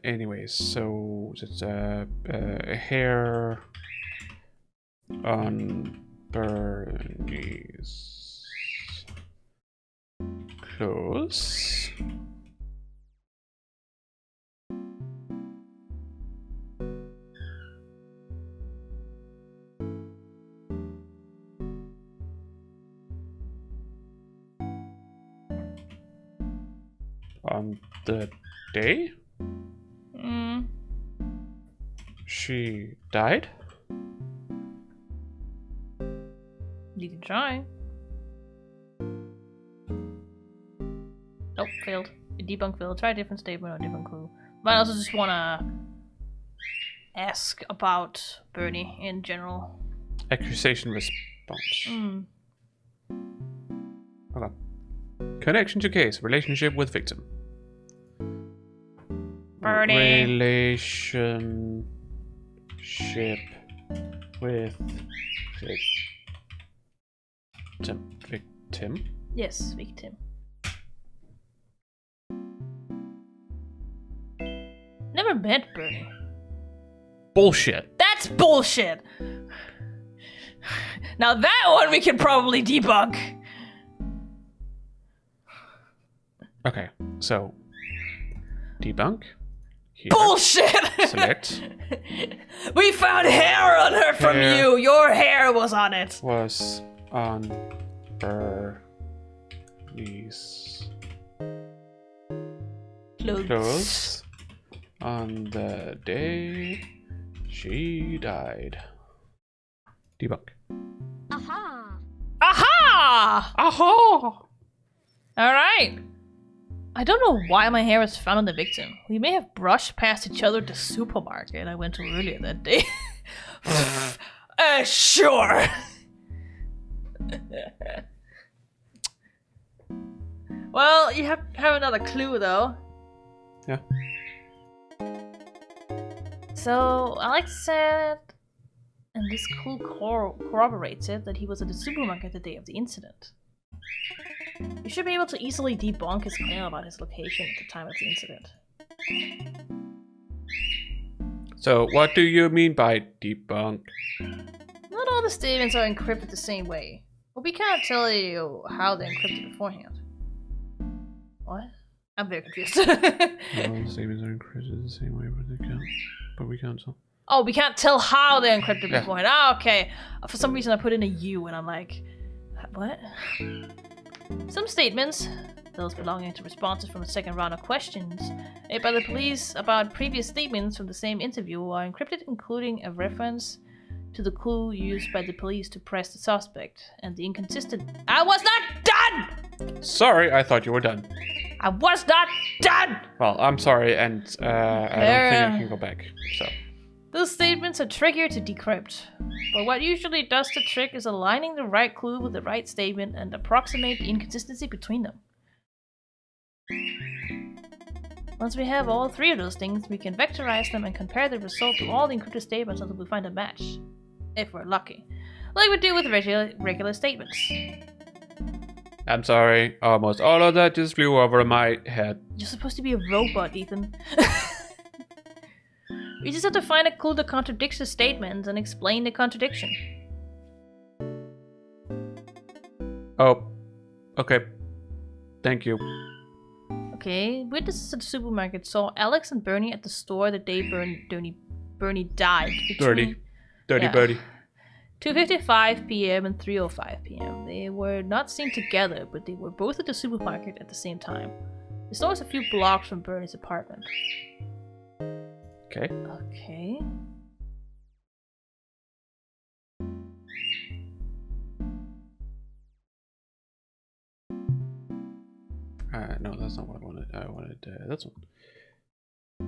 Anyways, so it's hair on Bernie's clothes. On the day she died? You can try. Nope, failed. Debunk failed. Try a different statement or a different clue. But I also just wanna ask about Bernie in general. Accusation response. Okay. Connection to case. Relationship with victim. Bernie. Relationship with victim. Victim? Yes, victim. Never met Bernie. Bullshit. That's bullshit. Now that one we can probably debunk. Okay, so debunk. Here. Bullshit! Select. We found hair on her from you. Your hair was on it. Was on Bernie's clothes on the day she died. Debunk. Aha! Aha! Aha! Alright. I don't know why my hair was found on the victim. We may have brushed past each other at the supermarket I went to earlier that day. Sure. Well, you have another clue though. Yeah. So Alex said, and this clue corroborates it, that he was at the supermarket the day of the incident. You should be able to easily debunk his claim about his location at the time of the incident. So, what do you mean by debunk? Not all the statements are encrypted the same way, but we can't tell you how they're encrypted beforehand. What? I'm very confused. Not all the statements are encrypted the same way, but we can't tell. Oh, we can't tell how they're encrypted beforehand. Ah, okay. For some reason I put in a U and I'm like, what? Some statements, those belonging to responses from the second round of questions made by the police about previous statements from the same interview, are encrypted, including a reference to the clue used by the police to press the suspect, and the inconsistent— I was not done! Sorry, I thought you were done. I was not done! Well, I'm sorry, and I don't think I can go back, so. Those statements are trickier to decrypt, but what usually does the trick is aligning the right clue with the right statement and approximate the inconsistency between them. Once we have all three of those things, we can vectorize them and compare the result to all the encrypted statements until we find a match. If we're lucky. Like we do with regular statements. I'm sorry, almost all of that just flew over my head. You're supposed to be a robot, Ethan. We just have to find a clue that contradicts the statement and explain the contradiction. Oh, okay. Thank you. Okay, witnesses at the supermarket saw Alex and Bernie at the store the day Bernie died. Dirty Birdie. 2:55 p.m. and 3:05 p.m. They were not seen together, but they were both at the supermarket at the same time. The store is a few blocks from Bernie's apartment. Okay. Okay. No, that's not what I wanted. I wanted that's one.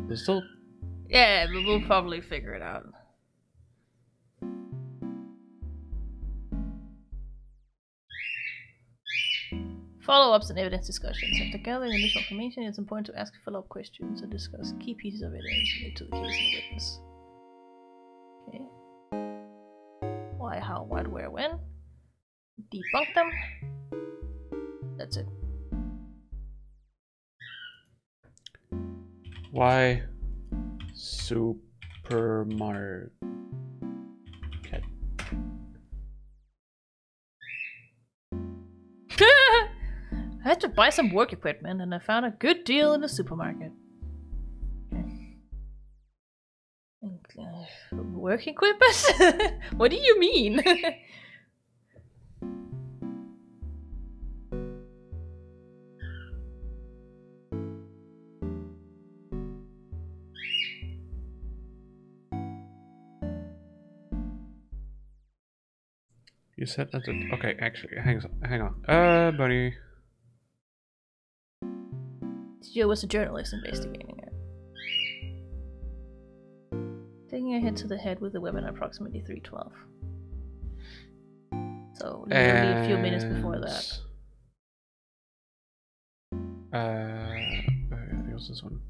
There's still. Yeah, but we'll probably figure it out. Follow-ups and evidence discussions. After gathering initial information, it's important to ask follow-up questions and discuss key pieces of evidence related to the case and the witness. Okay. Why, how, what, where, when. Debunk them. That's it. Why supermarket? I had to buy some work equipment and I found a good deal in the supermarket. Work equipment? What do you mean? You said that. Okay, actually, hang on. Bunny. Joe was a journalist investigating it. Taking a hit to the head with the weapon at approximately 3:12. So literally a few minutes before that. It was this one.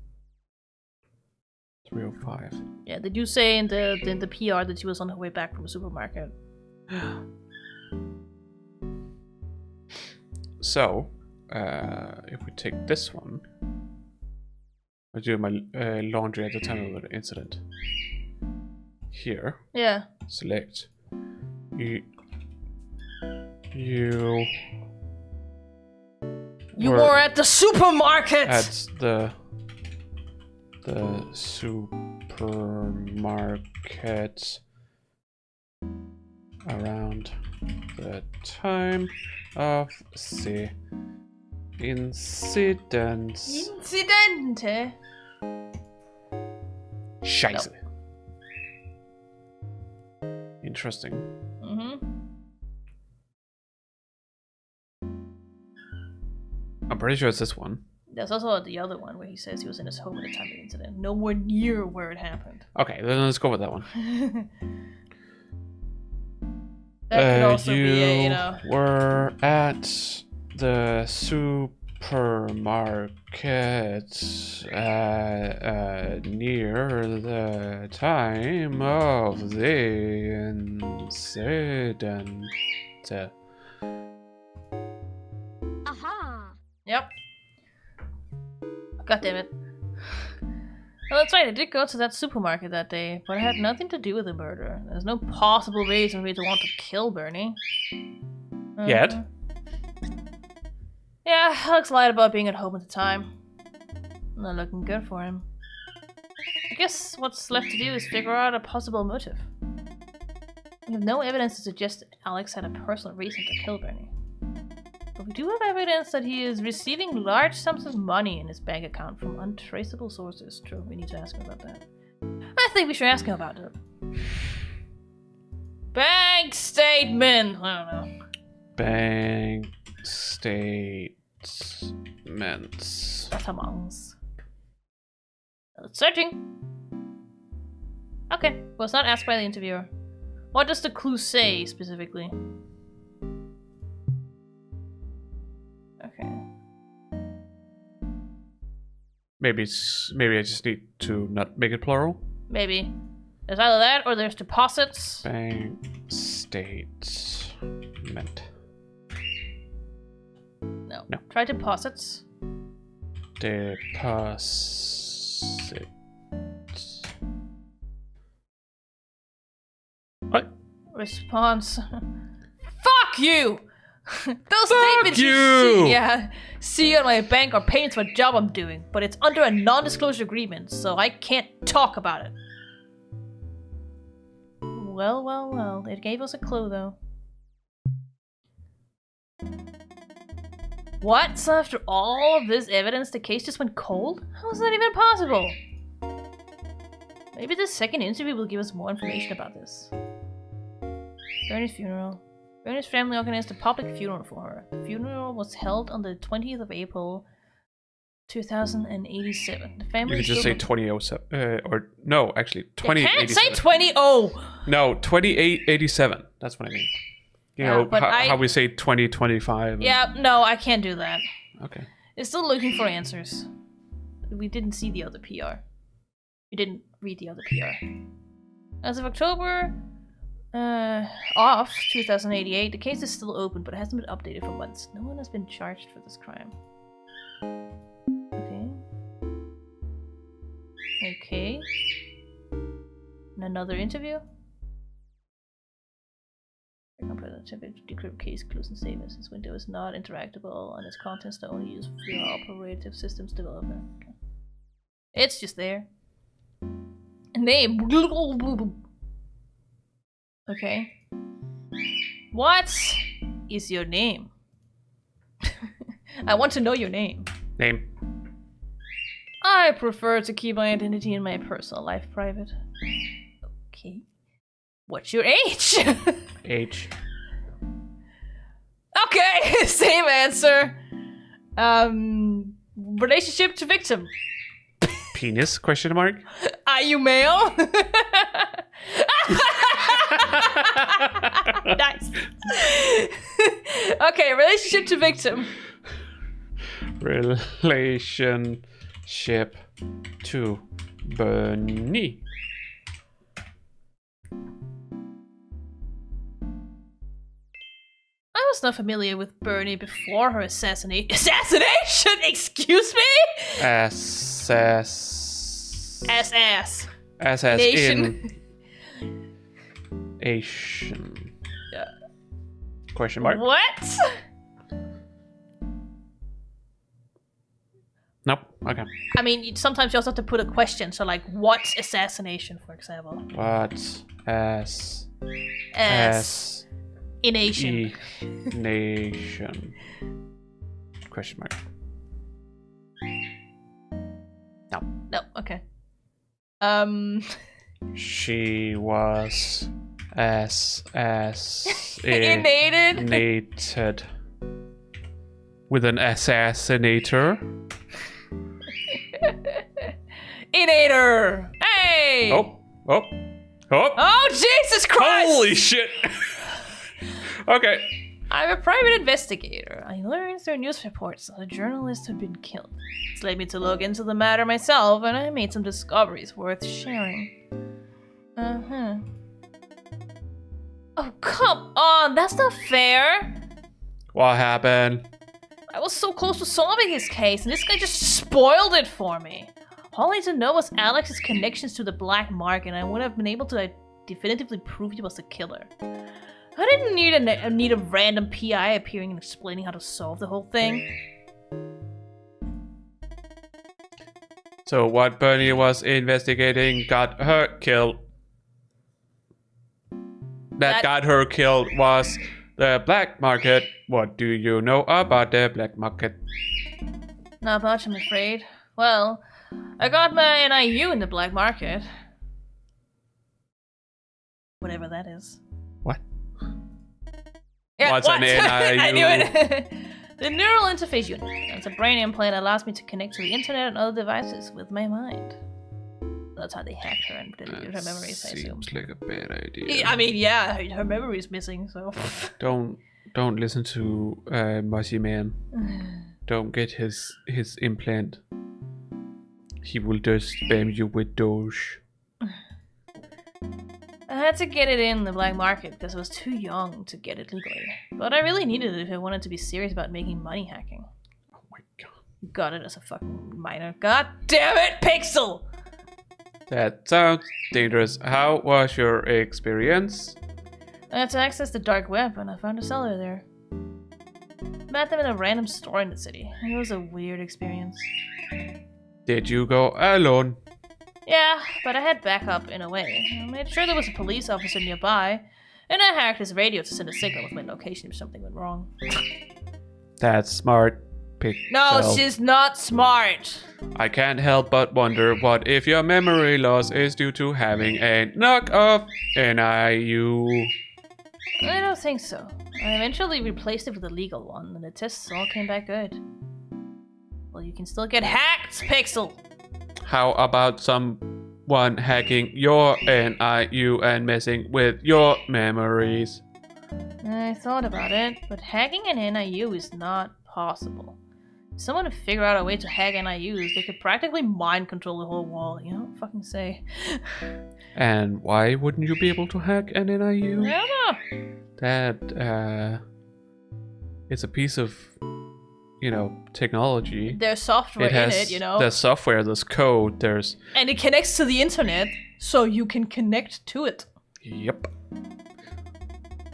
3:05. Yeah, they do say in the PR that she was on her way back from the supermarket. So, if we take this one, I do my laundry at the time of the incident. Here. Yeah. Select. You were at the supermarket. At the supermarket around the time of the incident. Incidente. Scheiße. No. Interesting. Mm-hmm. I'm pretty sure it's this one. There's also the other one where he says he was in his home at the time of the incident. Nowhere near where it happened. Okay, then let's go with that one. That could also you be a, you know... were at the supermarket near the time of the incident. Aha. Yep. God damn it. Well, that's right, I did go to that supermarket that day, but it had nothing to do with the murder. There's no possible reason for me to want to kill Bernie. Yet? Yeah, Alex lied about being at home at the time. Not looking good for him. I guess what's left to do is figure out a possible motive. We have no evidence to suggest that Alex had a personal reason to kill Bernie. But we do have evidence that he is receiving large sums of money in his bank account from untraceable sources. True, we need to ask him about that. I think we should ask him about it. Bank statement! I don't know. Bank statements. Amongst. Searching! Okay, was not asked by the interviewer. What does the clue say, specifically? Okay. Maybe I just need to not make it plural. Maybe. There's either that or there's deposits. Bank statement. No. No. Try deposits. Deposit. What? Response. Fuck you! Those Fuck statements you! see on my bank are payments for a job I'm doing, but it's under a non-disclosure agreement, so I can't talk about it. Well. It gave us a clue, though. What? So after all of this evidence, the case just went cold? How is that even possible? Maybe the second interview will give us more information about this. Bernie's funeral. Bernie's family organized a public funeral for her. The funeral was held on the 20th of April, 2087. The family You could just say 2007, or no, actually 2087. You can't say 20. No, 2887. That's what I mean. You know how we say 2025. Yeah, no, I can't do that. Okay. It's still looking for answers. We didn't see the other PR. We didn't read the other PR. As of October off 2088, the case is still open, but it hasn't been updated for months. No one has been charged for this crime. Okay. And another interview. Decrypt case clues and savings. This window is not interactable, and its contents are only used for your operative systems developer. Okay. It's just there. Name. Okay. What is your name? I want to know your name. Name. I prefer to keep my identity and my personal life private. Okay. What's your age? Age. Okay, same answer. Relationship to victim. Penis? Question mark. Are you male? Nice. Okay, relationship to victim. Relationship to Bernie. I was not familiar with Bernie before her assassination. Excuse me? SS. Nation. Asian. Yeah. Question mark. What? Nope. Okay. I mean, sometimes you also have to put a question. So, like, what's assassination, for example? What's Ination. Nation. Question mark. No. Okay. She was Inated. with an assassinator. Inator! Hey! Oh. Oh, Jesus Christ! Holy shit! Okay. I'm a private investigator. I learned through news reports that a journalist had been killed. This led me to look into the matter myself, and I made some discoveries worth sharing. Oh, come on! That's not fair! What happened? I was so close to solving his case, and this guy just spoiled it for me. All I had to know was Alex's connections to the black market, and I would have been able to definitively prove he was the killer. I didn't need a random P.I. appearing and explaining how to solve the whole thing. So what Bernie was investigating got her killed. That got her killed was the black market. What do you know about the black market? Not much, I'm afraid. Well, I got my NIU in the black market. Whatever that is. What? Yeah, What's an NIU? I knew it. The neural interface unit. It's a brain implant that allows me to connect to the internet and other devices with my mind. That's how they hacked her and deleted her memories, I assume. Seems like a bad idea. I mean, yeah, her memory is missing, so... Don't listen to Mushy Man. Don't get his implant. He will just spam you with Doge. I had to get it in the black market because I was too young to get it legally. But I really needed it if I wanted to be serious about making money hacking. Oh my god. Got it as a fucking minor. God damn it, Pixel! That sounds dangerous. How was your experience? I had to access the dark web and I found a seller there. Met them in a random store in the city. It was a weird experience. Did you go alone? Yeah, but I had backup in a way. I made sure there was a police officer nearby, and I hacked his radio to send a signal with my location if something went wrong. That's smart, Pixel. No, she's not smart. I can't help but wonder what if your memory loss is due to having a knockoff NIU. I don't think so. I eventually replaced it with a legal one, and the tests all came back good. Well, you can still get hacked, Pixel! How about someone hacking your NIU and messing with your memories? I thought about it, but hacking an NIU is not possible. If someone would figure out a way to hack NIUs, they could practically mind control the whole wall, you know? Fucking say. And why wouldn't you be able to hack an NIU? I don't know. That, it's a piece of, you know, technology. There's software in it, you know? There's software, there's code, there's... And it connects to the internet, so you can connect to it. Yep.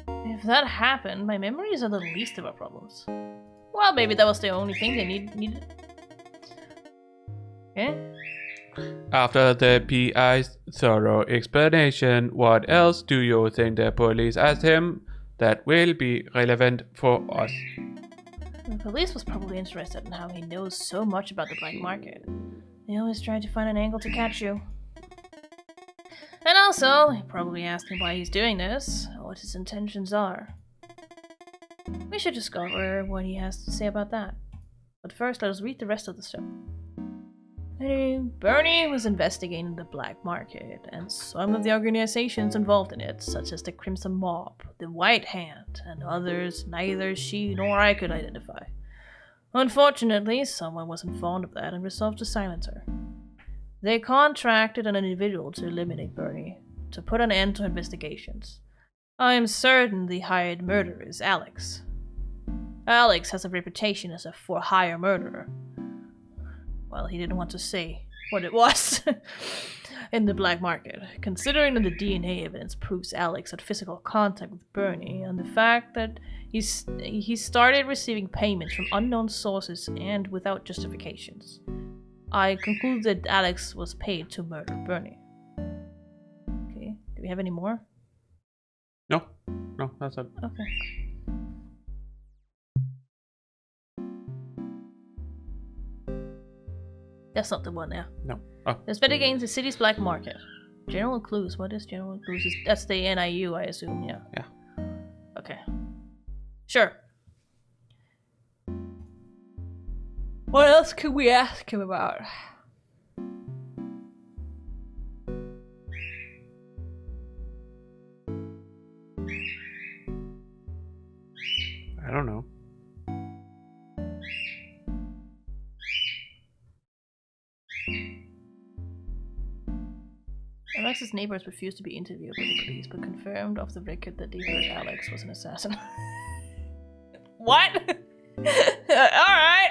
If that happened, my memories are the least of our problems. Well, maybe that was the only thing they needed. Okay. After the P.I.'s thorough explanation, what else do you think the police asked him that will be relevant for us? The police was probably interested in how he knows so much about the black market. They always try to find an angle to catch you. And also, they probably asked him why he's doing this, or what his intentions are. We should discover what he has to say about that. But first, let us read the rest of the story. Bernie was investigating the black market and some of the organizations involved in it, such as the Crimson Mob, the White Hand, and others neither she nor I could identify. Unfortunately, someone was informed of that and resolved to silence her. They contracted an individual to eliminate Bernie, to put an end to investigations. I am certain the hired murderer is Alex. Alex has a reputation as a for-hire murderer. Well, he didn't want to say what it was in the black market, considering that the DNA evidence proves Alex had physical contact with Bernie, and the fact that he started receiving payments from unknown sources and without justifications. I conclude that Alex was paid to murder Bernie. Okay, do we have any more? No, that's it. Okay. That's not the one now. No. Oh. Investigating the city's black market. General clues. What is general clues? That's the NIU, I assume. Yeah. Yeah. Okay. Sure. What else could we ask him about? I don't know. Alex's neighbors refused to be interviewed by the police, but confirmed off the record that they heard Alex was an assassin. What? Alright!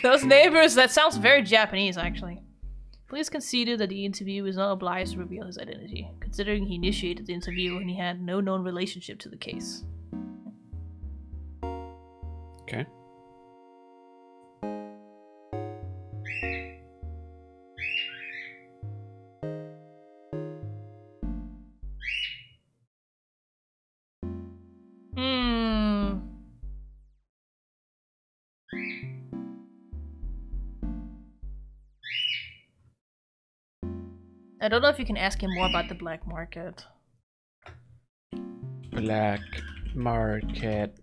Those neighbors, that sounds very Japanese, actually. Police conceded that the interview was not obliged to reveal his identity, considering he initiated the interview and he had no known relationship to the case. Okay. I don't know if you can ask him more about the black market. Black market.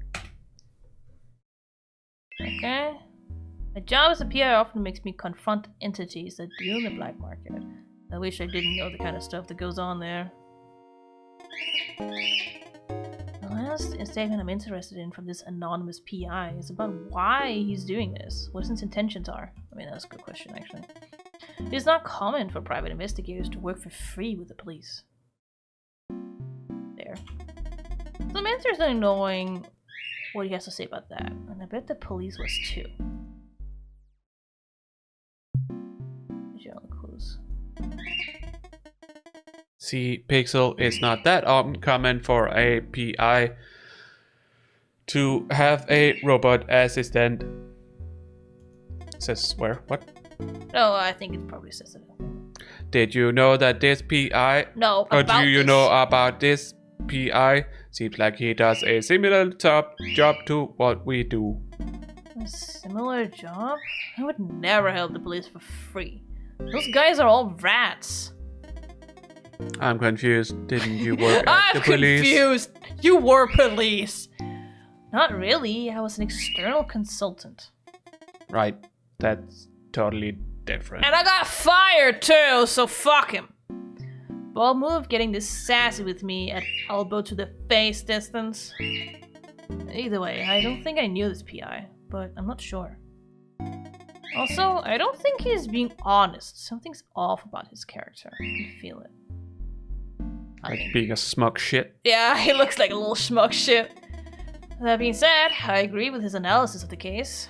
Okay. My job as a PI often makes me confront entities that deal in the black market. I wish I didn't know the kind of stuff that goes on there. The last statement I'm interested in from this anonymous PI is about why he's doing this, what his intentions are. I mean, that's a good question, actually. It is not common for private investigators to work for free with the police. There. So I'm interested in knowing what he has to say about that, and I bet the police was too. Clues. See, Pixel, it's not that uncommon for a PI to have a robot assistant. Says where? What? No, I think it probably says it. Did you know that this PI? No, or about do you this. know about this PI? Seems like he does a similar job to what we do. A similar job? I would never help the police for free. Those guys are all rats. I'm confused. Didn't you work at the police? I'm confused. You were police. Not really. I was an external consultant. Right. That's totally different. And I got fired too, so fuck him. Bold move getting this sassy with me at elbow to the face distance. Either way, I don't think I knew this PI, but I'm not sure. Also, I don't think he's being honest. Something's off about his character. I can feel it. Like being a smug shit. Yeah, he looks like a little schmuck shit. That being said, I agree with his analysis of the case.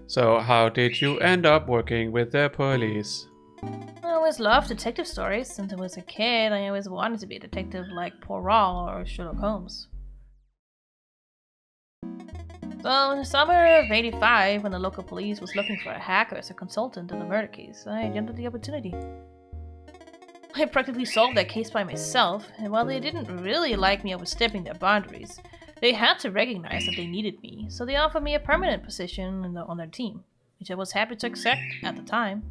So how did you end up working with the police? I always loved detective stories. Since I was a kid, I always wanted to be a detective like Poirot or Sherlock Holmes. So in the summer of '85, when the local police was looking for a hacker as a consultant in the murder case, I jumped at the opportunity. I practically solved that case by myself, and while they didn't really like me overstepping their boundaries, they had to recognize that they needed me, so they offered me a permanent position on their team, which I was happy to accept at the time.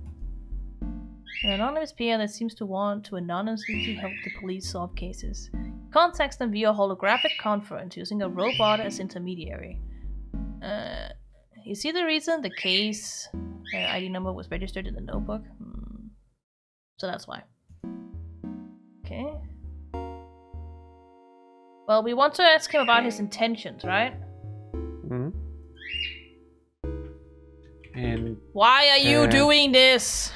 An anonymous PI that seems to want to anonymously help the police solve cases contacts them via holographic conference using a robot as intermediary. You see the reason the case ID number was registered in the notebook? So that's why. Okay. Well, we want to ask him about his intentions, right? Mm-hmm. And why are you doing this?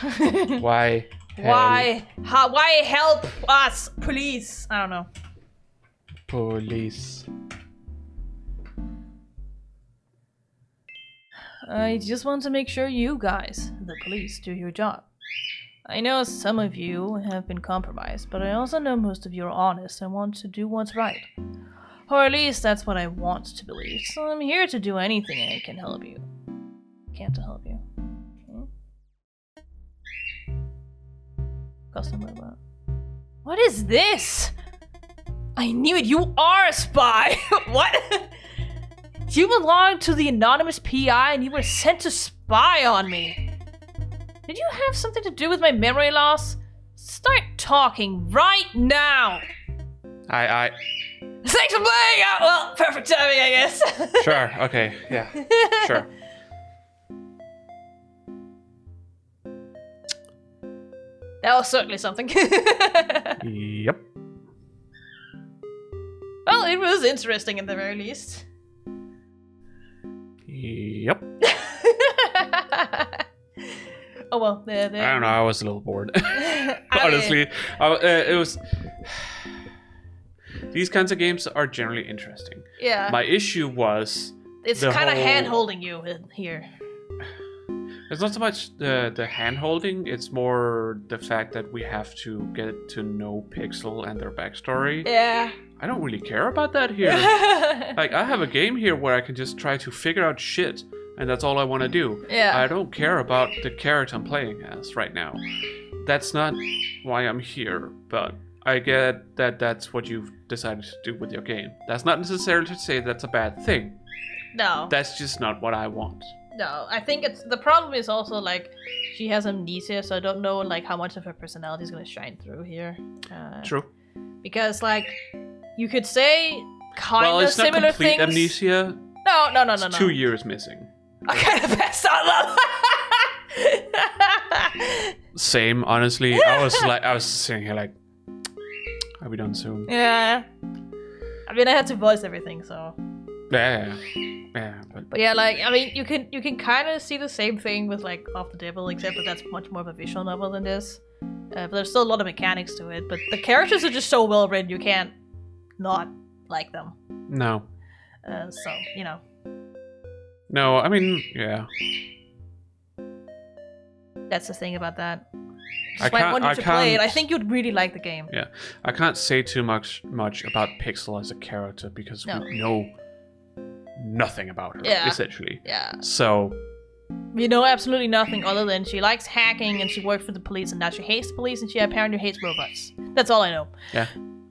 Why? Why? Why help us, police? I don't know. Police. I just want to make sure you guys, the police, do your job. I know some of you have been compromised, but I also know most of you are honest and want to do what's right. Or at least that's what I want to believe, so I'm here to do anything I can help you. Can't help you. Okay. Custom robot. What is this? I knew it, you are a spy! What? You belong to the anonymous PI and you were sent to spy on me. Did you have something to do with my memory loss? Start talking right now! Thanks for playing! Well, perfect timing, I guess. Sure, okay, yeah. Sure. That was certainly something. Yep. Well, it was interesting at the very least. Yep. Oh well, I don't know, I was a little bored. Honestly, it was... These kinds of games are generally interesting. Yeah. My issue was... It's kind of hand-holding you here. It's not so much the hand-holding, it's more the fact that we have to get to know Pixel and their backstory. Yeah. I don't really care about that here. Like, I have a game here where I can just try to figure out shit, and that's all I want to do. Yeah. I don't care about the character I'm playing as right now. That's not why I'm here, but I get that that's what you've decided to do with your game. That's not necessarily to say that's a bad thing. No. That's just not what I want. No, I think the problem is also like she has amnesia, so I don't know like how much of her personality is gonna shine through here. True. Because like you could say kind well, of it's not similar complete things. amnesia. No. It's 2 years missing. I kind of passed out. Same, honestly. I was sitting here like, are we done soon? Yeah. I mean, I had to voice everything, so. Yeah. But yeah, like I mean, you can kind of see the same thing with like Off the Devil, except that that's much more of a visual novel than this. But there's still a lot of mechanics to it. But the characters are just so well written, you can't not like them. No. So you know. No, I mean, yeah. That's the thing about that. Just why I wanted to play it. I think you'd really like the game. Yeah, I can't say too much about Pixel as a character because we know nothing about her, essentially. Yeah. So we know absolutely nothing other than she likes hacking and she worked for the police and now she hates the police and she apparently hates robots. That's all I know. Yeah.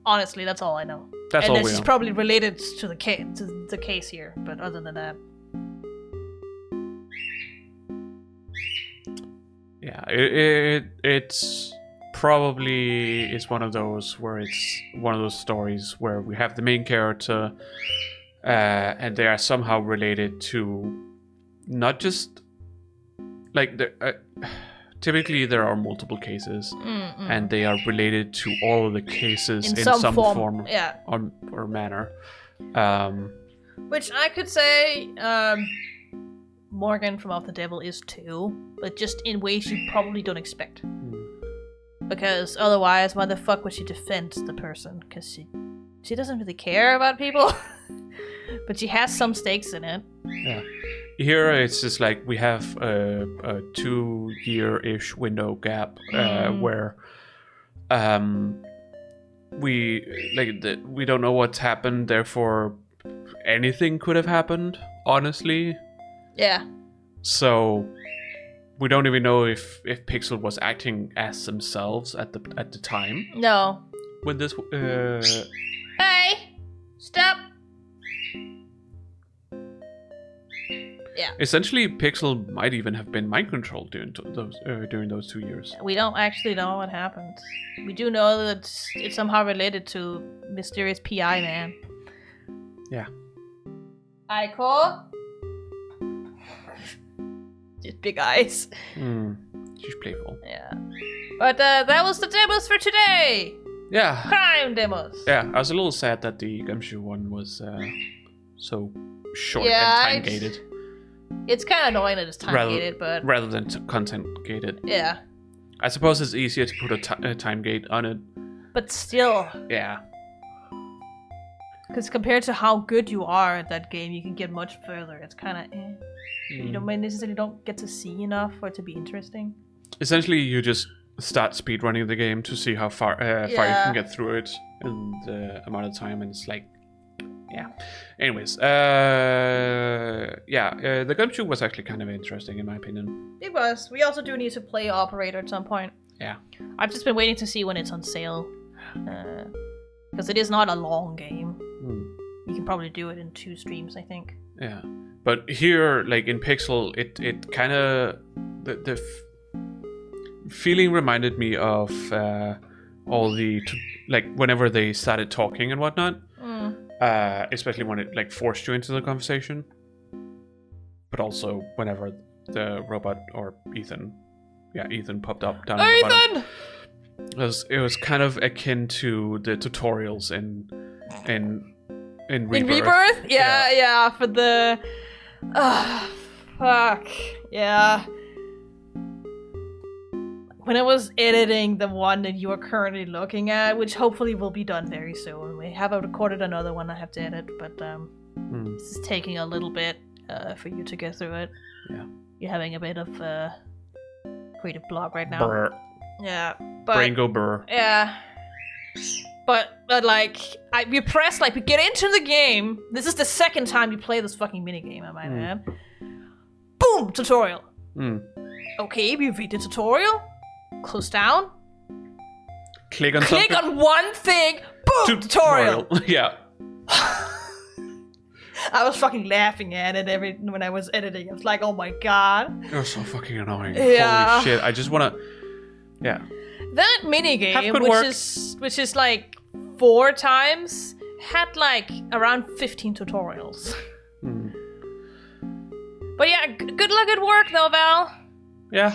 Honestly, that's all I know. That's all we know. And it's probably related to the case here, but other than that. Yeah, it's probably is one of those where it's one of those stories where we have the main character and they are somehow related to not just like typically there are multiple cases and they are related to all of the cases in some form or manner. Which I could say Morgan from Off the Devil is too, but just in ways you probably don't expect. Because otherwise, why the fuck would she defend the person? Because she doesn't really care about people. But she has some stakes in it. Yeah. Here it's just like we have a 2-year-ish window gap where we don't know what's happened, therefore anything could have happened, honestly. Yeah. So we don't even know if Pixel was acting as themselves at the time. No. With this Hey! Stop! Yeah. Essentially, Pixel might even have been mind controlled during those 2 years. We don't actually know what happened. We do know that it's somehow related to mysterious P.I. man. Yeah. Aiko? Just big eyes. She's playful. Yeah. But that was the demos for today. Yeah. Crime demos. Yeah, I was a little sad that the Gumshoe one was so short and time-gated. It's kind of annoying that it's time-gated, but... Rather than content-gated. Yeah. I suppose it's easier to put a time gate on it. But still. Yeah. Because compared to how good you are at that game, you can get much further. It's kind of You don't necessarily don't get to see enough for it to be interesting. Essentially, you just start speedrunning the game to see how far you can get through it in the amount of time, and it's like, yeah. Anyways, the Gumshoe was actually kind of interesting in my opinion. It was. We also do need to play Operator at some point. Yeah. I've just been waiting to see when it's on sale. Because it is not a long game. You can probably do it in 2 streams, I think. Yeah. But here, like in Pixel, it kind of... The feeling reminded me of all the... like, whenever they started talking and whatnot. especially when it like forced you into the conversation, but also whenever the robot or Ethan popped up down at the bottom. It was kind of akin to the tutorials in Rebirth. In Rebirth? Yeah, for the... fuck. Yeah. When I was editing the one that you are currently looking at, which hopefully will be done very soon. We have recorded another one I have to edit, but this is taking a little bit for you to get through it. Yeah. You're having a bit of creative block right now. Brr. Yeah. But, Brain go burr. Yeah. But like, we press, like, we get into the game. This is the second time you play this fucking minigame, I might add. Boom! Tutorial. Okay, we read the tutorial. Close down. Click on one thing. Boom! Tutorial. Yeah. I was fucking laughing at it when I was editing. I was like, oh my god. You're so fucking annoying. Yeah. Holy shit. I just wanna... Yeah. That minigame, which is like 4 times, had like around 15 tutorials. But yeah, good luck at work though, Val. Yeah.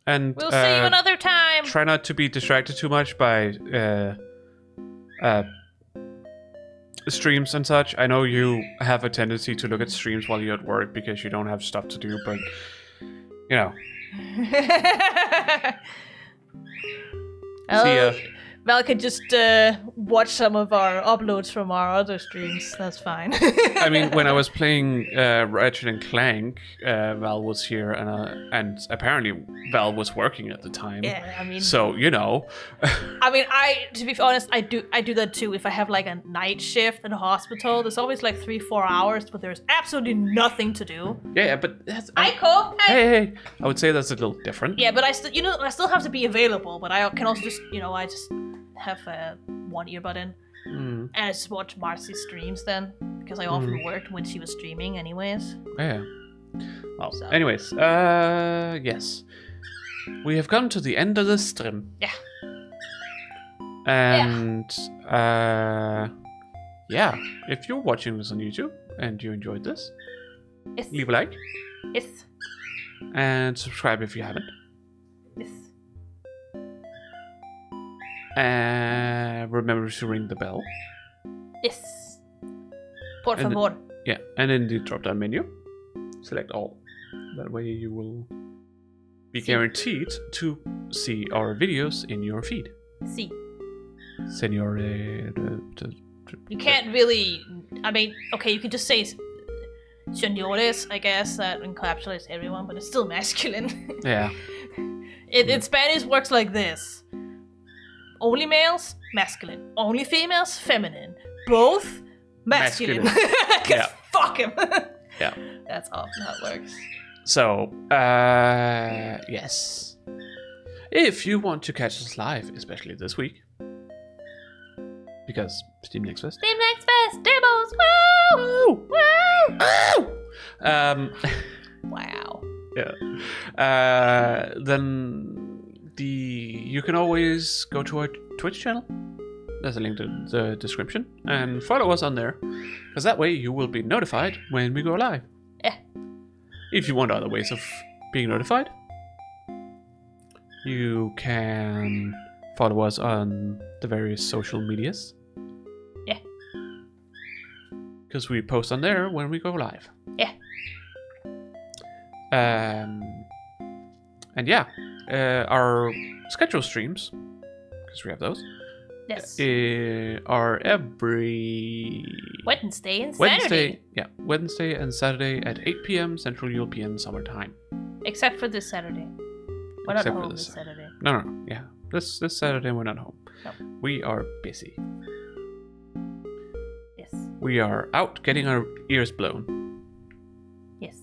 And we'll see you another time. Try not to be distracted too much by streams and such. I know you have a tendency to look at streams while you're at work because you don't have stuff to do, but you know. See ya. Val could just watch some of our uploads from our other streams. That's fine. I mean, when I was playing Ratchet and Clank, Val was here, and apparently Val was working at the time. Yeah, I mean. So you know. I mean, to be honest, I do that too. If I have like a night shift in a hospital, there's always like 3-4 hours, but there's absolutely nothing to do. Yeah, but that's. Hey. I would say that's a little different. Yeah, but I still have to be available. But I can also just, I just have one earbud in, and I just watch Marcy's streams then, because I often worked when she was streaming anyways. Yeah. Well, anyways, yes. We have come to the end of the stream. Yeah. And, yeah, if you're watching this on YouTube and you enjoyed this, leave a like. Yes. And subscribe if you haven't. Yes. Remember to ring the bell. Yes. Por favor. And in the drop-down menu, select all. That way you will be guaranteed to see our videos in your feed. See. Senor. You can't really. I mean, okay, you could just say senores, I guess, that encapsulates everyone, but it's still masculine. Yeah. In Spanish works like this. Only males, masculine. Only females, feminine. Both, masculine. Yeah. Fuck him. Yeah. That's often how it works. So, yes. If you want to catch us live, especially this week, because Steam Next Fest. Steam Next Fest, demos, woo! Woo! Wow. Yeah. Then you can always go to our Twitch channel. There's a link to the description, and follow us on there, because that way you will be notified when we go live. Yeah. If you want other ways of being notified, you can follow us on the various social medias. Yeah. Because we post on there when we go live. Yeah. And yeah, our scheduled streams, because we have those, yes, are every Wednesday and Saturday. Wednesday and Saturday at 8 p.m. Central European Summer Time. Except for this Saturday. We're not home this Saturday. No. Yeah, this Saturday we're not home. No. We are busy. Yes. We are out getting our ears blown. Yes.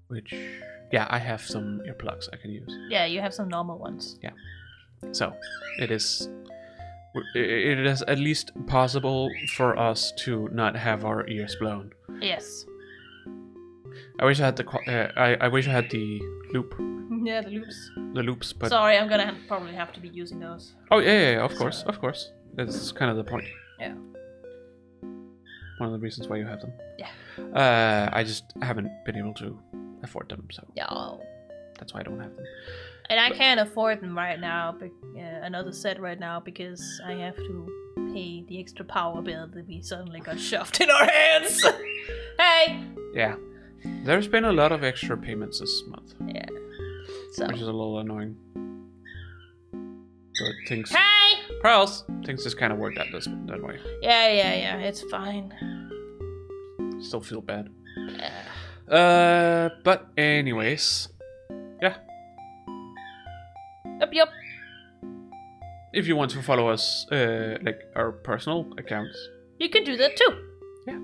Which, yeah, I have some earplugs I can use. Yeah, you have some normal ones. Yeah. So, it is at least possible for us to not have our ears blown. Yes. I wish I had I wish I had the loop. Yeah, the loops. The loops, but sorry, I'm gonna probably have to be using those. Oh yeah, of course. That's kind of the point. Yeah. One of the reasons why you have them. Yeah. I just haven't been able to afford them, so No. that's why I don't have them. And I can't afford them right now, but another set right now, because I have to pay the extra power bill that we suddenly got shoved in our hands. Hey! Yeah. There's been a lot of extra payments this month. Yeah. So. Which is a little annoying. But things... Hey! Pearls! Things just kind of worked out that way. Yeah, it's fine. Still feel bad. Yeah. But anyways... Yeah. Yep. If you want to follow us, like our personal accounts, you can do that too. Yeah.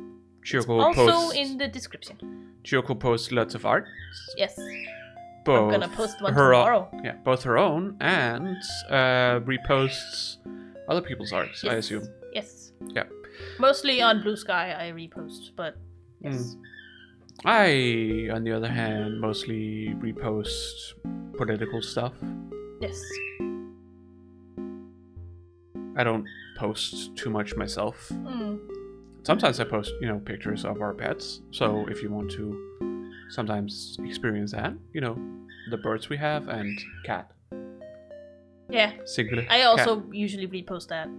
Chiyoko also posts, in the description. Chiyoko posts lots of art. Yes. Both I'm gonna post one tomorrow. Yeah, both her own and reposts other people's arts, Yes. I assume. Yes. Yeah. Mostly on Blue Sky I repost, but yes. I, on the other hand, mostly repost political stuff. Yes. I don't post too much myself. Mm. Sometimes I post, pictures of our pets. So if you want to sometimes experience that, the birds we have and cat. Yeah. Singular. I also cat. usually repost that.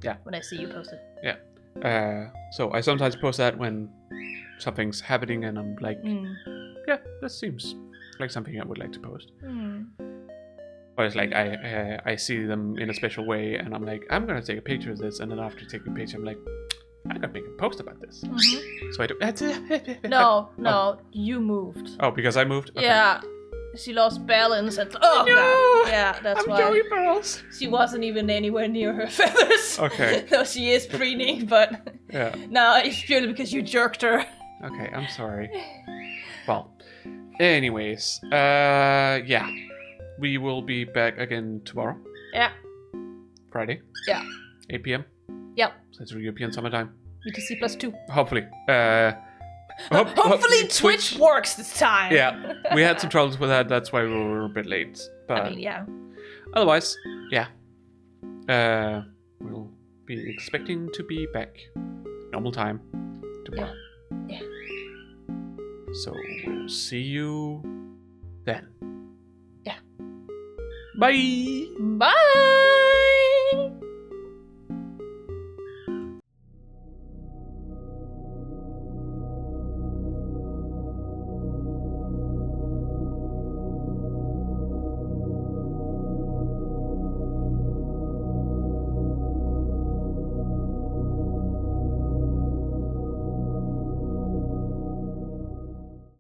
Yeah. When I see you post it. Yeah. So I sometimes post that when something's happening and I'm like, yeah, this seems like something I would like to post. But it's like I see them in a special way and I'm like, I'm gonna take a picture of this, and then after taking a picture I'm like, I'm gonna make a post about this. So I do. No, you moved. Oh, because I moved? Okay. Yeah. She lost balance and God. Yeah, that's I'm why. Joey Pearls. She wasn't even anywhere near her feathers. Okay. No, she is preening, but yeah. No, it's purely because you jerked her. Okay, I'm sorry. Well, anyways, yeah. We will be back again tomorrow. Yeah. Friday. Yeah. 8 p.m. Yep. Central European Summertime. UTC +2. Hopefully. Hopefully Twitch works this time. Yeah. We had some troubles with that. That's why we were a bit late. But I mean, yeah. Otherwise, yeah. We'll be expecting to be back normal time tomorrow. Yeah. So we'll see you then. Yeah. Bye. Bye.